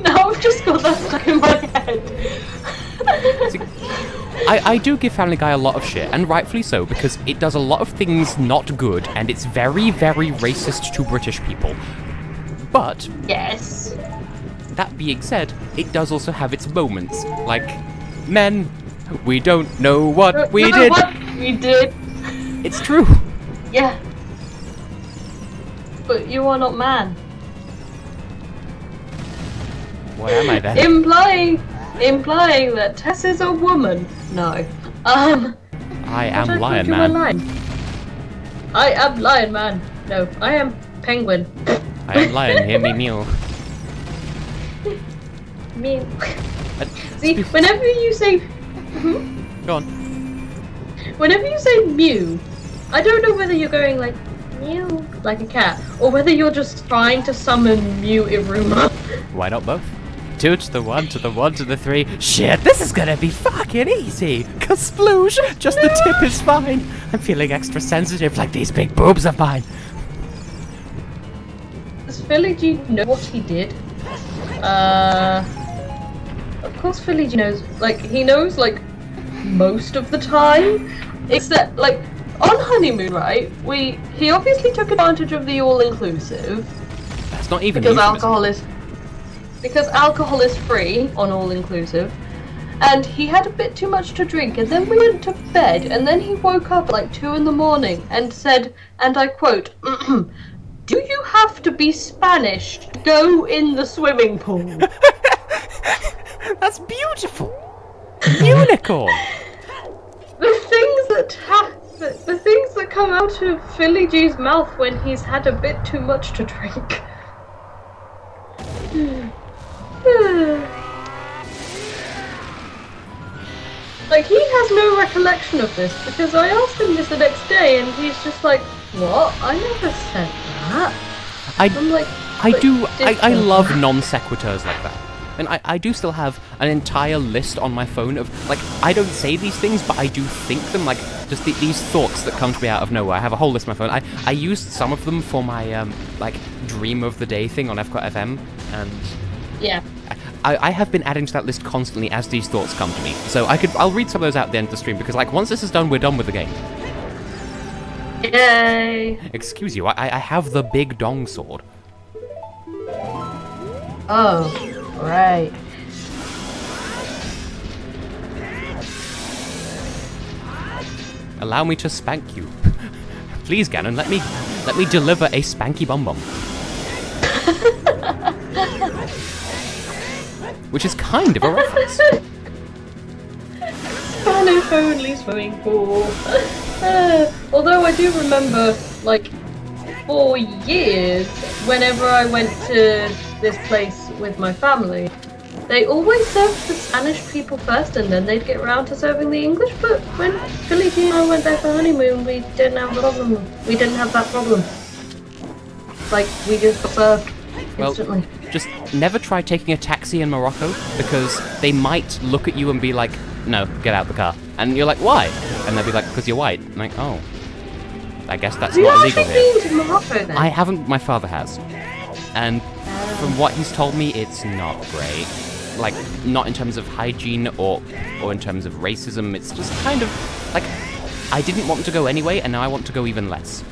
Now I've just got that stuck in my head. See, I do give Family Guy a lot of shit, and rightfully so, because it does a lot of things not good, and it's very, very racist to British people. But, Yes. that being said, it does also have its moments, like, men, we don't know what we did. What we did. It's true. Yeah. But you are not man. What am I then? Implying that Tess is a woman. No. I am Lion Man. I am Lion Man. No, I am Penguin. I am Lion, hear me mew. Me. See, whenever you say... Go on. Whenever you say mew, I don't know whether you're going like mew, like a cat, or whether you're just trying to summon Mew Iruma. Why not both? 2 to the 1 to the 1 to the 3. Shit, this is gonna be fucking easy. Kasploosh, just the tip is fine. I'm feeling extra sensitive like these big boobs of mine. Does Philly G know what he did? Of course Philly G knows, like, he knows, like, most of the time. Except, like, on honeymoon, right, he obviously took advantage of the all-inclusive. That's not even Because euphemism. alcohol is free on all-inclusive. And he had a bit too much to drink, and then we went to bed, and then he woke up at like 2 in the morning and said, and I quote, "Do you have to be Spanish to go in the swimming pool?" That's beautiful. Unicorn. The things that The things that come out of Philly G's mouth when he's had a bit too much to drink. Like, he has no recollection of this, because I asked him this the next day, and he's just like, what? I never said that. I'm like, I love non sequiturs like that. And I do still have an entire list on my phone of, like, I don't say these things, but I do think them, like, just these thoughts that come to me out of nowhere. I have a whole list on my phone. I used some of them for my, like, dream of the day thing on F.FM, and... Yeah. I have been adding to that list constantly as these thoughts come to me. So I'll read some of those out at the end of the stream, because, like, once this is done, we're done with the game. Yay! Excuse you, I have the big dong sword. Oh, right. Allow me to spank you. Please, Ganon, let me deliver a spanky bum bum. Which is kind of a reference. Spanish only swimming pool. Although I do remember, like, for years, whenever I went to this place with my family, they always served the Spanish people first, and then they'd get around to serving the English. But when Billy G and I went there for honeymoon, we didn't have a problem. We didn't have that problem. Like, we just got served instantly. Well, just never try taking a taxi in Morocco, because they might look at you and be like, no, get out the car. And you're like, why? And they'll be like, because you're white. I'm like, oh. I guess that's not illegal here. Have you actually been to Morocco then? I haven't, my father has. And from what he's told me, it's not great. Like, not in terms of hygiene or in terms of racism. It's just kind of, like, I didn't want to go anyway, and now I want to go even less.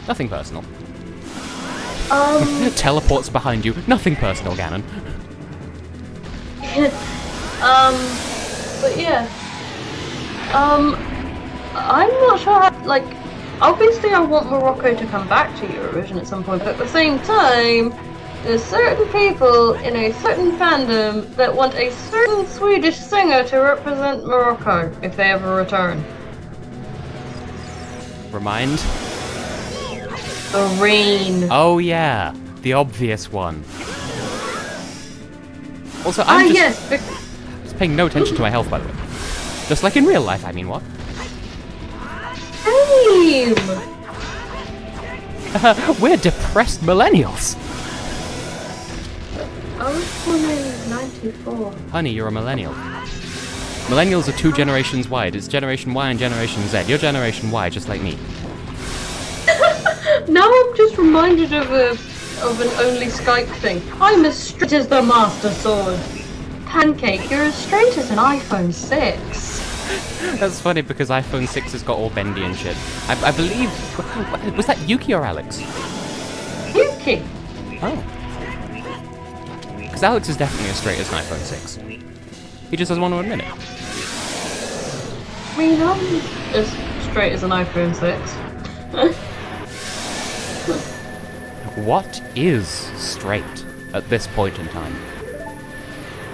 Nothing personal. Teleports behind you. Nothing personal, Ganon. But yeah. I'm not sure how, like, obviously I want Morocco to come back to Eurovision at some point, but at the same time, there's certain people in a certain fandom that want a certain Swedish singer to represent Morocco if they ever return. Remind? The Rain. Oh yeah, the obvious one. Also, I'm just paying no attention to my health, by the way. Just like in real life, I mean, what? Same! We're depressed millennials! I was born in 94. Honey, you're a millennial. Millennials are 2 generations wide. It's Generation Y and Generation Z. You're Generation Y, just like me. Now I'm just reminded of an only Skype thing. I'm as straight as the Master Sword. Pancake, you're as straight as an iPhone 6. That's funny because iPhone 6 has got all bendy and shit. I believe... Was that Yuki or Alex? Yuki! Oh. Because Alex is definitely as straight as an iPhone 6. He just doesn't want to admit it. I mean, I'm as straight as an iPhone 6. What is straight at this point in time?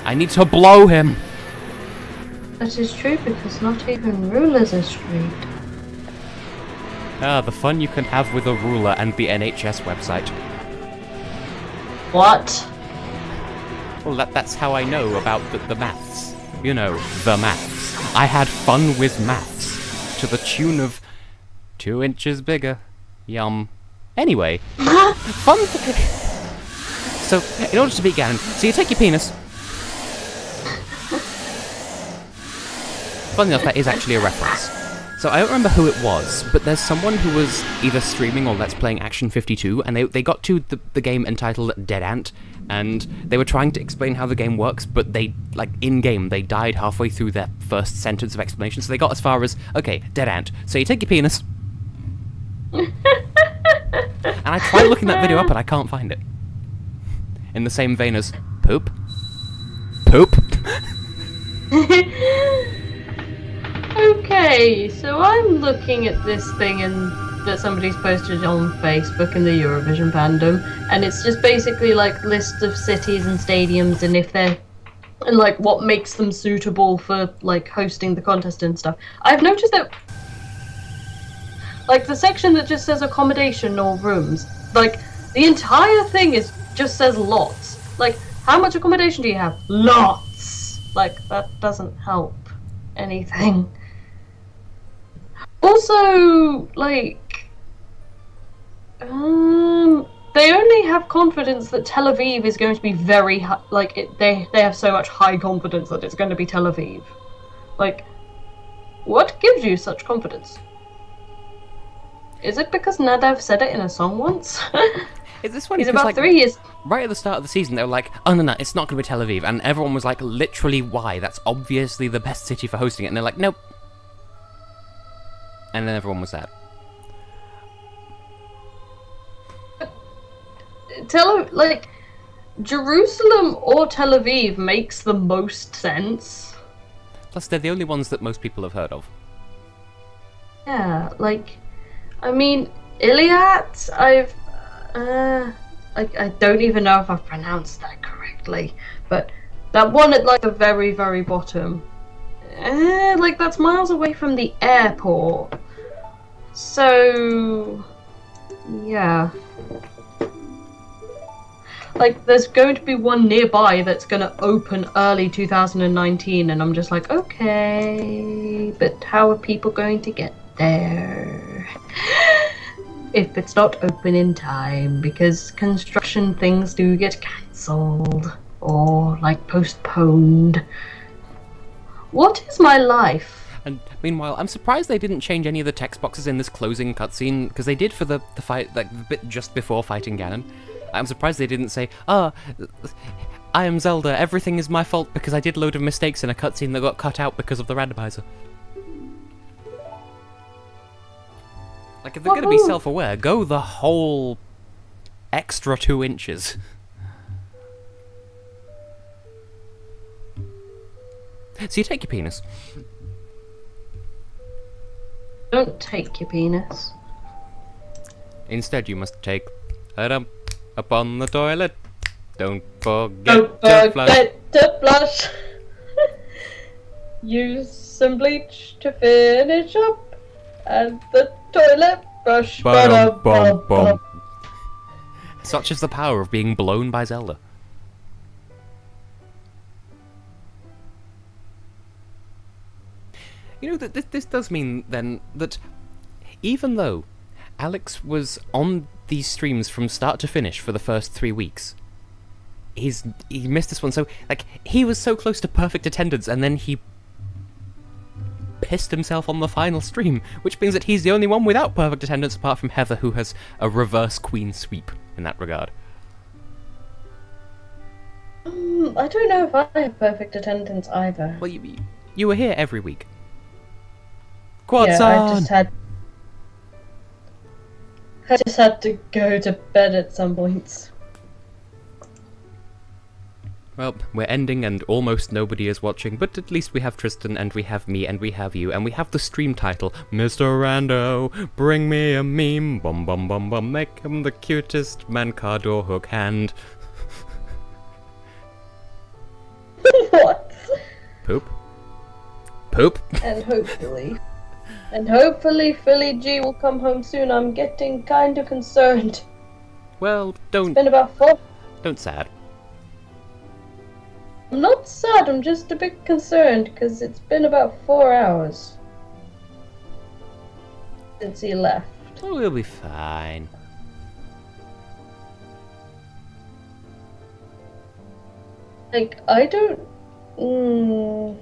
I need to blow him! That is true because not even rulers are straight. Ah, the fun you can have with a ruler and the NHS website. What? Well, that's how I know about the maths. You know, the maths. I had fun with maths. To the tune of 2 inches bigger. Yum. Anyway, fun. So, in order to beat Ganon, so you take your penis. Funny enough, that is actually a reference. So I don't remember who it was, but there's someone who was either streaming or Let's Playing Action 52, and they got to the game entitled Dead Ant, and they were trying to explain how the game works, but they, like, in-game, they died halfway through their first sentence of explanation, so they got as far as, okay, Dead Ant, so you take your penis. And I tried looking that video up, and I can't find it. In the same vein as poop. Poop. Okay, so I'm looking at this thing that somebody's posted on Facebook in the Eurovision fandom, and it's just basically like lists of cities and stadiums and if they're and like what makes them suitable for like hosting the contest and stuff. I've noticed that Like, the section that just says accommodation or rooms, like, the entire thing just says lots. Like, how much accommodation do you have? Lots! Like, that doesn't help anything. Also, like, they only have confidence that Tel Aviv is going to be very high, like, they have so much high confidence that it's going to be Tel Aviv. Like, what gives you such confidence? Is it because Nadav said it in a song once? Is this funny? He's about like, 3 years. Right at the start of the season, they were like, "Oh no, it's not going to be Tel Aviv," and everyone was like, "Literally, why? That's obviously the best city for hosting it." And they're like, "Nope." And then everyone was sad. Jerusalem or Tel Aviv makes the most sense. Plus, they're the only ones that most people have heard of. Yeah, like, I mean, Iliad, I don't even know if I've pronounced that correctly, but that one at, like, the very, very bottom, like, that's miles away from the airport. So, yeah. Like, there's going to be one nearby that's going to open early 2019, and I'm just like, okay, but how are people going to get there? If it's not open in time, because construction things do get cancelled, or, like, postponed. What is my life? And meanwhile, I'm surprised they didn't change any of the text boxes in this closing cutscene, because they did for the fight, like, the bit just before fighting Ganon. I'm surprised they didn't say, I am Zelda, everything is my fault because I did a load of mistakes in a cutscene that got cut out because of the randomizer. Like, if they're going to be self-aware, go the whole extra 2 inches. So you take your penis. Don't take your penis. Instead, you must take a dump upon the toilet. Don't forget Don't to flush. forget to flush. Use some bleach to finish up, and the toilet brush. Ba-dum-bum-bum. Such is the power of being blown by Zelda. You know, that this does mean, then, that even though Alex was on these streams from start to finish for the first 3 weeks, he missed this one, so, like, he was so close to perfect attendance, and then he pissed himself on the final stream, which means that he's the only one without perfect attendance apart from Heather, who has a reverse queen sweep in that regard. I don't know if I have perfect attendance either. Well, you were here every week. Quad's yeah, on! I just had to go to bed at some points. Well, we're ending and almost nobody is watching, but at least we have Tristan, and we have me, and we have you, and we have the stream title, Mr. Rando, bring me a meme, bum bum bum bum, make him the cutest man card or hook hand. What? Poop? Poop? And hopefully Philly G will come home soon. I'm getting kind of concerned. Well, It's been about 4. don't sad. I'm not sad, I'm just a bit concerned, because it's been about 4 hours since he left. Oh, we'll be fine. Like, I don't... Well,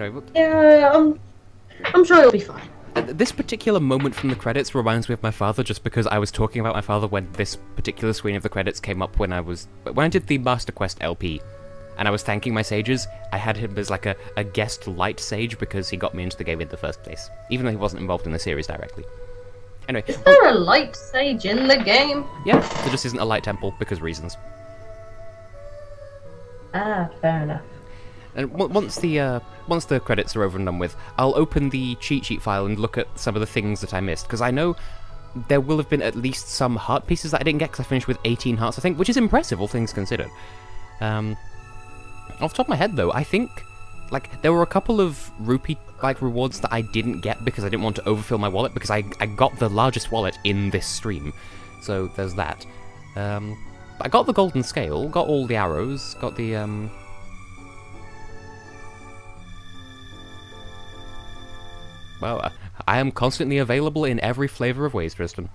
anyway, Yeah, I'm sure he'll be fine. this particular moment from the credits reminds me of my father, just because I was talking about my father when this particular screen of the credits came up when I did the Master Quest LP, and I was thanking my sages. I had him as like a guest light sage because he got me into the game in the first place, even though he wasn't involved in the series directly. Anyway, Is there a light sage in the game? yeah, there just isn't a light temple because reasons. Ah, fair enough. And once the credits are over and done with, I'll open the cheat sheet file and look at some of the things that I missed, because I know there will have been at least some heart pieces that I didn't get, because I finished with 18 hearts, I think, which is impressive, all things considered. Off the top of my head, though, I think like, there were a couple of rupee, like, rewards that I didn't get because I didn't want to overfill my wallet, because I got the largest wallet in this stream. So, there's that. I got the golden scale, got all the arrows, got the, Well, I am constantly available in every flavor of ways, Tristan.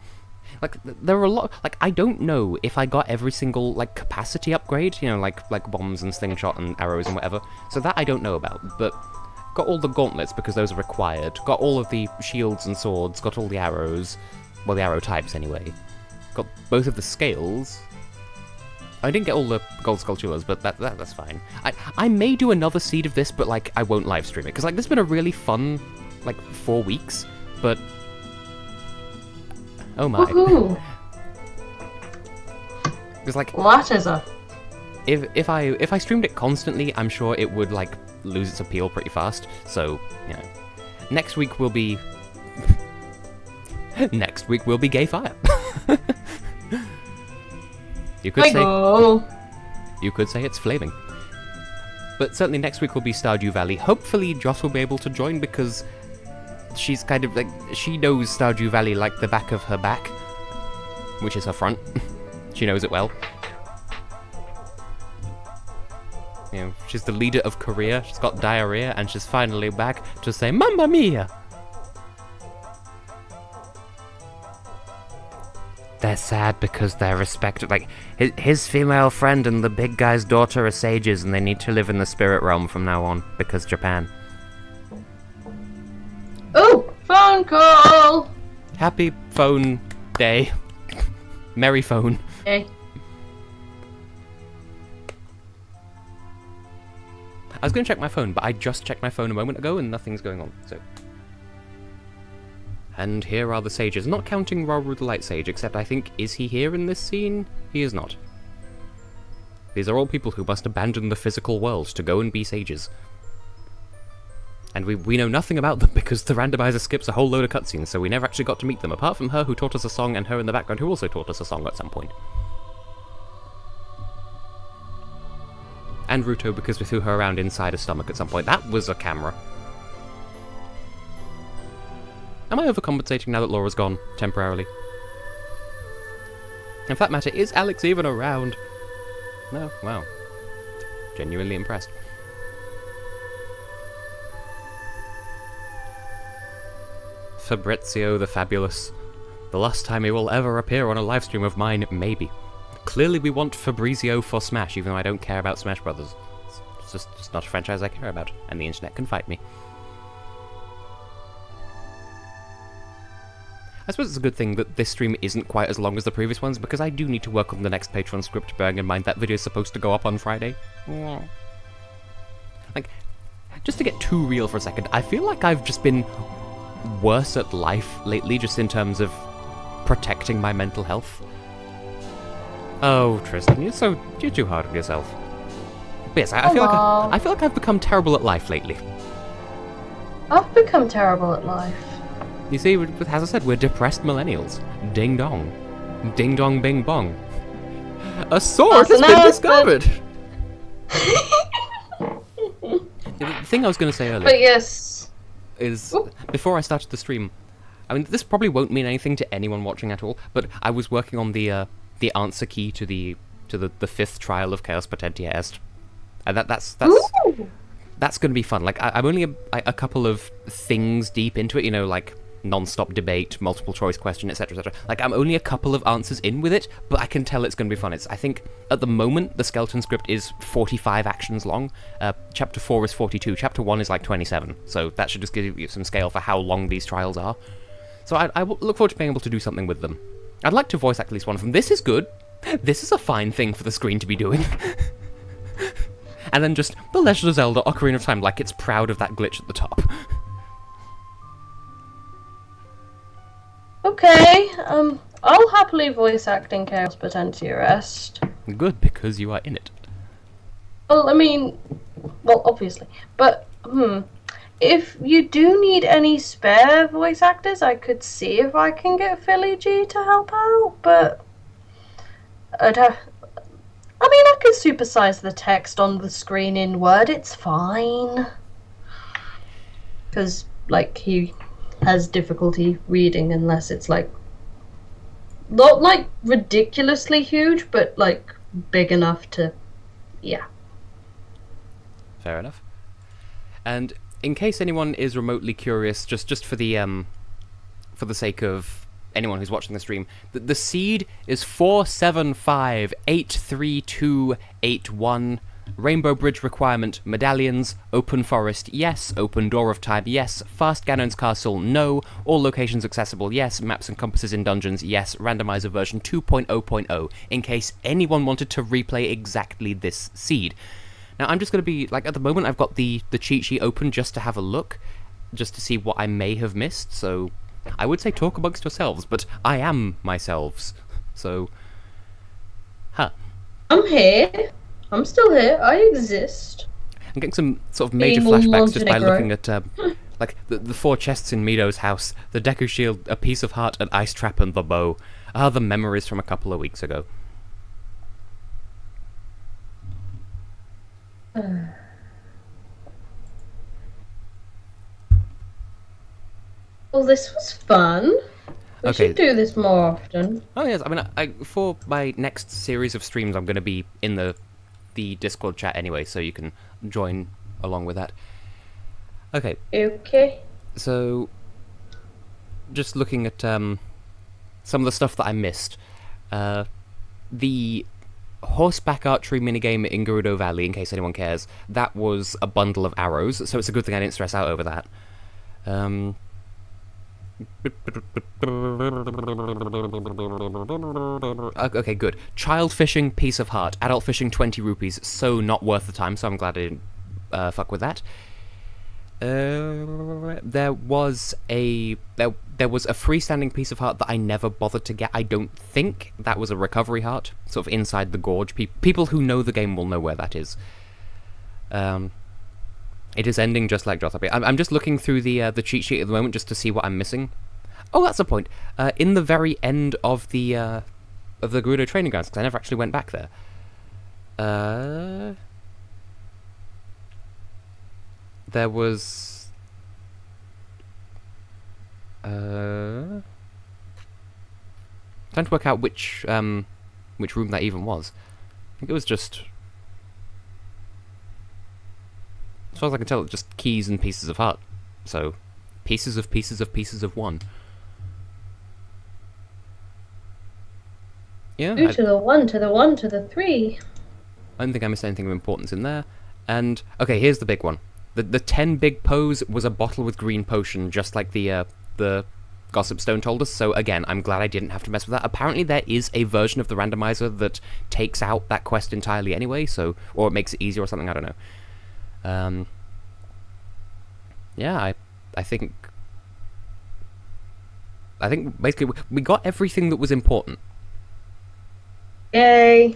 Like, there are a lot... Like, I don't know if I got every single, like, capacity upgrade, you know, like bombs and slingshot and arrows and whatever. So that I don't know about, but got all the gauntlets because those are required. Got all of the shields and swords, got all the arrows. Well, the arrow types, anyway. Got both of the scales. I didn't get all the gold sculptures, but that's fine. I may do another seed of this, but, like, I won't live stream it. Because, like, this has been a really fun, like, 4 weeks, but... Oh my. Woohoo! It's like... What is a... If I streamed it constantly, I'm sure it would, like, lose its appeal pretty fast. So, you know. Next week will be... Next week will be Gay Fire. You could say it's flaming. But certainly next week will be Stardew Valley. Hopefully Joss will be able to join because she's kind of like, she knows Stardew Valley like the back of her back, which is her front. She knows it well. You know, she's the leader of Korea, she's got diarrhea, and she's finally back to say, Mamma Mia! They're sad because they're respected. Like, his female friend and the big guy's daughter are sages, and they need to live in the spirit realm from now on, because Japan. Oh, phone call! Happy phone day. Merry phone. Okay. I was going to check my phone, but I just checked my phone a moment ago, and nothing's going on, so... And here are the sages, not counting Rauru the Light Sage, except I think, is he here in this scene? He is not. These are all people who must abandon the physical world to go and be sages. And we know nothing about them because the randomizer skips a whole load of cutscenes, so we never actually got to meet them, apart from her who taught us a song and her in the background who also taught us a song at some point. And Ruto because we threw her around inside a stomach at some point. That was a camera. Am I overcompensating now that Laura's gone, temporarily? And for that matter, is Alex even around? No? Wow. Genuinely impressed. Fabrizio the Fabulous. The last time he will ever appear on a livestream of mine, maybe. Clearly we want Fabrizio for Smash, even though I don't care about Smash Brothers. It's just not a franchise I care about, and the internet can fight me. I suppose it's a good thing that this stream isn't quite as long as the previous ones, because I do need to work on the next Patreon script, bearing in mind that video is supposed to go up on Friday. Like, just to get too real for a second, I feel like I've just been worse at life lately, just in terms of protecting my mental health. Oh, Tristan, you're too hard on yourself. But yes, I feel like I've become terrible at life lately. I've become terrible at life. You see, as I said, we're depressed millennials. Ding dong. Ding dong bing bong. A sword has been discovered! The thing I was going to say earlier... But yes... is, before I started the stream... I mean, this probably won't mean anything to anyone watching at all, but I was working on the answer key to the 5th trial of Chaos Potentia Est. And that's going to be fun. Like, I'm only a couple of things deep into it, you know, like non-stop debate, multiple choice question, etc, etc. Like, I'm only a couple of answers in with it, but I can tell it's going to be fun. I think, at the moment, the skeleton script is 45 actions long. Chapter 4 is 42. Chapter 1 is like 27. So that should just give you some scale for how long these trials are. So I look forward to being able to do something with them. I'd like to voice act at least one of them. This is good. This is a fine thing for the screen to be doing. And then just The Legend of Zelda Ocarina of Time, like it's proud of that glitch at the top. Okay, I'll happily voice act in Chaos Potentia Est. Good, because you are in it. Well, I mean, well, obviously. But, if you do need any spare voice actors, I could see if I can get Philly G to help out, but I'd have... I mean, I could supersize the text on the screen in Word, it's fine. because like he has difficulty reading unless it's like not like ridiculously huge, but like big enough to, yeah. Fair enough. And in case anyone is remotely curious, just for the sake of anyone who's watching the stream, the seed is 475832881. Rainbow Bridge requirement: medallions, open forest, yes. Open door of time, yes. Fast Ganon's castle, no. All locations accessible, yes. Maps and compasses in dungeons, yes. Randomizer version 2.0.0, in case anyone wanted to replay exactly this seed. Now, I'm just going to be, like, at the moment I've got the cheat sheet open just to have a look, just to see what I may have missed, so I would say talk amongst yourselves, but I am myselves, so... Huh. I'm here. I'm still here. I exist. I'm getting some sort of major Being all flashbacks just by Montenegro. looking at, like, the 4 chests in Mido's house, the Deku Shield, a piece of heart, an ice trap, and the bow. Ah, the memories from a couple of weeks ago. Well, this was fun. We Okay. should do this more often. Oh yes, I mean, for my next series of streams, I'm going to be in the Discord chat anyway, so you can join along with that. Okay, Okay. so just looking at some of the stuff that I missed. The horseback archery minigame in Gerudo Valley, in case anyone cares, that was a bundle of arrows, so it's a good thing I didn't stress out over that. Okay, good. Child fishing, piece of heart. Adult fishing, 20 rupees. So not worth the time, so I'm glad I didn't fuck with that. There was a freestanding piece of heart that I never bothered to get. I don't think that was a recovery heart, sort of inside the gorge. People who know the game will know where that is. It is ending just like Jothapi. I'm just looking through the cheat sheet at the moment just to see what I'm missing. Oh, that's the point. In the very end of the Gerudo training grounds, because I never actually went back there. There was... trying to work out which room that even was. I think it was just... As far as I can tell, it's just keys and pieces of heart. So, pieces of pieces of pieces of one. Yeah, 2 to the 1 to the 1 to the 3. I don't think I missed anything of importance in there. And, okay, here's the big one. The 10 big pose was a bottle with green potion, just like the Gossip Stone told us, so again, I'm glad I didn't have to mess with that. Apparently there is a version of the randomizer that takes out that quest entirely anyway, so, or it makes it easier or something, I don't know. Yeah, I think basically we got everything that was important. Yay.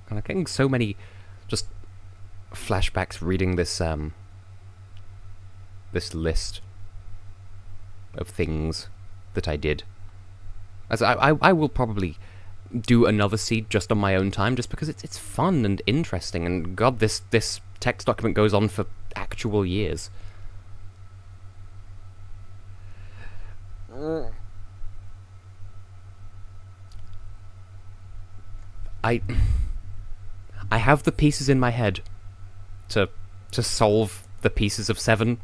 And I'm getting so many just flashbacks reading this this list of things that I did. As I will probably do another seed just on my own time, just because it's fun and interesting, and god, this text document goes on for actual years. I have the pieces in my head to solve the pieces of 7,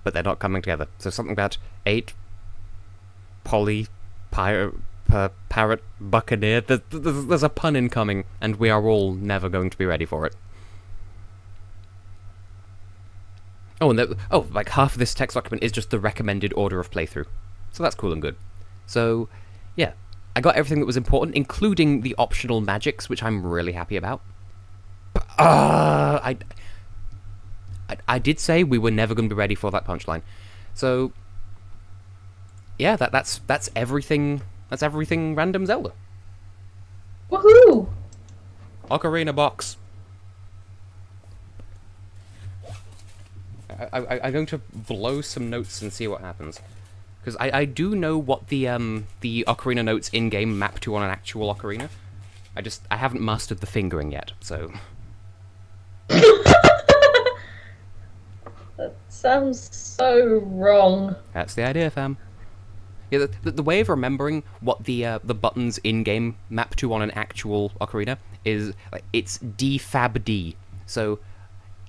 but they're not coming together. So something about 8, Polly, Parrot, Buccaneer. There's a pun incoming, and we are all never going to be ready for it. Oh, and like half of this text document is just the recommended order of playthrough. So that's cool and good. So, yeah. I got everything that was important, including the optional magics, which I'm really happy about. But, I did say we were never going to be ready for that punchline. So, yeah, that's everything. That's everything random Zelda. Woohoo! Ocarina box. I'm going to blow some notes and see what happens. Because I do know what the Ocarina notes in-game map to on an actual Ocarina. I haven't mastered the fingering yet, so... That sounds so wrong. That's the idea, fam. Yeah, the way of remembering what the buttons in-game map to on an actual Ocarina is, like, it's D fab D. So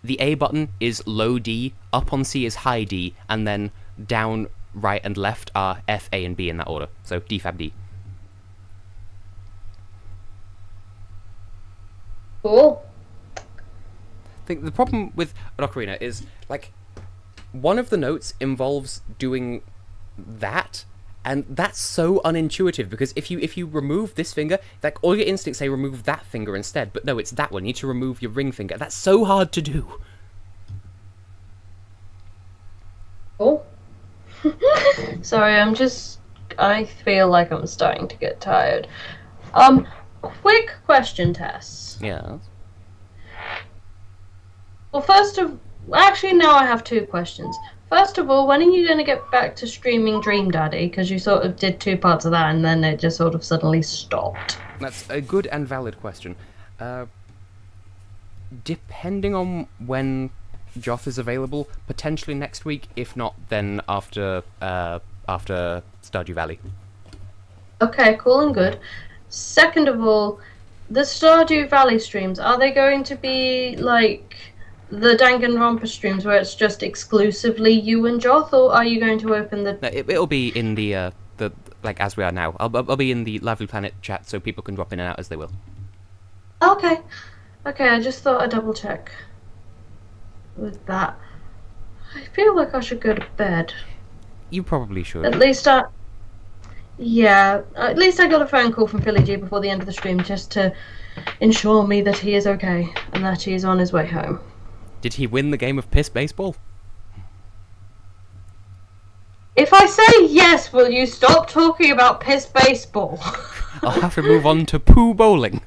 the A button is low D, up on C is high D, and then down, right, and left are F, A, and B in that order. So D fab D. Cool. I think the problem with an Ocarina is, like, one of the notes involves doing that, and that's so unintuitive, because if you remove this finger, like, all your instincts say remove that finger instead, but no, it's that one. You need to remove your ring finger. That's so hard to do. Cool. Sorry, I feel like I'm starting to get tired. Quick question, Tess. Yeah. Well, actually, now I have two questions. First of all, when are you going to get back to streaming Dream Daddy? Because you sort of did 2 parts of that and then it just sort of suddenly stopped. That's a good and valid question. Depending on when Joth is available, potentially next week. If not, then after Stardew Valley. Okay, cool and good. Second of all, the Stardew Valley streams, are they going to be like the Danganronpa streams where it's just exclusively you and Joth, or are you going to open the... No, it'll be in the like, as we are now. I'll be in the Lively Planet chat so people can drop in and out as they will. Okay. Okay, I just thought I'd double check with that. I feel like I should go to bed. You probably should. At least I got a phone call from Philly G before the end of the stream just to ensure me that he is okay and that he is on his way home. Did he win the game of piss baseball? If I say yes, will you stop talking about piss baseball? I'll have to move on to poo bowling.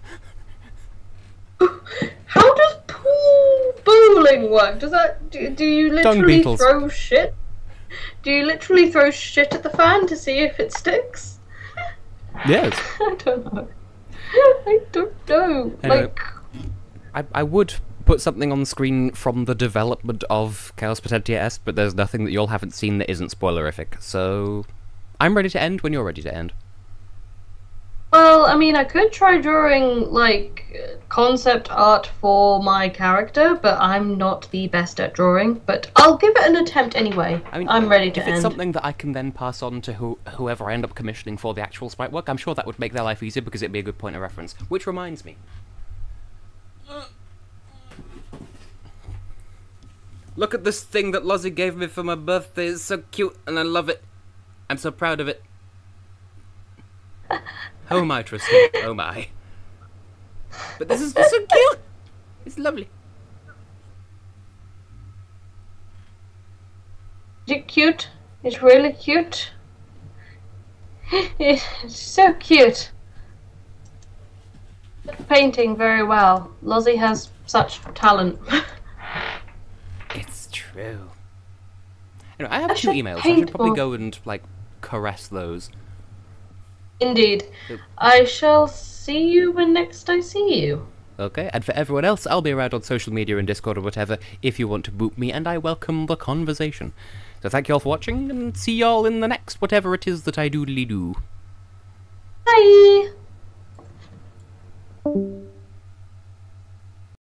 How does pool bowling work? Does that do you literally throw shit? Do you literally throw shit at the fan to see if it sticks? Yes. I don't know. I don't know. Anyway, like, I would put something on the screen from the development of Chaos Potentia Est, but there's nothing that you all haven't seen that isn't spoilerific. So I'm ready to end when you're ready to end. well, I mean, I could try drawing like concept art for my character, but I'm not the best at drawing. But I'll give it an attempt anyway. I mean, I'm ready to if end. it's something that I can then pass on to whoever I end up commissioning for the actual sprite work, I'm sure that would make their life easier because it'd be a good point of reference. Which reminds me. Look at this thing that Lozzie gave me for my birthday. It's so cute and I love it. I'm so proud of it. Oh my, Tristan. Oh my. But this is so cute. It's lovely. Is it cute? It's really cute. It's so cute. Painting very well. Lozzie has such talent. It's true. Anyway, I have I 2 should emails. I paint should probably more. go and, like, caress those. Indeed. Yep. I shall see you when next I see you. Okay, and for everyone else, I'll be around on social media and Discord or whatever if you want to boot me, and I welcome the conversation. So thank you all for watching, and see y'all in the next whatever it is that I doodly do. Bye!